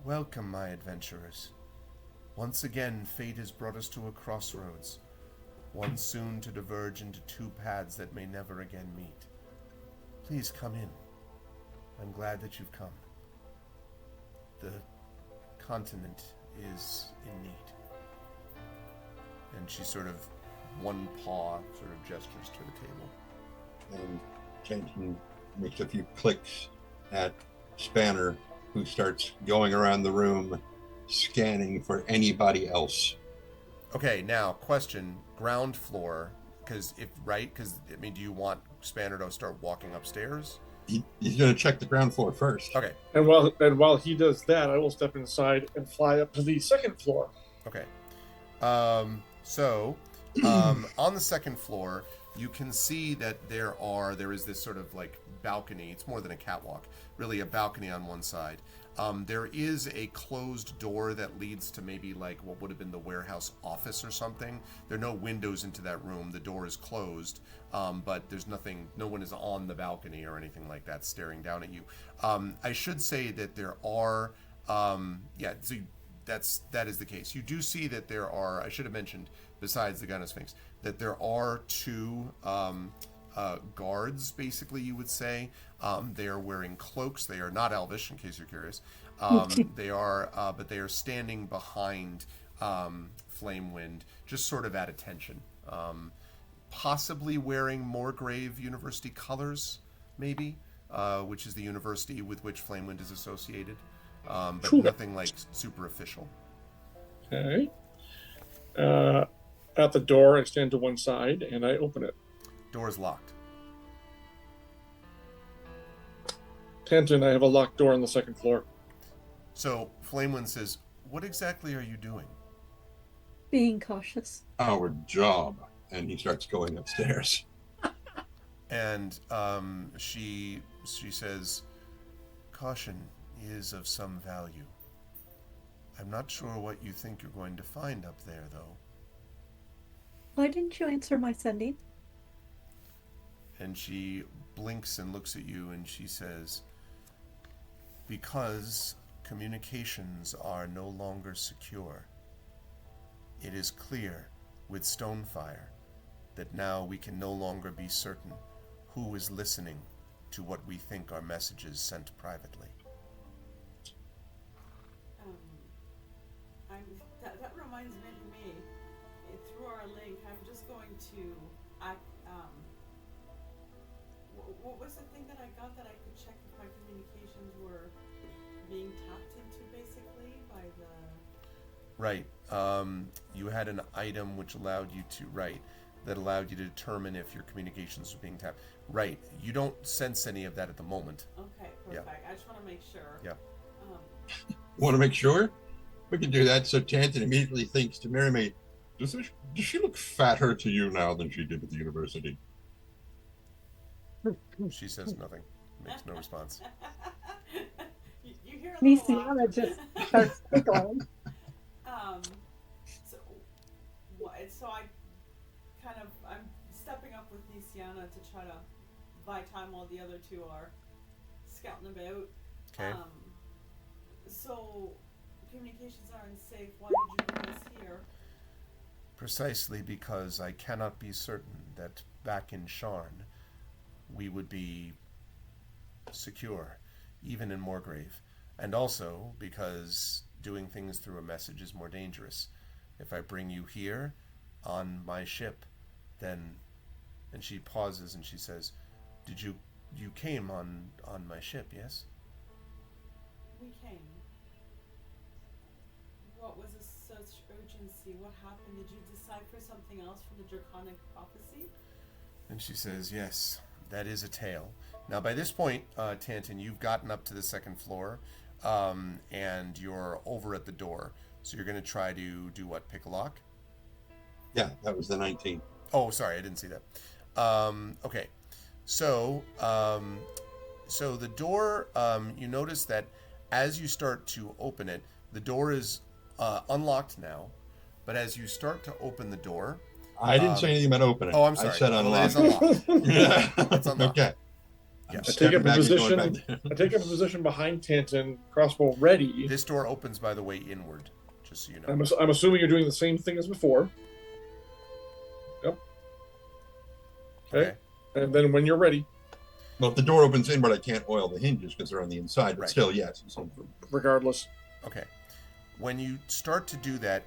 "Welcome, my adventurers. Once again, fate has brought us to a crossroads. one soon to diverge into two paths that may never again meet. Please come in. I'm glad that you've come. The continent is in need. And she sort of, one paw sort of gestures to the table. And Kenton makes a few clicks at Spanner, who starts going around the room scanning for anybody else. Okay, now question: ground floor, because do you want Spanner to start walking upstairs? He's going to check the ground floor first. Okay. And while he does that, I will step inside and fly up to the second floor. Okay. On the second floor, you can see that there is this sort of like balcony. It's more than a catwalk, really a balcony on one side. There is a closed door that leads to maybe like what would have been the warehouse office or something. There are no windows into that room. The door is closed, but there's nothing. No one is on the balcony or anything like that staring down at you. I should say that there are. That is the case. You do see that there are. I should have mentioned, besides the Gynosphinx, that there are two guards, basically, you would say. They are wearing cloaks. They are not elvish, in case you're curious. They are, but they are standing behind Flamewind, just sort of at attention. Possibly wearing Moorgrave University colors, maybe, which is the university with which Flamewind is associated. But nothing like super official. Okay. At the door, I stand to one side and I open it. Door is locked. Tanton, I have a locked door on the second floor. So Flamewind says, "What exactly are you doing?" Being cautious. Our job. And he starts going upstairs. And she says, "Caution is of some value. I'm not sure what you think you're going to find up there, though." Why didn't you answer my sending? And she blinks and looks at you and she says, "Because communications are no longer secure. It is clear with Stonefire that now we can no longer be certain who is listening to what we think are messages sent privately." That reminds me. Through our link, I'm just going to what was the thing that I got that I could check if my communications were being tapped into, basically, by the... Right. You had an item which allowed you to determine if your communications were being tapped. Right. You don't sense any of that at the moment. Okay, perfect. Yeah. I just want to make sure. Yeah. Want to make sure? We can do that. So Tanton immediately thinks to Merrymaid, does she look fatter to you now than she did at the university? She says nothing. Makes no response. You hear a little Nisiana laughter. just starts giggling. So I'm stepping up with Nisiana to try to buy time while the other two are scouting about. Okay. So communications aren't safe. Why did you bring us here? Precisely because I cannot be certain that back in Sharn we would be secure, even in Moorgrave. And also because doing things through a message is more dangerous. If I bring you here on my ship, then... And she pauses and she says, you came on my ship, yes?" We came. What was such urgency? What happened? Did you decipher something else from the Draconic prophecy? And she says, "Yes, that is a tale." Now, by this point, Tanton, you've gotten up to the second floor, and you're over at the door. So you're going to try to do what? Pick a lock? Yeah, that was the 19. Oh, sorry, I didn't see that. Okay, so the door, you notice that as you start to open it, the door is unlocked now, but as you start to open the door... I didn't say anything about opening. Oh, I'm sorry. I said Well, it is unlocked. unlocked. Yeah. It's unlocked. Okay. Yeah. I take up a position behind Tanton, crossbow ready. This door opens, by the way, inward, just so you know. I'm assuming you're doing the same thing as before. Okay. And then when you're ready, Well, if the door opens inward, I can't oil the hinges because they're on the inside, but Right. still, yes. So, regardless. Okay. When you start to do that,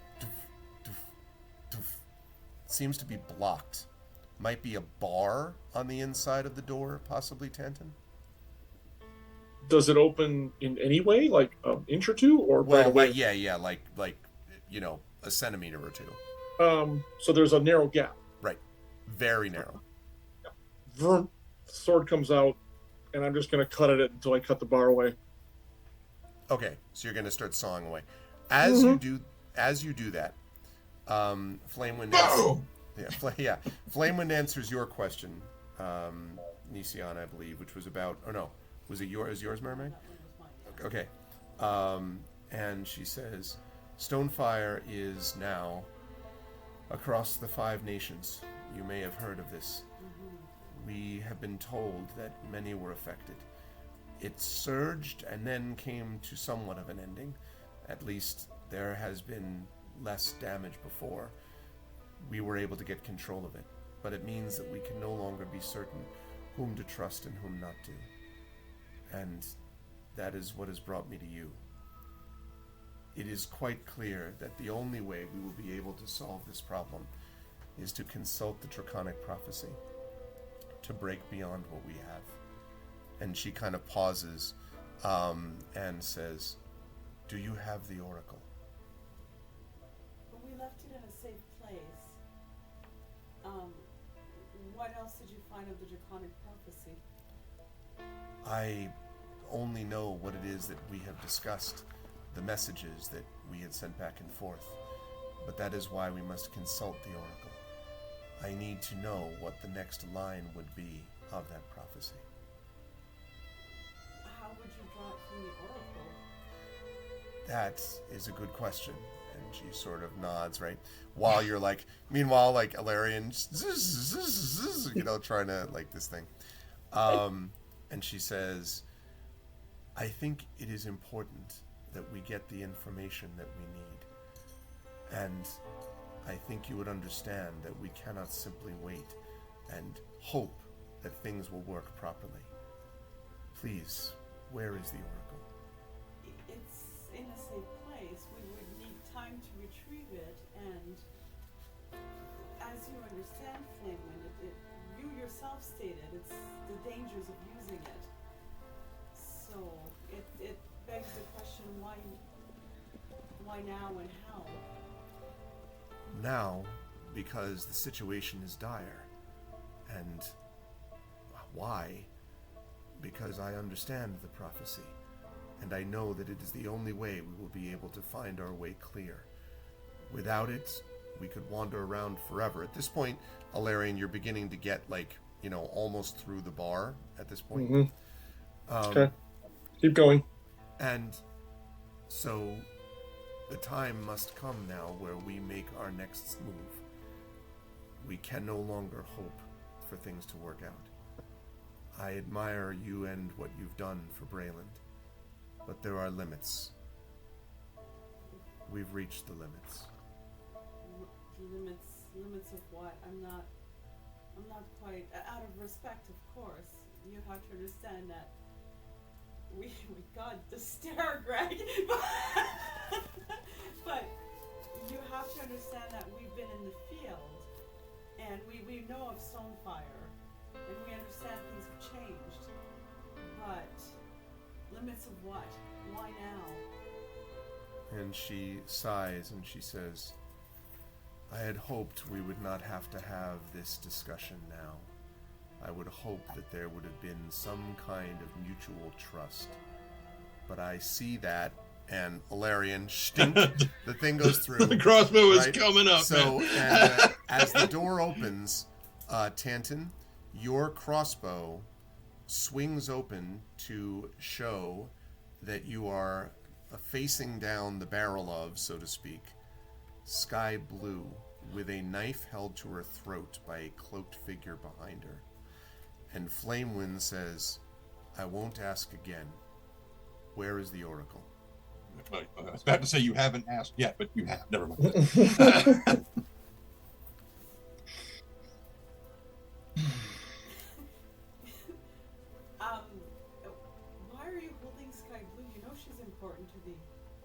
it seems to be blocked. Might be a bar on the inside of the door, possibly, Tanton? Does it open in any way, like an inch or two, or right away? Like, yeah, like a centimeter or two. So there's a narrow gap. Right. Very narrow. Vroom, sword comes out, and I'm just going to cut at it until I cut the bar away. Okay, so you're going to start sawing away. As you do that, Flamewind. Boom! Flamewind answers your question, Nisian, I believe, which was about. Oh no, was it yours, Mermaid? Okay, and she says, Stonefire is now across the 5 nations. You may have heard of this. We have been told that many were affected. It surged and then came to somewhat of an ending. At least there has been less damage before. We were able to get control of it. But it means that we can no longer be certain whom to trust and whom not to. And that is what has brought me to you. It is quite clear that the only way we will be able to solve this problem is to consult the Draconic Prophecy, to break beyond what we have. And she kind of pauses and says, do you have the Oracle? But we left it in a safe place. What else did you find of the Draconic Prophecy? I only know what it is that we have discussed, the messages that we had sent back and forth. But that is why we must consult the Oracle. I need to know what the next line would be of that prophecy. How would you draw it from the Oracle? That is a good question. And she sort of nods, right? While you're like, meanwhile, like, Alarian, trying to, like, this thing. And she says, I think it is important that we get the information that we need. And I think you would understand that we cannot simply wait and hope that things will work properly. Please, where is the Oracle? It's in a safe place. We would need time to retrieve it, and as you understand, Flamewind, you yourself stated it's the dangers of using it. So it begs the question, why now and how? Now, because the situation is dire. And why? Because I understand the prophecy, and I know that it is the only way we will be able to find our way clear. Without it, we could wander around forever. At this point, Alarian, you're beginning to get, like, almost through the bar at this point. Okay. Keep going. And so the time must come now where we make our next move. We can no longer hope for things to work out. I admire you and what you've done for Brayland, but there are limits. We've reached the limits. Limits of what? I'm not quite, out of respect, of course. You have to understand that we got the stare, Greg. But you have to understand that we've been in the field, and we know of Stonefire, and we understand things have changed. But limits of what? Why now? And she sighs and she says, I had hoped we would not have to have this discussion now. I would hope that there would have been some kind of mutual trust. But I see that, and Alarian, stink, the thing goes through. The crossbow is right? coming up. So, and, as the door opens, Tanton, your crossbow swings open to show that you are facing down the barrel of, so to speak, sky blue, with a knife held to her throat by a cloaked figure behind her. And Flamewind says, I won't ask again. Where is the Oracle? I was about to say you haven't asked yet, but you have. Never mind.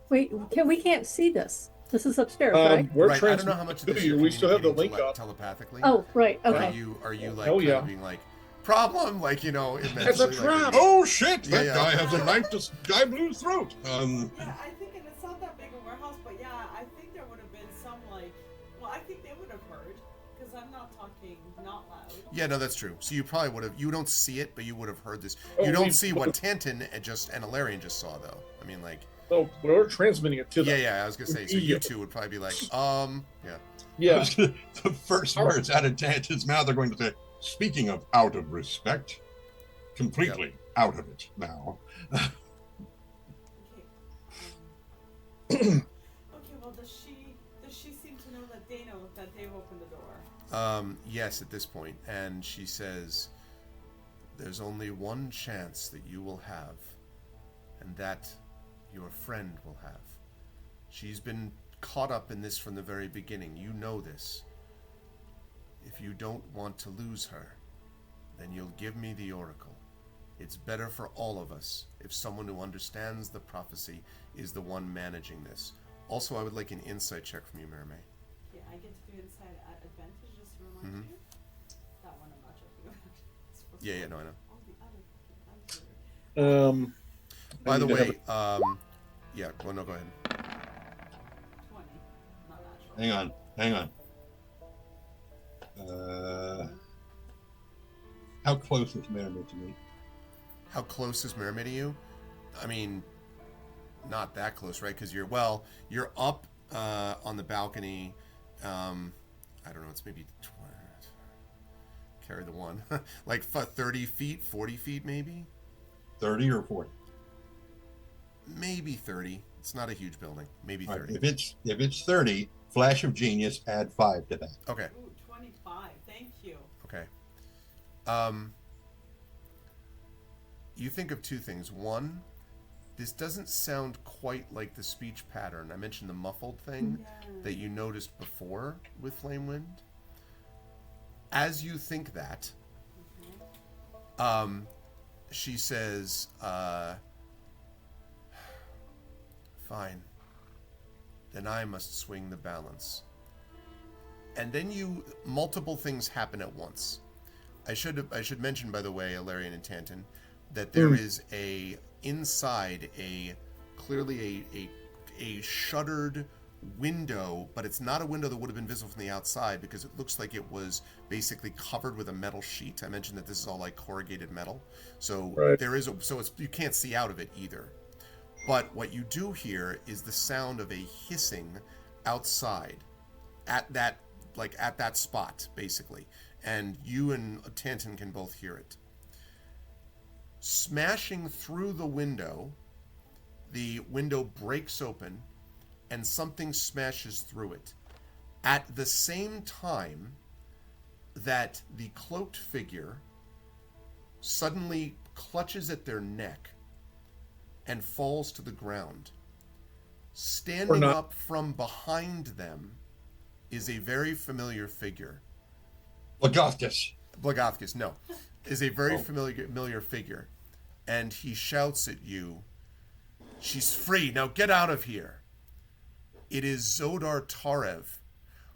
Wait, we can't see this. This is upstairs, right? We're Right, I don't know how much of this you're We still have the communicating link up. telepathically. Oh, right. Are Okay. you like Oh, kind yeah. of being like, problem? Like, you know, immensely. It's a like, trap! Oh shit! That Yeah. guy has a knife to Guy Blue's throat. Yeah, I think, and it's not that big a warehouse, but yeah, I think there would have been some like, well, I think they would have heard, because I'm not talking not loud. Yeah, no, that's true. So you probably would have. You don't see it, but you would have heard this. Oh, You don't we- see what Tanton and Ilarion just saw, though. I mean, like, Oh, we're transmitting it to them. yeah. I was gonna say. So you two would probably be like, yeah. Yeah. The first words out of Tanton's mouth are going to say, speaking of out of respect, completely out of it now. Okay. Okay. Well, does she seem to know that they know that they've opened the door? Yes, at this point, and she says, "There's only one chance that you will have, and that your friend will have. She's been caught up in this from the very beginning. You know this. If you don't want to lose her, then you'll give me the Oracle. It's better for all of us if someone who understands the prophecy is the one managing this. Also, I would like an insight check from you, Mermaid." Yeah, I get to do inside at advantage just to remind you. That one I'm not joking about. It's supposed to Yeah, be no, I know. all the other fucking answers. By the need to way, have yeah, well, no, go ahead. 20, not natural. Hang on. How close is Merriman to me? How close is Mermaid to you? I mean, not that close, right? Because you're up on the balcony. I don't know, it's maybe 20, carry the one. Like 30 feet, 40 feet maybe? 30 or 40? Maybe 30. It's not a huge building. Maybe All 30. right, if it's 30, flash of genius, add 5 to that. Okay. Ooh, 25. Thank you. Okay. You think of two things. One, this doesn't sound quite like the speech pattern. I mentioned the muffled thing that you noticed before with Flamewind. As you think that, she says, "Fine. Then I must swing the balance." And then multiple things happen at once. I should mention, by the way, Ilarion and Tanton, that there is inside clearly a shuttered window, but it's not a window that would have been visible from the outside because it looks like it was basically covered with a metal sheet. I mentioned that this is all like corrugated metal, so Right. you can't see out of it either. But what you do hear is the sound of a hissing outside at that spot, basically. And you and Tanton can both hear it. Smashing through the window breaks open, and something smashes through it. At the same time that the cloaked figure suddenly clutches at their neck and falls to the ground. Standing up from behind them is a very familiar figure. Blagothkus, no. Is a very familiar figure. And he shouts at you, "She's free, now get out of here." It is Zodar Tarev,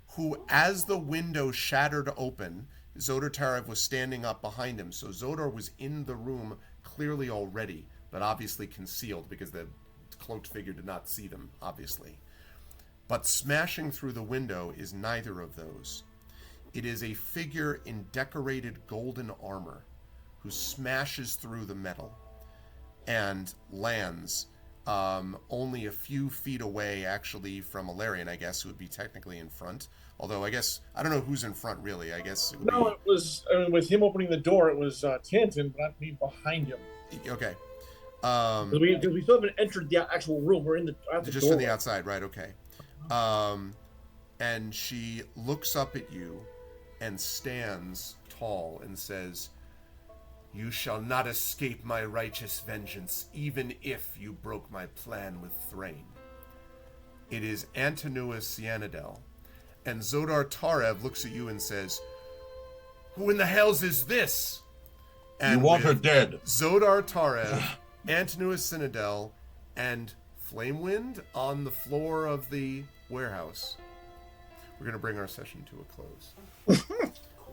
who, as the window shattered open, Zodar Tarev was standing up behind him. So Zodar was in the room clearly already, but obviously concealed because the cloaked figure did not see them, obviously. But smashing through the window is neither of those. It is a figure in decorated golden armor who smashes through the metal and lands only a few feet away, actually, from Ilarion, I guess, who would be technically in front. Although, I don't know who's in front, really. I guess it would No, it was, with him opening the door, it was Tanton, but not me behind him. Okay. Because we still haven't entered the actual room. We're in the Just door. on the outside, right, okay. And she looks up at you and stands tall and says, "You shall not escape my righteous vengeance, even if you broke my plan with Thrain." It is Antinous Cyanidel. And Zodar Tarev looks at you and says, "Who in the hells is this?" And You want her dead. Zodar Tarev, Antinous Cyanidel, and Flamewind on the floor of the warehouse. We're going to bring our session to a close.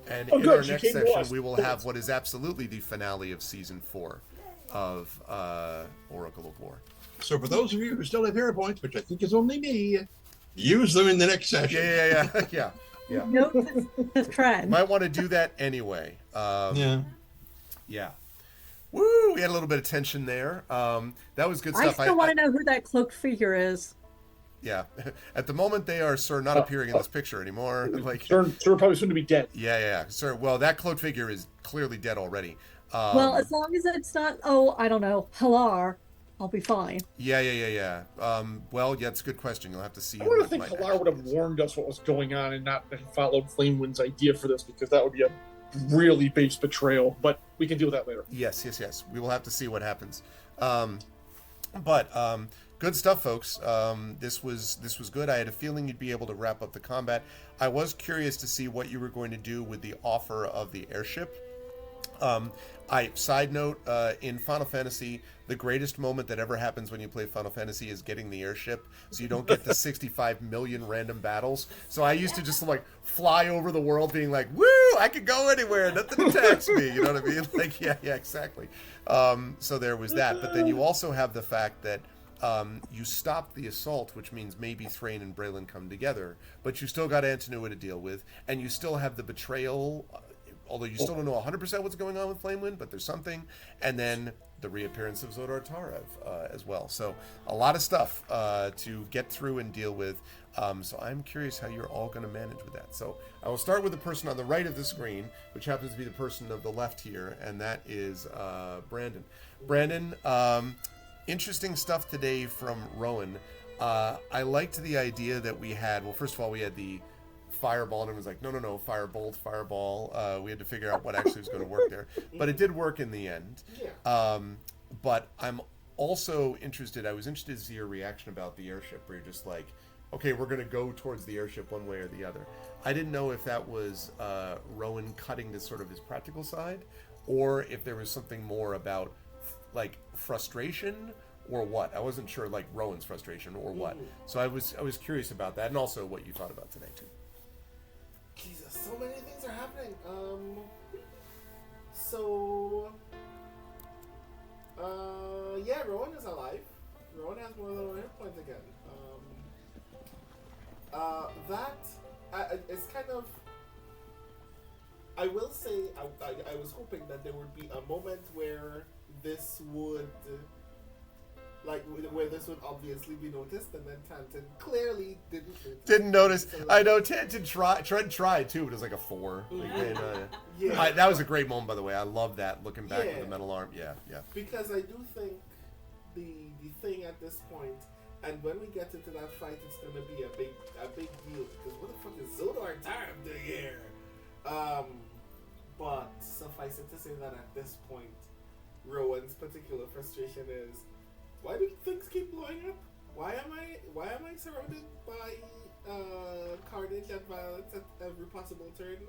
And in our She next came to section, us. we will have what is absolutely the finale of Season 4 of Oracle of War. So for those of you who still have hero points, which I think is only me, use them in the next session. Yeah. Note the trend. Might want to do that anyway. Yeah. Yeah. Woo! We had a little bit of tension there. That was good I stuff. still want to know who that cloaked figure is. Yeah. At the moment, they are, sir, not appearing in this picture anymore. Like, Sir probably soon to be dead. yeah. Sir, well, that cloaked figure is clearly dead already. Well, as long as it's not, I don't know, Halar, I'll be fine. Yeah. Well, yeah, it's a good question. You'll have to see. I would who have think it might Halar would have actually is. warned us what was going on and not followed Flamewind's idea for this, because that would be a really base betrayal. But we can deal with that later. Yes. We will have to see what happens. But good stuff, folks. This was good. I had a feeling you'd be able to wrap up the combat. I was curious to see what you were going to do with the offer of the airship. Side note, in Final Fantasy, the greatest moment that ever happens when you play Final Fantasy is getting the airship, so you don't get the 65 million random battles. So I used to just like fly over the world being like, woo, I could go anywhere, nothing attacks me, you know what I mean? Like, yeah, exactly. So there was that, but then you also have the fact that you stopped the assault, which means maybe Thrain and Braylon come together, but you still got Antonua to deal with, and you still have the betrayal, although you still don't know 100% what's going on with Flamewind, but there's something, and then the reappearance of Zodar Tarev as well. So a lot of stuff to get through and deal with. So I'm curious how you're all going to manage with that. So I will start with the person on the right of the screen, which happens to be the person of the left here, and that is Brandon. Brandon, interesting stuff today from Rowan. I liked the idea that we had, well, first of all, we had the fireball, and it was like, no, firebolt, fireball. We had to figure out what actually was going to work there. But it did work in the end. Yeah. But I'm also interested, I was interested to see your reaction about the airship, where you're just like, okay, we're going to go towards the airship one way or the other. I didn't know if that was Rowan cutting to sort of his practical side, or if there was something more about, like, frustration, or what. I wasn't sure, like, Rowan's frustration, or what. So I was curious about that, and also what you thought about today, too. Jesus, so many things are happening. Yeah, Rowan is alive. Rowan has more than 1 hit point again. It's kind of. I will say, I was hoping that there would be a moment where this would. Where this would obviously be noticed, and then Tanton clearly didn't notice. So, I know Tanton tried too, but it was like a 4. yeah. That was a great moment, by the way. I love that, looking back with the metal arm. Yeah. Because I do think the thing at this point, and when we get into that fight, it's gonna be a big deal. Because what the fuck is Zodar Tarev doing here? But suffice it to say that at this point, Rowan's particular frustration is, why do things keep blowing up? Why am I surrounded by carnage and violence at every possible turn?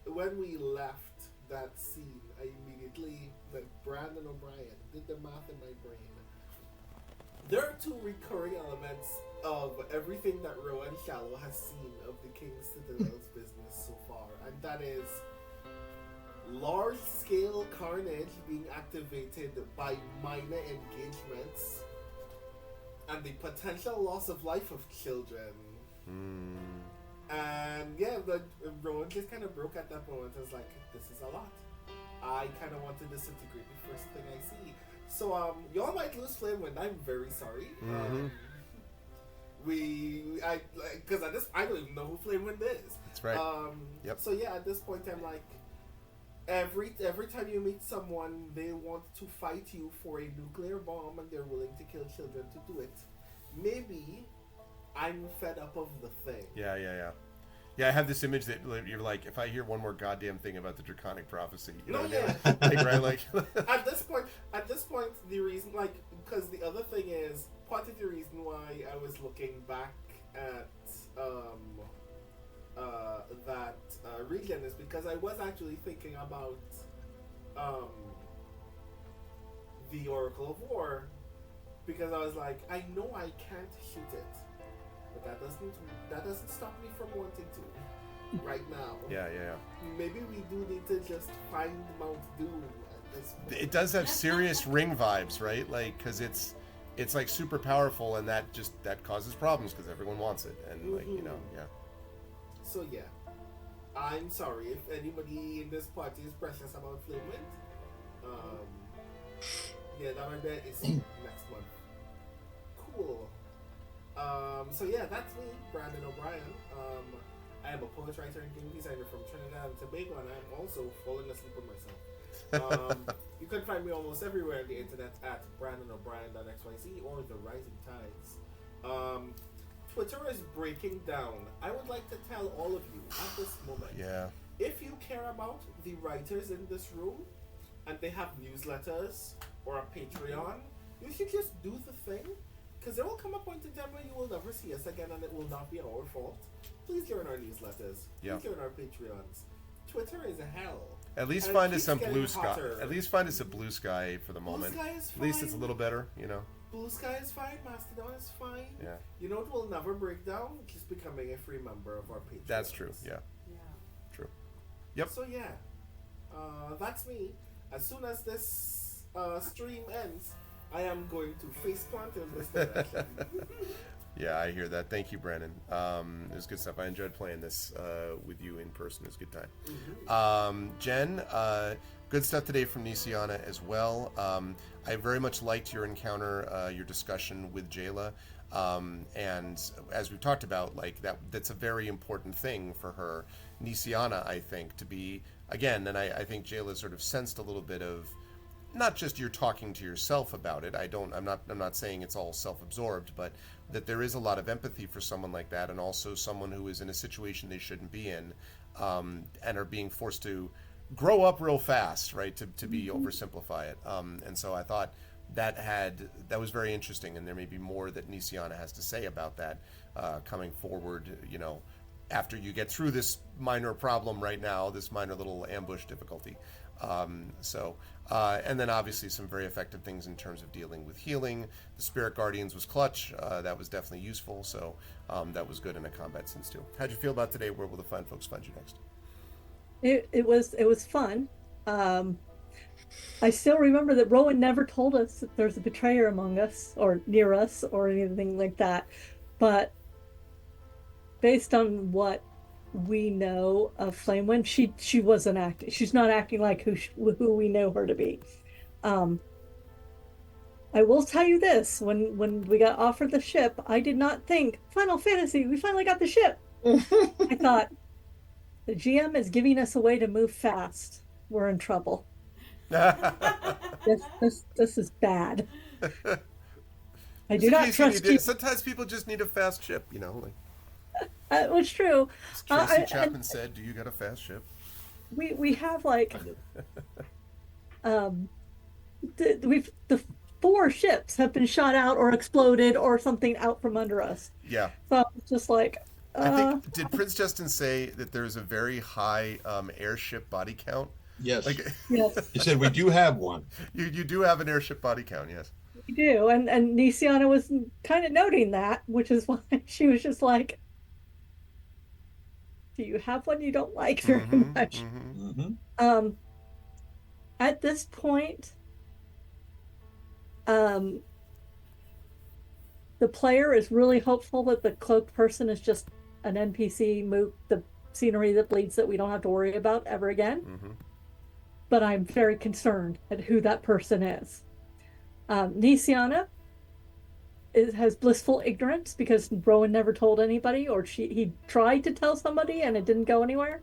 When we left that scene, I immediately went Brandon O'Brien, did the math in my brain. There are 2 recurring elements of everything that Rowan Shallow has seen of the King's Citadel's business so far, and that is large-scale carnage being activated by minor engagements, and the potential loss of life of children. And yeah, Rowan just kind of broke at that moment. I was like, this is a lot. I kind of want to disintegrate the first thing I see. So y'all might lose Flamewind. I'm very sorry. Because at this, I don't even know who Flamewind is. That's right. Yep. So yeah, at this point, I'm like, every time you meet someone, they want to fight you for a nuclear bomb, and they're willing to kill children to do it. Maybe I'm fed up of the thing. Yeah. Yeah, I have this image that you're like, if I hear one more goddamn thing about the Draconic Prophecy, you know what I mean? Right? Like, at this point, the reason, because the other thing is, part of the reason why I was looking back at that region is because I was actually thinking about the Oracle of War because I was like, I know I can't shoot it, but that doesn't stop me from wanting to right now. Yeah. Maybe we do need to just find Mount Doom at this point. It does have serious ring vibes, right? Like, because it's like super powerful, and that causes problems because everyone wants it, and like, you know, yeah. So yeah, I'm sorry if anybody in this party is precious about Flamewind. Yeah, that I bet is next month. Cool. So yeah, that's me, Brandon O'Brien. I am a poet, writer, and game designer from Trinidad and Tobago, and I'm also falling asleep with myself. You can find me almost everywhere on the internet at BrandonO'Brien.xyz or The Rising Tides. Twitter is breaking down. I would like to tell all of you at this moment, Yeah. if you care about the writers in this room and they have newsletters or a Patreon, you should just do the thing, because there will come a point in time where you will never see us again and it will not be our fault. Please join our newsletters. Yeah. Please join our Patreons. Twitter is a hell. At least And find it us some keeps blue getting sky. hotter. At least find us a blue sky for the moment. Blue Sky is At least it's a fine. little better, you know. Blue Sky is fine. Mastodon is fine. Yeah. You know it will never break down? Just becoming a free member of our Patreon. That's true. Yeah. Yeah. True. Yep. So yeah, that's me. As soon as this stream ends, I am going to faceplant in this direction. Yeah, I hear that. Thank you, Brandon. It was good stuff. I enjoyed playing this with you in person. It was a good time. Jen, good stuff today from Nisiana as well. I very much liked your encounter, your discussion with Jayla. And as we've talked about, like that's a very important thing for her. Nisiana, I think, to be, again, and I think Jayla sort of sensed a little bit of, not just you're talking to yourself about it. I'm not saying it's all self-absorbed, but that there is a lot of empathy for someone like that, and also someone who is in a situation they shouldn't be in, and are being forced to grow up real fast, right? To be oversimplify it. And so I thought that was very interesting, and there may be more that Nisiana has to say about that coming forward. You know, after you get through this minor problem right now, this minor little ambush difficulty. And then obviously some very effective things in terms of dealing with healing. The Spirit Guardians was clutch. That was definitely useful. So that was good in a combat sense too. How'd you feel about today? Where will the fine folks find you next? It was fun. I still remember that Rowan never told us that there's a betrayer among us or near us or anything like that. But based on what we know of Flamewind, she wasn't acting. She's not acting like who we know her to be. I will tell you this: when we got offered the ship, I did not think Final Fantasy. We finally got the ship. I thought the GM is giving us a way to move fast. We're in trouble. This is bad. I do not trust you. Sometimes people just need a fast ship, you know. Like, it was true. as Tracy Chapman said, "Do you got a fast ship?" We have like the 4 ships have been shot out or exploded or something out from under us. Yeah. So it's just like. I think, did Prince Justin say that there's a very high airship body count? Yes. Like, Yes. He said we do have one. you do have an airship body count, yes. We do, and Nisiana was kind of noting that, which is why she was just like, "Do you have one you don't like very much?" Mm-hmm. At this point, the player is really hopeful that the cloaked person is just an NPC, the scenery that bleeds that we don't have to worry about ever again. But I'm very concerned at who that person is. Nisiana has blissful ignorance because Rowan never told anybody, or he tried to tell somebody and it didn't go anywhere.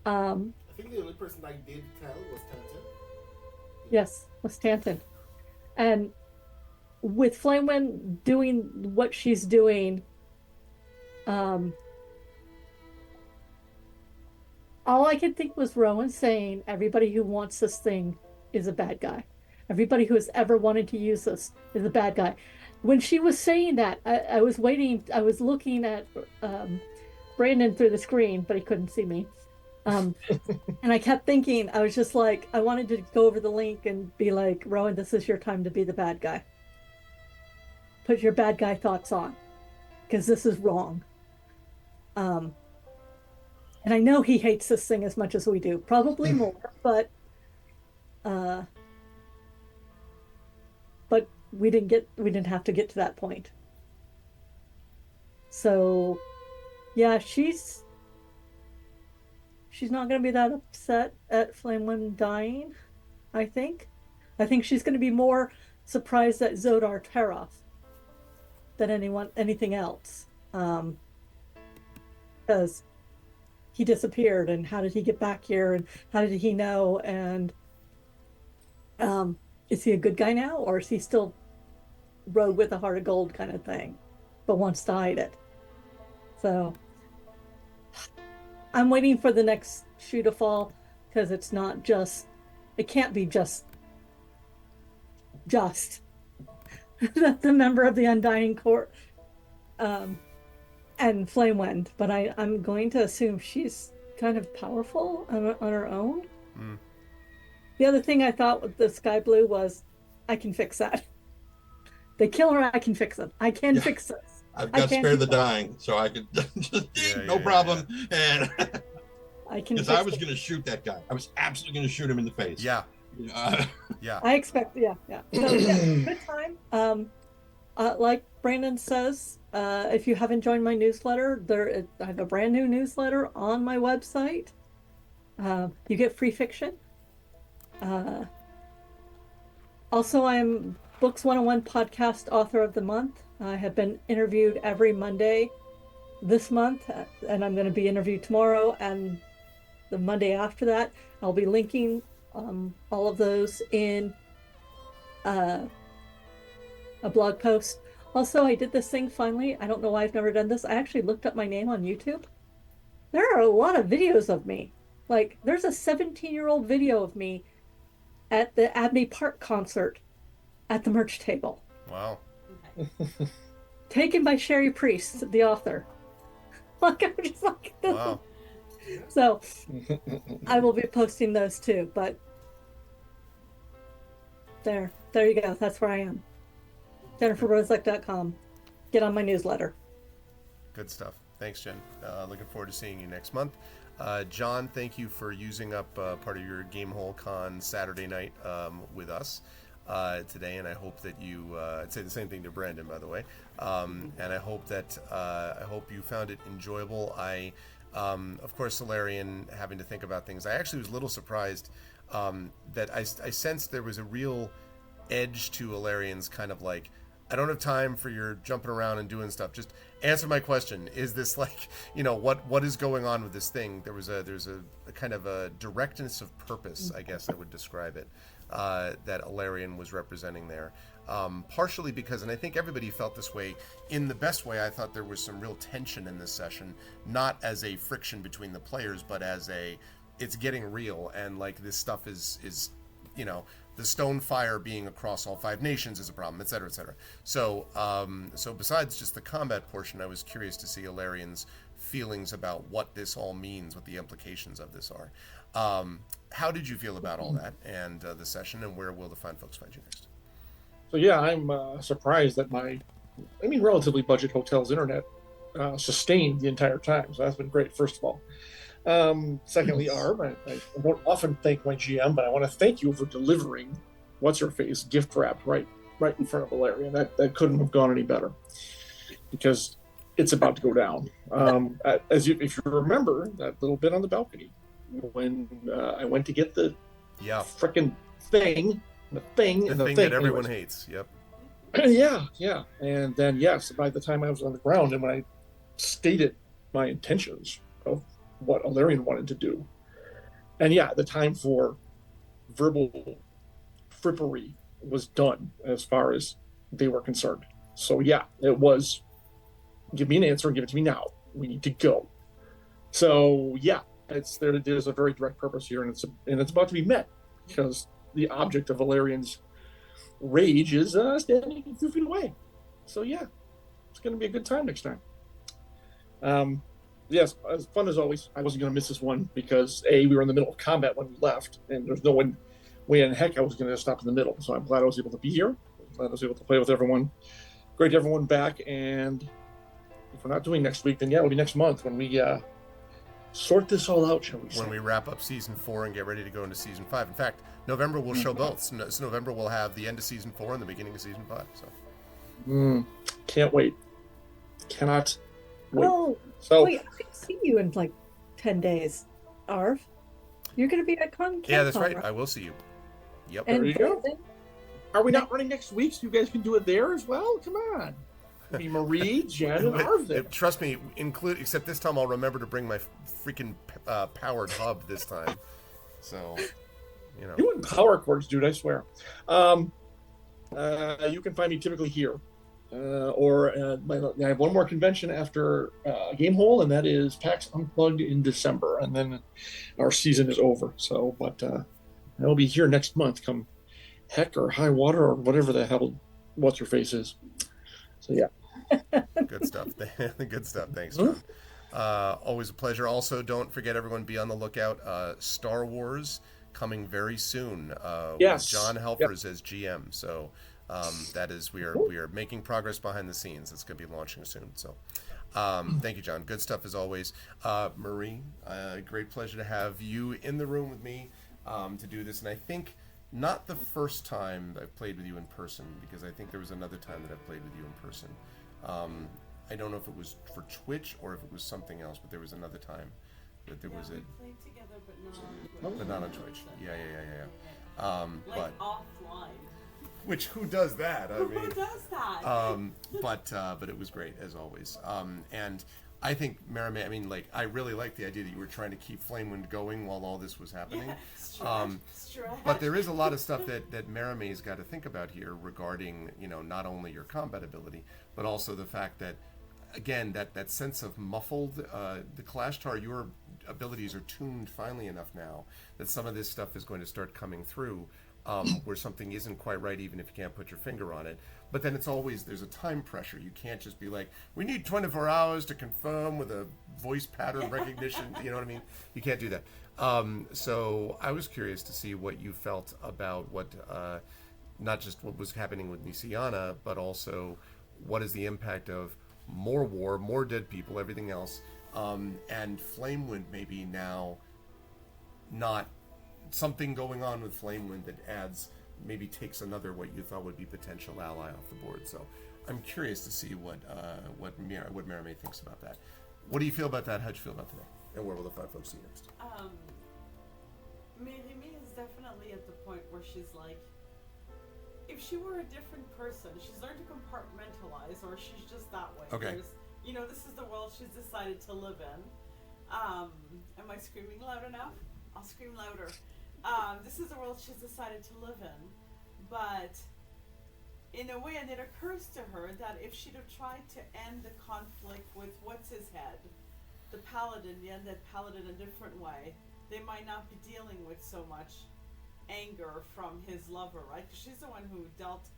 I think the only person I did tell was Tantan. Yes, was Tantan. And with Flamewind doing what she's doing, all I could think was Rowan saying, everybody who wants this thing is a bad guy. Everybody who has ever wanted to use this is a bad guy. When she was saying that, I was waiting, I was looking at Brandon through the screen, but he couldn't see me. Um, and I kept thinking, I was just like, I wanted to go over the link and be like, Rowan, this is your time to be the bad guy. Put your bad guy thoughts on, because this is wrong. Um, and I know he hates this thing as much as we do, probably more, uh, but we didn't have to get to that point. So, yeah, she's not going to be that upset at Flamewind dying, I think. I think she's going to be more surprised at Zodar Teroth than anything else. Because he disappeared, and how did he get back here, and how did he know, and is he a good guy now, or is he still rogue with a heart of gold kind of thing, but wants to hide it? So I'm waiting for the next shoe to fall, because it can't be just the member of the Undying Court and Flamewind, but I'm going to assume she's kind of powerful on her own. The other thing I thought with the Sky Blue was, I can fix that. They kill her, I can fix it. I can fix this. I've got Spare the Dying, so I could just no problem. And I can. Because I was going to shoot that guy. I was absolutely going to shoot him in the face. Yeah. Yeah. I expect. Yeah. So, good time. Like Brandon says, if you haven't joined my newsletter, I have a brand new newsletter on my website. You get free fiction. Also, I'm Books 101 podcast author of the month. I have been interviewed every Monday this month, and I'm going to be interviewed tomorrow and the Monday after that. I'll be linking all of those in a blog post. Also, I did this thing finally. I don't know why I've never done this. I actually looked up my name on YouTube. There are a lot of videos of me. Like, there's a 17-year-old video of me at the Abney Park concert at the merch table. Wow. Taken by Sherry Priest, the author. Like, I'm just like, wow. So, I will be posting those too, but there you go. That's where I am. JenniferRoseluck.com. Get on my newsletter. Good stuff. Thanks, Jen. Looking forward to seeing you next month. John, thank you for using up part of your Gamehole Con Saturday night with us today, and I hope that you I'd say the same thing to Brandon, by the way, and I hope you found it enjoyable. Of course, Solarian, having to think about things, I actually was a little surprised that I sensed there was a real edge to Alarian's kind of like, I don't have time for your jumping around and doing stuff. Just answer my question. Is this like, what is going on with this thing? There's a kind of a directness of purpose, I guess I would describe it, that Alarian was representing there. Partially because, and I think everybody felt this way in the best way, I thought there was some real tension in this session, not as a friction between the players, but as it's getting real, and like this stuff is the Stonefire being across all 5 nations is a problem, et cetera, et cetera. So besides just the combat portion, I was curious to see Alarian's feelings about what this all means, what the implications of this are. How did you feel about all that and the session, and where will the fine folks find you next? So yeah, I'm surprised that my relatively budget hotel's internet sustained the entire time. So that's been great, first of all. Secondly, Arb, I don't often thank my GM, but I want to thank you for delivering what's-her-face gift wrapped right in front of Valerian. That couldn't have gone any better, because it's about to go down. If you remember that little bit on the balcony when I went to get the frickin' thing, the thing that everyone hates. Yep. Yeah. And then by the time I was on the ground and when I stated my intentions of what Alarian wanted to do, and the time for verbal frippery was done as far as they were concerned. So it was, give me an answer and give it to me now. We need to go. So there's a very direct purpose here, and it's about to be met, because the object of Valerian's rage is standing a few feet away. So it's going to be a good time next time. Yes, as fun as always. I wasn't going to miss this one because we were in the middle of combat when we left, and there's no way in heck I was going to stop in the middle. So I'm glad I was able to be here. Glad I was able to play with everyone. Great to have everyone back. And if we're not doing next week, then yeah, it'll be next month when we sort this all out, shall we say? When we wrap up season 4 and get ready to go into season 5. In fact, November will show both. So November will have the end of season 4 and the beginning of season 5. So Can't wait. Cannot wait. Oh, So wait, I can see you in like 10 days, Arv. You're going to be at Con. yeah, that's right. I will see you. Yep. And There you go. Brandon, are we not running next week so you guys can do it there as well? Come on. I mean, Marie, Jen, and Arv there. Trust me, except this time I'll remember to bring my freaking powered hub this time. So, you know. You and power cords, dude, I swear. You can find me typically here. I have one more convention after Gamehole, and that is PAX Unplugged in December, and then our season is over. So, but I'll be here next month, come heck or high water or whatever the hell what's her face is. So yeah. Good stuff. Good stuff. Thanks, John. Always a pleasure. Also, don't forget, everyone, be on the lookout. Star Wars coming very soon. Yes. With John Helfers as GM. So that is we are making progress behind the scenes. It's going to be launching soon. So thank you, John. Good stuff as always. Marie, great pleasure to have you in the room with me to do this. And I think not the first time I've played with you in person, because I think there was another time that I've played with you in person. I don't know if it was for Twitch or if it was something else, but there was another time that there was we a, played together, but but not on Twitch. Yeah. Like But offline. which who does that? I Who mean, does that? but it was great as always. And I think Maramay, I mean, like, I really like the idea that you were trying to keep Flamewind going while all this was happening. Yeah, stretch. But there is a lot of stuff that Maramay's got to think about here regarding, you know, not only your combat ability, but also the fact that, again, that sense of muffled, the Kalashtar, your abilities are tuned finely enough now that some of this stuff is going to start coming through, where something isn't quite right, even if you can't put your finger on it. But then it's always, there's a time pressure. You can't just be like, we need 24 hours to confirm with a voice pattern recognition. You know what I mean? You can't do that. So I was curious to see what you felt about what, not just what was happening with Nisiana, but also what is the impact of more war, more dead people, everything else, and Flamewind maybe now not something going on with Flamewind that adds, maybe takes another what you thought would be potential ally off the board. So I'm curious to see what Maramay thinks about that. What do you feel about that? How'd you feel about today? And where will the five folks see you next? Mimi is definitely at the point where she's like, if she were a different person, she's learned to compartmentalize, or she's just that way. Okay. You know, this is the world she's decided to live in. Am I screaming loud enough? I'll scream louder. This is the world she's decided to live in. But in a way, and it occurs to her that if she'd have tried to end the conflict with what's his head, the paladin, the undead paladin, a different way, they might not be dealing with so much anger from his lover, right? Because she's the one who dealt,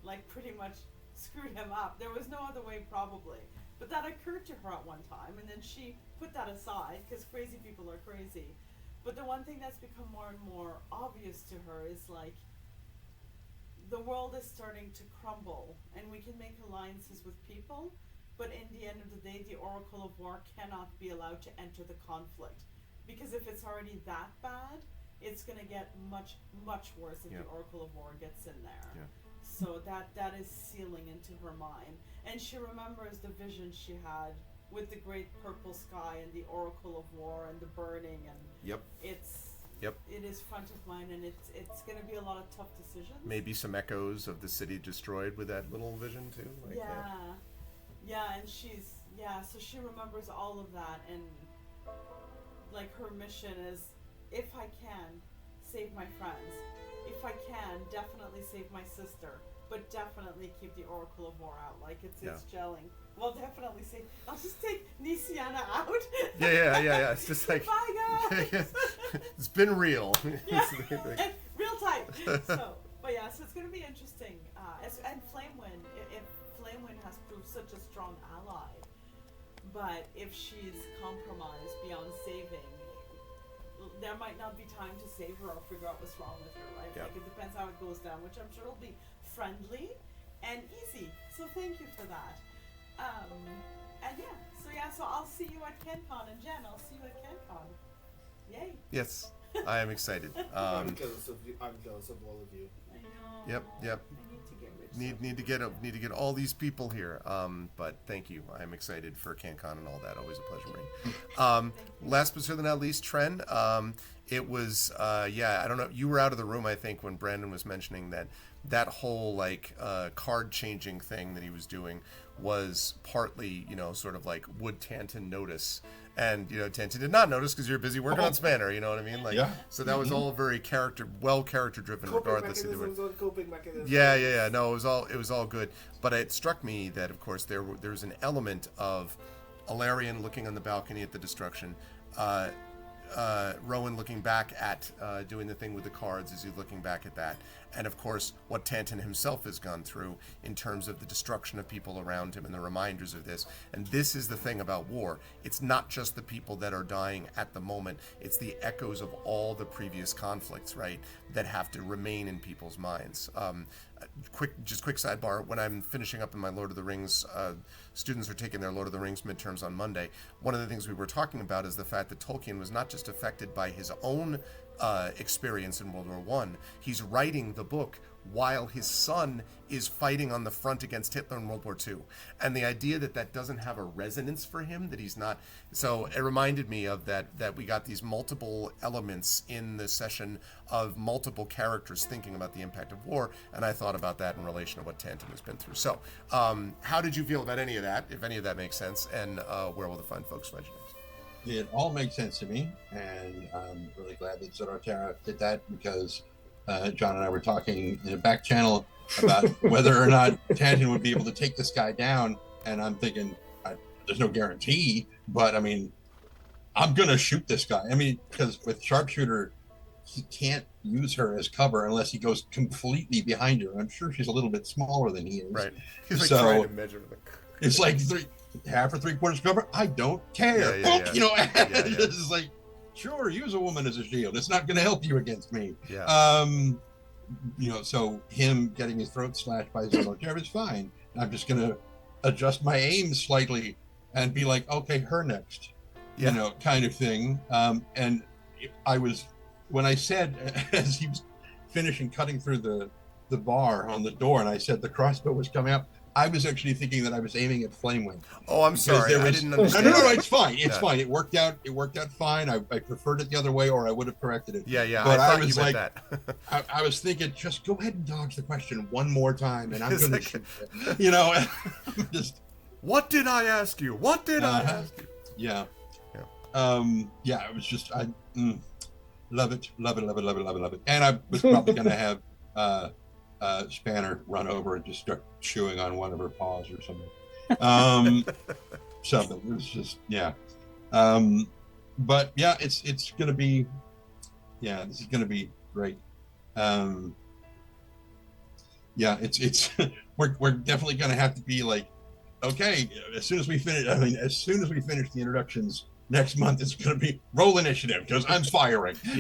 like, pretty much screwed him up. There was no other way, probably. But that occurred to her at one time, and then she put that aside, because crazy people are crazy. But the one thing that's become more and more obvious to her is, like, the world is starting to crumble, and we can make alliances with people, but in the end of the day, the Oracle of War cannot be allowed to enter the conflict. Because if it's already that bad, it's going to get much, much worse if the Oracle of War gets in there. Yeah. So that is sealing into her mind. And she remembers the vision she had with the great purple sky and the Oracle of War and the burning, and it is front of mind, and it's going to be a lot of tough decisions. Maybe some echoes of the city destroyed with that little vision too. Like, and so she remembers all of that, and like her mission is, if I can, save my friends. If I can, definitely save my sister, but definitely keep the Oracle of War out. Like, it's gelling. Well, definitely save. I'll just take Nisiana out. Yeah. It's just like, bye guys. It's been real. Yeah. Real tight. So it's going to be interesting. And Flamewind, if Flamewind has proved such a strong ally, but if she's compromised beyond saving, there might not be time to save her or figure out what's wrong with her, right? Yeah. Like, it depends how it goes down, which I'm sure will be friendly and easy. So thank you for that. So I'll see you at KenCon, and Jen, I'll see you at KenCon. Yay! Yes, I am excited. I'm jealous of you. I'm jealous of all of you. I know. Yep. I need to get rich. Need to get all these people here. But thank you. I'm excited for CanCon and all that. Always a pleasure, Marie. Last but certainly not least, Tren. It was I don't know. You were out of the room, I think, when Brandon was mentioning that whole card changing thing that he was doing was partly, sort of like, would Tanton notice? And Tanton did not notice because you're busy working on Spanner. You know what I mean? So that was all very character driven, regardless of Coping mechanisms. Yeah. No, it was all good. But it struck me that, of course, there was an element of Alarion looking on the balcony at the destruction, Rowan looking back at doing the thing with the cards as he's looking back at that, and of course what Tanton himself has gone through in terms of the destruction of people around him and the reminders of this. And this is the thing about war. It's not just the people that are dying at the moment, it's the echoes of all the previous conflicts, right, that have to remain in people's minds. Quick sidebar, when I'm finishing up in my Lord of the Rings, students are taking their Lord of the Rings midterms on Monday. One of the things we were talking about is the fact that Tolkien was not just affected by his own experience in World War I. He's writing the book while his son is fighting on the front against Hitler in World War II. And the idea that doesn't have a resonance for him, that he's not... So it reminded me of that we got these multiple elements in the session of multiple characters thinking about the impact of war, and I thought about that in relation to what Tanton has been through. So how did you feel about any of that, if any of that makes sense, and where will the fine folks find you next? It all makes sense to me, and I'm really glad that Zoroterra did that, because John and I were talking in a back channel about whether or not Tanton would be able to take this guy down, and I'm thinking, there's no guarantee, but I mean, I'm gonna shoot this guy. I mean, because with Sharpshooter, he can't use her as cover unless he goes completely behind her. I'm sure she's a little bit smaller than he is. Right. He's like trying to measure the... It's like half or 3/4 cover. I don't care. It's like, sure, use a woman as a shield. It's not going to help you against me. Yeah. So him getting his throat slashed by Zoroterra is fine. I'm just going to adjust my aim slightly and be like, okay, her next. Yeah. Kind of thing. And I was, when I said, as he was finishing cutting through the bar on the door, and I said the crossbow was coming up, I was actually thinking that I was aiming at Flamewing. Oh, I'm sorry. I didn't understand. No, it's fine. It's fine. It worked out fine. I preferred it the other way, or I would have corrected it. Yeah. But I was you like, that. I was thinking, just go ahead and dodge the question one more time, and I'm going to shoot it. Just. What did I ask you? What did I ask you? Yeah. It was just love it. And I was probably going to have Spanner run over and just start chewing on one of her paws or something. Something. It was just, yeah. But yeah, it's gonna be, this is gonna be great. It's we're definitely gonna have to be like, okay, as soon as we finish the introductions next month, it's going to be roll initiative because I'm firing. No,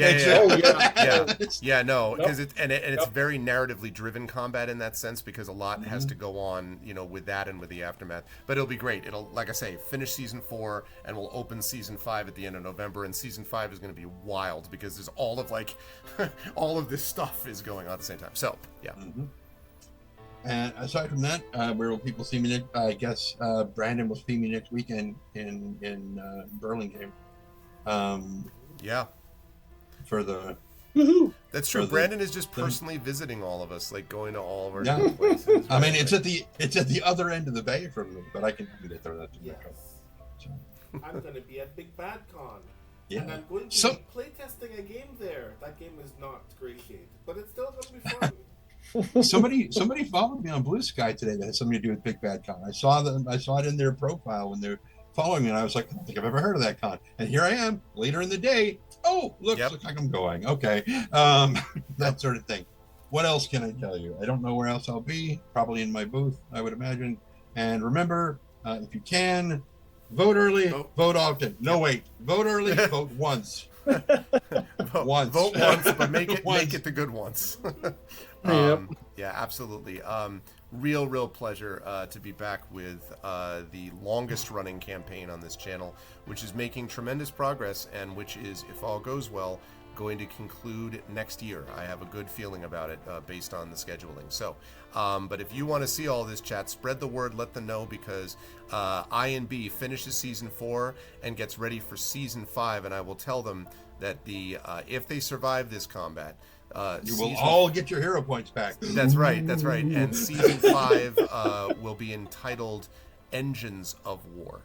because it's very narratively driven combat in that sense, because a lot has to go on, with that and with the aftermath. But it'll be great. It'll, like I say, finish season 4 and we'll open season 5 at the end of November. And season 5 is going to be wild because there's all of all of this stuff is going on at the same time. So yeah. Mm-hmm. And aside from that, where will people see me next? I guess Brandon will see me next weekend in Burlingame. For the... Woohoo! That's true. Brandon is just personally visiting all of us, like going to all of our different places. I mean, it's at the other end of the bay from me, but I can get there. So. I'm going to be at Big Bad Con. Yeah. And I'm going to be playtesting a game there. That game is not great shade, but it's still going to be fun. Somebody followed me on Blue Sky today that had something to do with Big Bad Con. I saw it in their profile when they're following me, and I was like, I don't think I've ever heard of that con. And here I am later in the day. Oh, looks like I'm going. Okay. That sort of thing. What else can I tell you? I don't know where else I'll be. Probably in my booth, I would imagine. And remember, if you can, Vote early, Vote. vote often. No, wait. Vote early, vote once. Once. Vote once, but make it Once. make it the good ones. Yep. Yeah, absolutely. Real pleasure to be back with the longest running campaign on this channel, which is making tremendous progress and which is, if all goes well, going to conclude next year. I have a good feeling about it based on the scheduling. So, but if you want to see all this, chat, spread the word, let them know, because I&B finishes season 4 and gets ready for season 5, and I will tell them that if they survive this combat, You will all get your hero points back. That's right. And season 5 will be entitled Engines of War.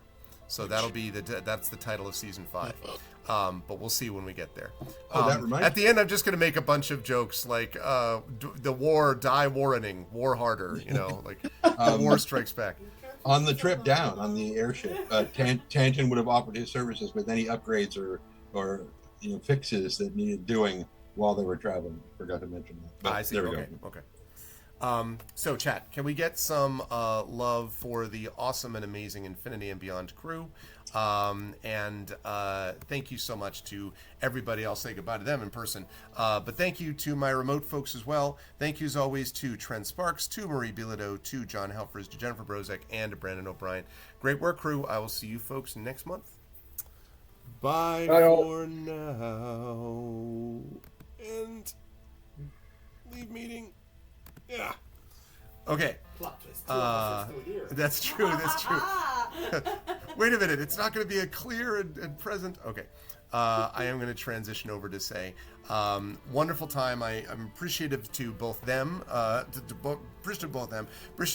So that's the title of season 5. But we'll see when we get there. That reminds at the end, I'm just going to make a bunch of jokes like the war, die warrening, war harder, like the war strikes back. On the trip down on the airship, Tanton would have offered his services with any upgrades or fixes that needed doing while they were traveling. Forgot to mention that. But I see. there we Okay. So, chat, can we get some love for the awesome and amazing Infinity and Beyond crew? And thank you so much to everybody. I'll say goodbye to them in person. But thank you to my remote folks as well. Thank you, as always, to Trent Sparks, to Marie Bilodeau, to John Helfers, to Jennifer Brozek, and to Brandon O'Brien. Great work, crew. I will see you folks next month. Bye for now. And leave meeting. Yeah. Okay. Plot twist. Two of us are still here. That's true. Wait a minute. It's not going to be a clear and present. Okay. I am going to transition over to say, wonderful time. I'm appreciative to both them, appreciative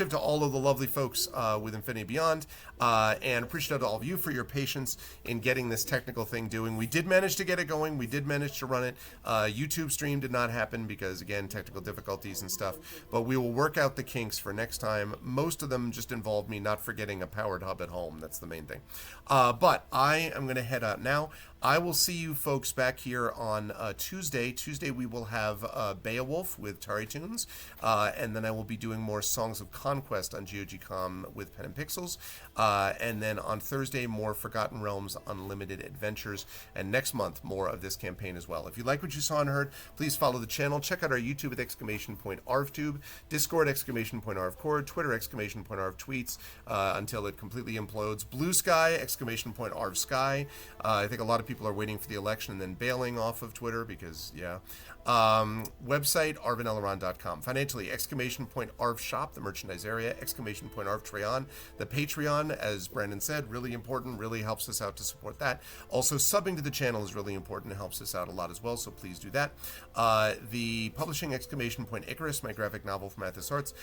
to all of the lovely folks with Infinity Beyond, and appreciative to all of you for your patience in getting this technical thing doing. We did manage to get it going. We did manage to run it. YouTube stream did not happen because, again, technical difficulties and stuff, but we will work out the kinks for next time. Most of them just involved me not forgetting a powered hub at home. That's the main thing. But I am going to head out now. I will see you folks back here on Tuesday. Tuesday we will have Beowulf with Tari Tunes, and then I will be doing more Songs of Conquest on GOG.com with Pen and Pixels, and then on Thursday more Forgotten Realms Unlimited Adventures, and next month more of this campaign as well. If you like what you saw and heard, please follow the channel. Check out our YouTube at !ArvTube, Discord !ArvCord, Twitter !ArvTweets until it completely implodes, Blue Sky !ArvSky. I think a lot of people are waiting for the election and then bailing off of Twitter because, yeah. Website, arvineleron.com. Financially, !ArvShop, the merchandise area, !ArvTreon, the Patreon, as Brandon said, really important, really helps us out to support that. Also, subbing to the channel is really important and helps us out a lot as well, so please do that. The publishing, Icarus, my graphic novel from Athos Arts,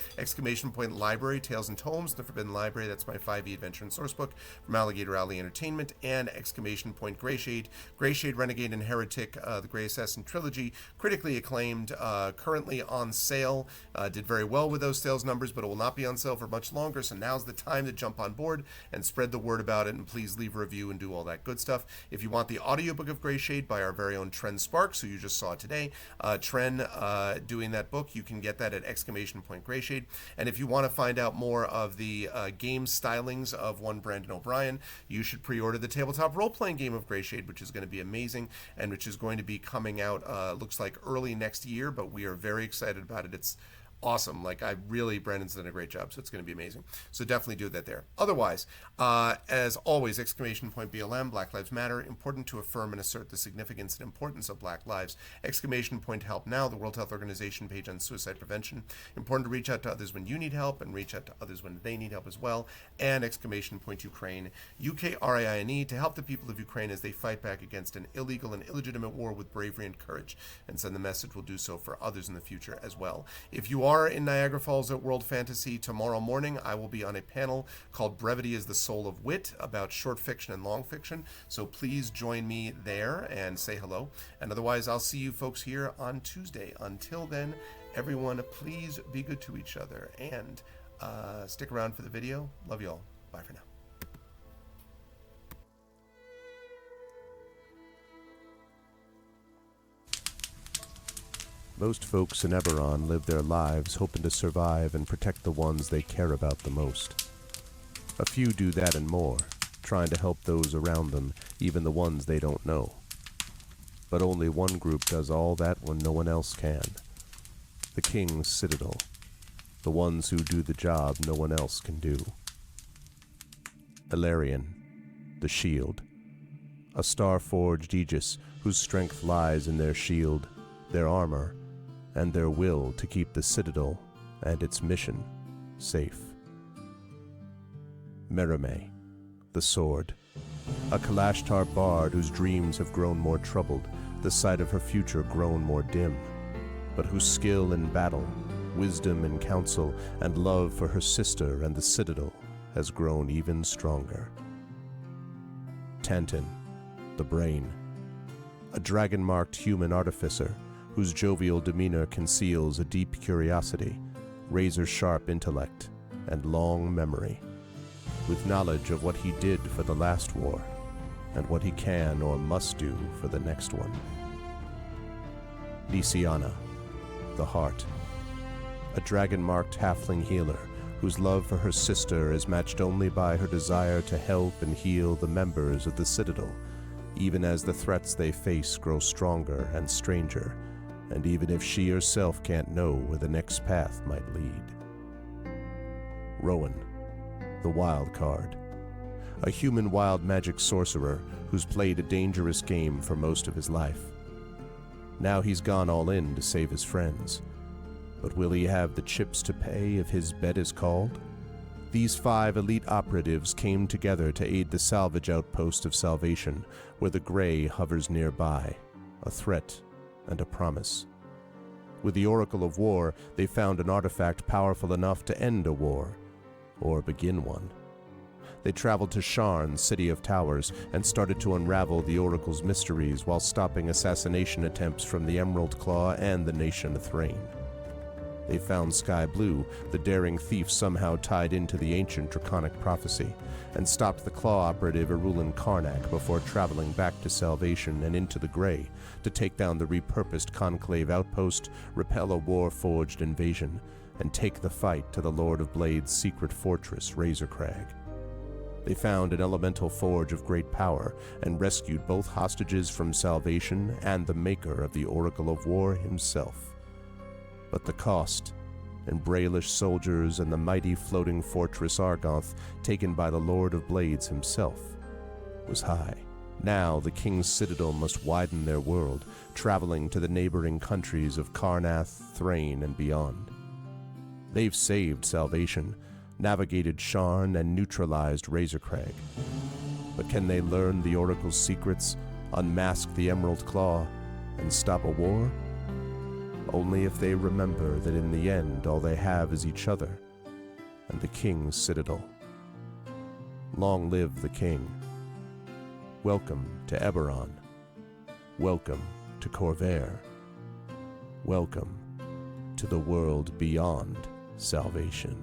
Library, Tales and Tomes, The Forbidden Library, that's my 5e adventure and source book from Alligator Alley Entertainment, and Greyshade, Renegade and Heretic, the Grey Assassin Trilogy, critically acclaimed, currently on sale, did very well with those sales numbers, but it will not be on sale for much longer, so now's the time to jump on board and spread the word about it, and please leave a review and do all that good stuff. If you want the audiobook of Greyshade by our very own Tren Sparks, who you just saw today, Tren doing that book, you can get that at Greyshade. And if you want to find out more of the game stylings of one Brandon O'Brien, you should pre-order the tabletop role-playing game of Greyshade, which is going to be amazing, and which is going to be coming out, looks like early next year, but we are very excited about it. It's awesome. Brandon's done a great job, so it's going to be amazing. So definitely do that there. Otherwise, as always, BLM, Black Lives Matter, important to affirm and assert the significance and importance of Black lives. Help Now, the World Health Organization page on suicide prevention. Important to reach out to others when you need help and reach out to others when they need help as well. And Ukraine, UKRAINE, to help the people of Ukraine as they fight back against an illegal and illegitimate war with bravery and courage, and send the message will do so for others in the future as well. If you are in Niagara Falls at World Fantasy tomorrow morning, I will be on a panel called Brevity is the Soul of Wit about short fiction and long fiction, so please join me there and say hello. And otherwise, I'll see you folks here on Tuesday. Until then, everyone, please be good to each other and stick around for the video. Love you all. Bye for now. Most folks in Eberron live their lives hoping to survive and protect the ones they care about the most. A few do that and more, trying to help those around them, even the ones they don't know. But only one group does all that when no one else can. The King's Citadel. The ones who do the job no one else can do. Eberron, the Shield. A star-forged aegis whose strength lies in their shield, their armor, and their will to keep the Citadel and its mission safe. Merime, the Sword. A Kalashtar bard whose dreams have grown more troubled, the sight of her future grown more dim, but whose skill in battle, wisdom in counsel, and love for her sister and the Citadel has grown even stronger. Tantin, the Brain. A dragon-marked human artificer whose jovial demeanor conceals a deep curiosity, razor-sharp intellect, and long memory, with knowledge of what he did for the last war, and what he can or must do for the next one. Nisiana, the Heart. A dragon-marked halfling healer whose love for her sister is matched only by her desire to help and heal the members of the Citadel, even as the threats they face grow stronger and stranger, and even if she herself can't know where the next path might lead. Rowan, the Wild Card. A human wild magic sorcerer who's played a dangerous game for most of his life. Now he's gone all in to save his friends. But will he have the chips to pay if his bet is called? These 5 elite operatives came together to aid the salvage outpost of Salvation, where the Grey hovers nearby, a threat and a promise. With the Oracle of War, they found an artifact powerful enough to end a war, or begin one. They traveled to Sharn, City of Towers, and started to unravel the Oracle's mysteries while stopping assassination attempts from the Emerald Claw and the Nation of Thrain. They found Sky Blue, the daring thief somehow tied into the ancient draconic prophecy, and stopped the Claw operative Erulin Karnak before traveling back to Salvation and into the Grey to take down the repurposed Conclave outpost, repel a war-forged invasion, and take the fight to the Lord of Blade's secret fortress, Razorcrag. They found an elemental forge of great power and rescued both hostages from Salvation and the maker of the Oracle of War himself. But the cost, and Braelish soldiers and the mighty floating fortress Argonth taken by the Lord of Blades himself, was high. Now the King's Citadel must widen their world, traveling to the neighboring countries of Karnath, Thrain, and beyond. They've saved Salvation, navigated Sharn, and neutralized Razorcrag. But can they learn the Oracle's secrets, unmask the Emerald Claw, and stop a war? Only if they remember that in the end all they have is each other and the King's Citadel. Long live the King. Welcome to Eberron. Welcome to Corvair. Welcome to the world beyond Salvation.